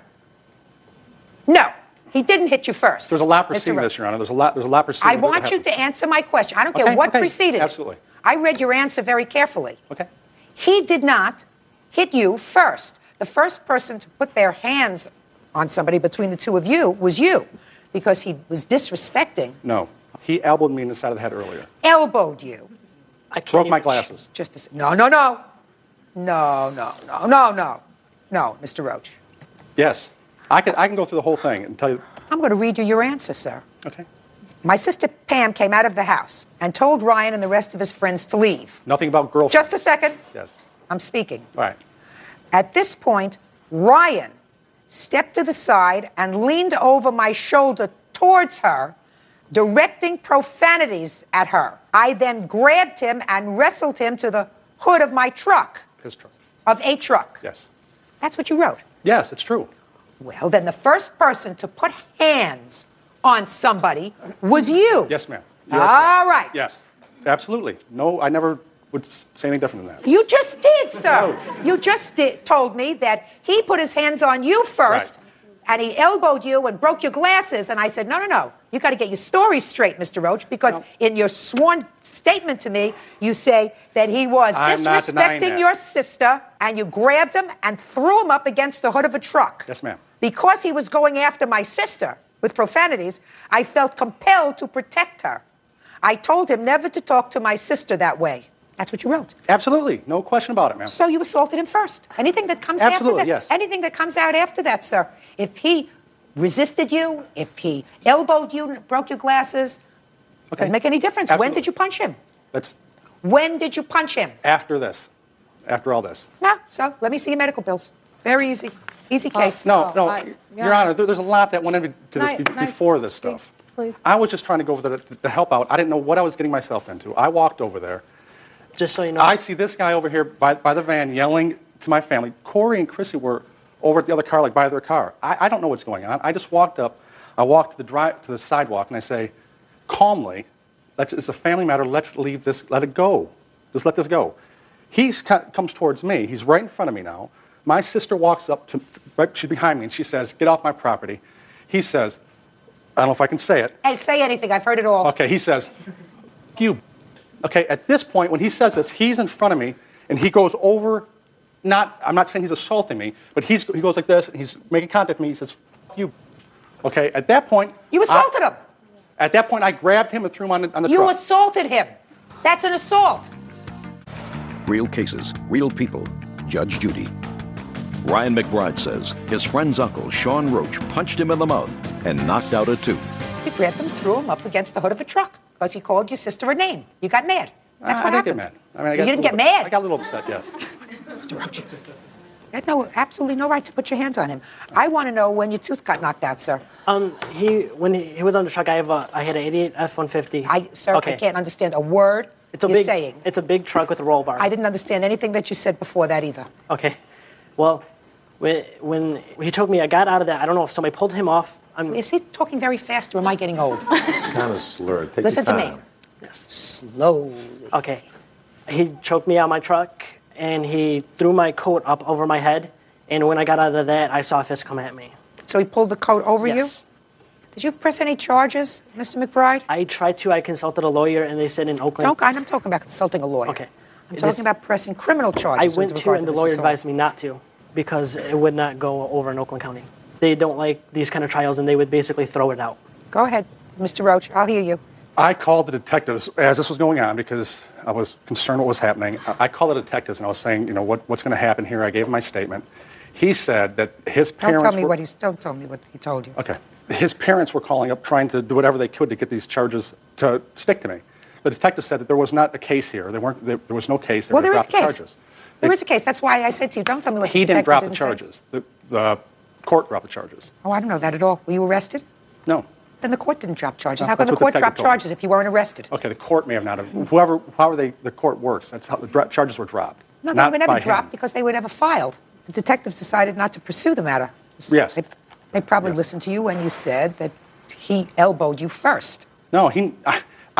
Speaker 2: No, he didn't hit you first.
Speaker 11: There's a lot preceding this, Your Honor. There's a lot preceding.
Speaker 2: I want you to answer my question. I don't care what preceded.
Speaker 11: Absolutely.
Speaker 2: I read your answer very carefully.
Speaker 11: Okay.
Speaker 2: He did not hit you first. The first person to put their hands on somebody between the two of you was you, because he was disrespecting.
Speaker 11: No, he elbowed me in the side of the head earlier.
Speaker 2: Elbowed you.
Speaker 11: Broke my glasses.
Speaker 2: Just a second. No, Mr. Roach.
Speaker 11: Yes. I can go through the whole thing and tell you.
Speaker 2: I'm going to read you your answer, sir.
Speaker 11: Okay.
Speaker 2: My sister Pam came out of the house and told Ryan and the rest of his friends to leave.
Speaker 11: Nothing about girlfriend.
Speaker 2: Just a second.
Speaker 11: Yes.
Speaker 2: I'm speaking.
Speaker 11: Right.
Speaker 2: At this point, Ryan stepped to the side and leaned over my shoulder towards her, directing profanities at her. I then grabbed him and wrestled him to the hood of my truck.
Speaker 11: His truck.
Speaker 2: Of a truck.
Speaker 11: Yes.
Speaker 2: That's what you wrote.
Speaker 11: Yes, it's true.
Speaker 2: Well, then the first person to put hands on somebody was you.
Speaker 11: Yes, ma'am.
Speaker 2: All right.
Speaker 11: Yes, absolutely. No, I never would say anything different than that.
Speaker 2: You just did, sir. You just told me that he put his hands on you first, and he elbowed you and broke your glasses. And I said, no, no, no. You got to get your story straight, Mr. Roach, because in your sworn statement to me, you say that he was
Speaker 11: I'm not denying
Speaker 2: disrespecting
Speaker 11: that.
Speaker 2: your sister, and you grabbed him and threw him up against the hood of a truck.
Speaker 11: Yes, ma'am.
Speaker 2: Because he was going after my sister with profanities, I felt compelled to protect her. I told him never to talk to my sister that way. That's what you wrote.
Speaker 11: Absolutely. No question about it, ma'am.
Speaker 2: So you assaulted him first. Anything that comes
Speaker 11: Absolutely,
Speaker 2: after that,
Speaker 11: yes.
Speaker 2: anything that comes out after that, sir. If he resisted you, if he elbowed you and broke your glasses, doesn't make any difference.
Speaker 11: Absolutely.
Speaker 2: When did you punch him?
Speaker 11: That's
Speaker 2: When did you punch him?
Speaker 11: after this, after all this.
Speaker 2: No, so let me see your medical bills. Very easy. Easy case.
Speaker 11: No, Your Honor, there's a lot that went into this before this
Speaker 2: speak,
Speaker 11: stuff.
Speaker 2: please.
Speaker 11: I was just trying to go over there to help out. I didn't know what I was getting myself into. I walked over there.
Speaker 18: Just so you know.
Speaker 11: I see this guy over here by the van yelling to my family. Corey and Chrissy were over at the other car, like by their car. I don't know what's going on. I just walked up. I walked to the sidewalk, and I say, calmly, it's a family matter. Let's leave this. Let it go. Just let this go. He comes towards me. He's right in front of me now. My sister walks up to, right, she's behind me, and she says, get off my property. He says, I don't know if I can say it.
Speaker 2: Hey, say anything. I've heard it all.
Speaker 11: Okay, he says, you. Okay, at this point, when he says this, he's in front of me, and he goes over, I'm not saying he's assaulting me, but he goes like this, and he's making contact with me. He says, you. Okay, at that point.
Speaker 2: You assaulted him.
Speaker 11: At that point, I grabbed him and threw him on the
Speaker 2: You
Speaker 11: truck.
Speaker 2: assaulted him. That's an assault.
Speaker 5: Real cases, real people. Judge Judy. Ryan McBride says his friend's uncle, Sean Roach, punched him in the mouth and knocked out a tooth.
Speaker 2: You grabbed him, threw him up against the hood of a truck because he called your sister a name. You got mad. That's what
Speaker 11: I
Speaker 2: happened.
Speaker 11: didn't get mad. I mean,
Speaker 2: You didn't get mad?
Speaker 11: I got a little upset, yes.
Speaker 2: Mr. Roach, you had absolutely no right to put your hands on him. I want to know when your tooth got knocked out, sir.
Speaker 18: When he was on the truck, I had an 88 F-150.
Speaker 2: Sir, I can't understand a word you're saying.
Speaker 18: It's a big truck with a roll bar.
Speaker 2: I didn't understand anything that you said before that either.
Speaker 18: Okay. Well, when he took me, I got out of that. I don't know if somebody pulled him off.
Speaker 2: Is he talking very fast or am I getting old?
Speaker 1: It's kind of slurred. Take
Speaker 2: Listen
Speaker 1: your
Speaker 2: to
Speaker 1: time.
Speaker 2: me. Slowly.
Speaker 18: Okay. He choked me out of my truck, and he threw my coat up over my head. And when I got out of that, I saw a fist come at me.
Speaker 2: So he pulled the coat over
Speaker 18: Yes.
Speaker 2: you? Did you press any charges, Mr. McBride?
Speaker 18: I tried to. I consulted a lawyer, and they said in Oakland.
Speaker 2: I'm talking about consulting a lawyer.
Speaker 18: Okay.
Speaker 2: I'm talking about pressing criminal
Speaker 18: I
Speaker 2: charges.
Speaker 18: went
Speaker 2: with
Speaker 18: to,
Speaker 2: regard
Speaker 18: and the
Speaker 2: this
Speaker 18: lawyer
Speaker 2: assault.
Speaker 18: advised me not to because it would not go over in Oakland County. They don't like these kind of trials, and they would basically throw it out.
Speaker 2: Go ahead, Mr. Roach. I'll hear you.
Speaker 11: I called the detectives as this was going on because I was concerned what was happening. I called the detectives and I was saying, what's going to happen here? I gave him my statement. He said that his parents
Speaker 2: Don't tell me
Speaker 11: were,
Speaker 2: don't tell me what he told you.
Speaker 11: Okay. His parents were calling up trying to do whatever they could to get these charges to stick to me. The detective said that there was not a case here. There was no case. They
Speaker 2: Well,
Speaker 11: were
Speaker 2: there is a
Speaker 11: gonna drop
Speaker 2: case.
Speaker 11: the charges.
Speaker 2: There is a case. That's why I said to you, don't tell me what
Speaker 11: He
Speaker 2: the
Speaker 11: didn't
Speaker 2: detective
Speaker 11: drop the
Speaker 2: say.
Speaker 11: charges. The court dropped the charges.
Speaker 2: Oh, I don't know that at all. Were you arrested?
Speaker 11: No.
Speaker 2: Then the court didn't drop charges.
Speaker 11: No,
Speaker 2: How can
Speaker 11: that's
Speaker 2: the
Speaker 11: what
Speaker 2: court
Speaker 11: the
Speaker 2: drop
Speaker 11: detective told me.
Speaker 2: charges if you weren't arrested?
Speaker 11: Okay, the court may have not. However the court works, that's how the charges were dropped.
Speaker 2: No, they
Speaker 11: not
Speaker 2: were never
Speaker 11: by
Speaker 2: dropped
Speaker 11: him.
Speaker 2: because they were never filed. The detectives decided not to pursue the matter.
Speaker 11: Yes.
Speaker 2: They probably listened to you when you said that he elbowed you first.
Speaker 11: No,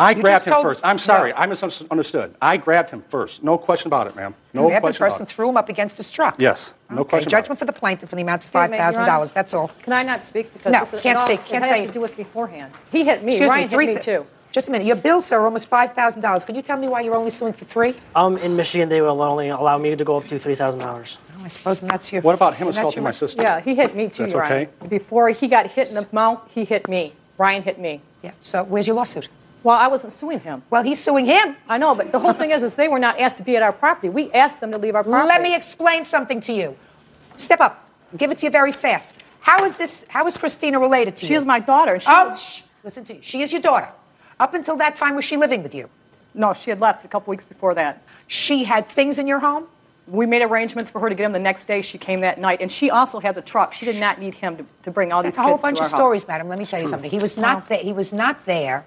Speaker 11: I
Speaker 2: You
Speaker 11: grabbed
Speaker 2: just
Speaker 11: him
Speaker 2: told-
Speaker 11: first. I'm sorry,
Speaker 2: No.
Speaker 11: I misunderstood. I grabbed him first. No question about it, ma'am. No
Speaker 2: You grabbed him
Speaker 11: question
Speaker 2: first
Speaker 11: about
Speaker 2: and
Speaker 11: it.
Speaker 2: threw him up against his truck.
Speaker 11: Yes, no
Speaker 2: Okay,
Speaker 11: question about
Speaker 2: judgment for the plaintiff in the amount of
Speaker 13: Excuse me, Your Honor.
Speaker 2: $5,000. That's all.
Speaker 13: Can I not speak? Because
Speaker 2: No,
Speaker 13: this is,
Speaker 2: can't
Speaker 13: it all-
Speaker 2: speak, can't
Speaker 13: it
Speaker 2: say
Speaker 13: has
Speaker 2: it.
Speaker 13: to do with beforehand. He hit me.
Speaker 2: Excuse
Speaker 13: Ryan
Speaker 2: me,
Speaker 13: hit me too.
Speaker 2: Just a minute. Your bills, sir, are almost $5,000. Can you tell me why you're only suing for $3,000?
Speaker 18: In Michigan, they will only allow me to go up to $3,000.
Speaker 2: Oh, I suppose that's your.
Speaker 11: What about him
Speaker 2: that's
Speaker 11: assaulting
Speaker 2: your-
Speaker 11: my sister?
Speaker 13: Yeah, he hit me too,
Speaker 11: That's
Speaker 13: Your
Speaker 11: okay?
Speaker 13: Honor. Before he got hit in the mouth, he hit me. Ryan hit me.
Speaker 2: Yeah. So where's your lawsuit?
Speaker 13: Well, I wasn't suing him.
Speaker 2: Well, he's suing him.
Speaker 13: I know, but the whole thing is they were not asked to be at our property. We asked them to leave our property.
Speaker 2: Let me explain something to you. Step up. I'll give it to you very fast. How is Christina related to you?
Speaker 13: She is my daughter. And
Speaker 2: listen to you. She is your daughter. Up until that time, was she living with you?
Speaker 13: No, she had left a couple weeks before that.
Speaker 2: She had things in your home?
Speaker 13: We made arrangements for her to get him the next day. She came that night, and she also has a truck. She did not need him to bring all these
Speaker 2: That's a whole
Speaker 13: kids
Speaker 2: bunch
Speaker 13: to
Speaker 2: of
Speaker 13: our
Speaker 2: stories,
Speaker 13: house.
Speaker 2: madam. Let me tell you something. He was not there. He was not there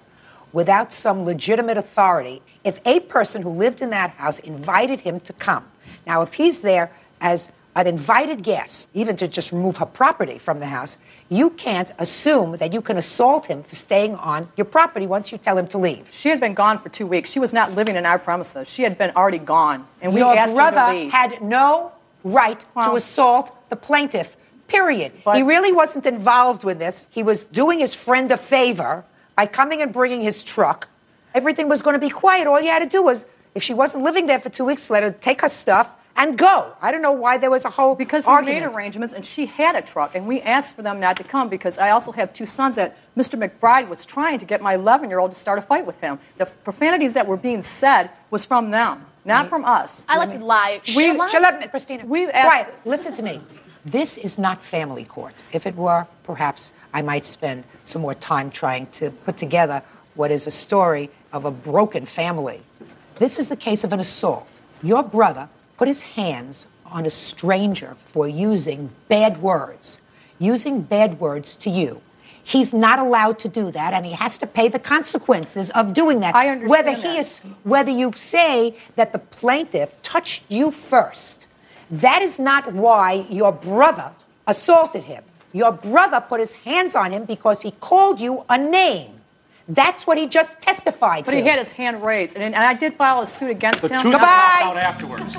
Speaker 2: without some legitimate authority. If a person who lived in that house invited him to come, now if he's there as an invited guest, even to just remove her property from the house, you can't assume that you can assault him for staying on your property once you tell him to leave.
Speaker 13: She had been gone for 2 weeks. She was not living in our premises. She had been already gone, and we
Speaker 2: Your
Speaker 13: asked her to
Speaker 2: brother
Speaker 13: leave.
Speaker 2: had no right to assault the plaintiff, period. He really wasn't involved with this. He was doing his friend a favor by coming and bringing his truck. Everything was going to be quiet. All you had to do was, if she wasn't living there for 2 weeks, let her take her stuff and go. I don't know why there was a whole
Speaker 13: because
Speaker 2: argument.
Speaker 13: we made arrangements, and she had a truck, and we asked for them not to come because I also have 2 sons that Mr. McBride was trying to get my 11-year-old to start a fight with him. The profanities that were being said was from them, not from us.
Speaker 8: I like to lie.
Speaker 2: Shut up, Christina.
Speaker 13: We've asked.
Speaker 2: Quiet. Listen to me. This is not family court. If it were, perhaps I might spend some more time trying to put together what is a story of a broken family. This is the case of an assault. Your brother put his hands on a stranger for using bad words to you. He's not allowed to do that, and he has to pay the consequences of doing that.
Speaker 13: I understand
Speaker 2: Whether you say that the plaintiff touched you first, that is not why your brother assaulted him. Your brother put his hands on him because he called you a name. That's what he just testified
Speaker 13: But
Speaker 2: to.
Speaker 13: he had his hand raised, and I did file a suit against him.
Speaker 11: The two
Speaker 2: Goodbye.
Speaker 11: popped out afterwards.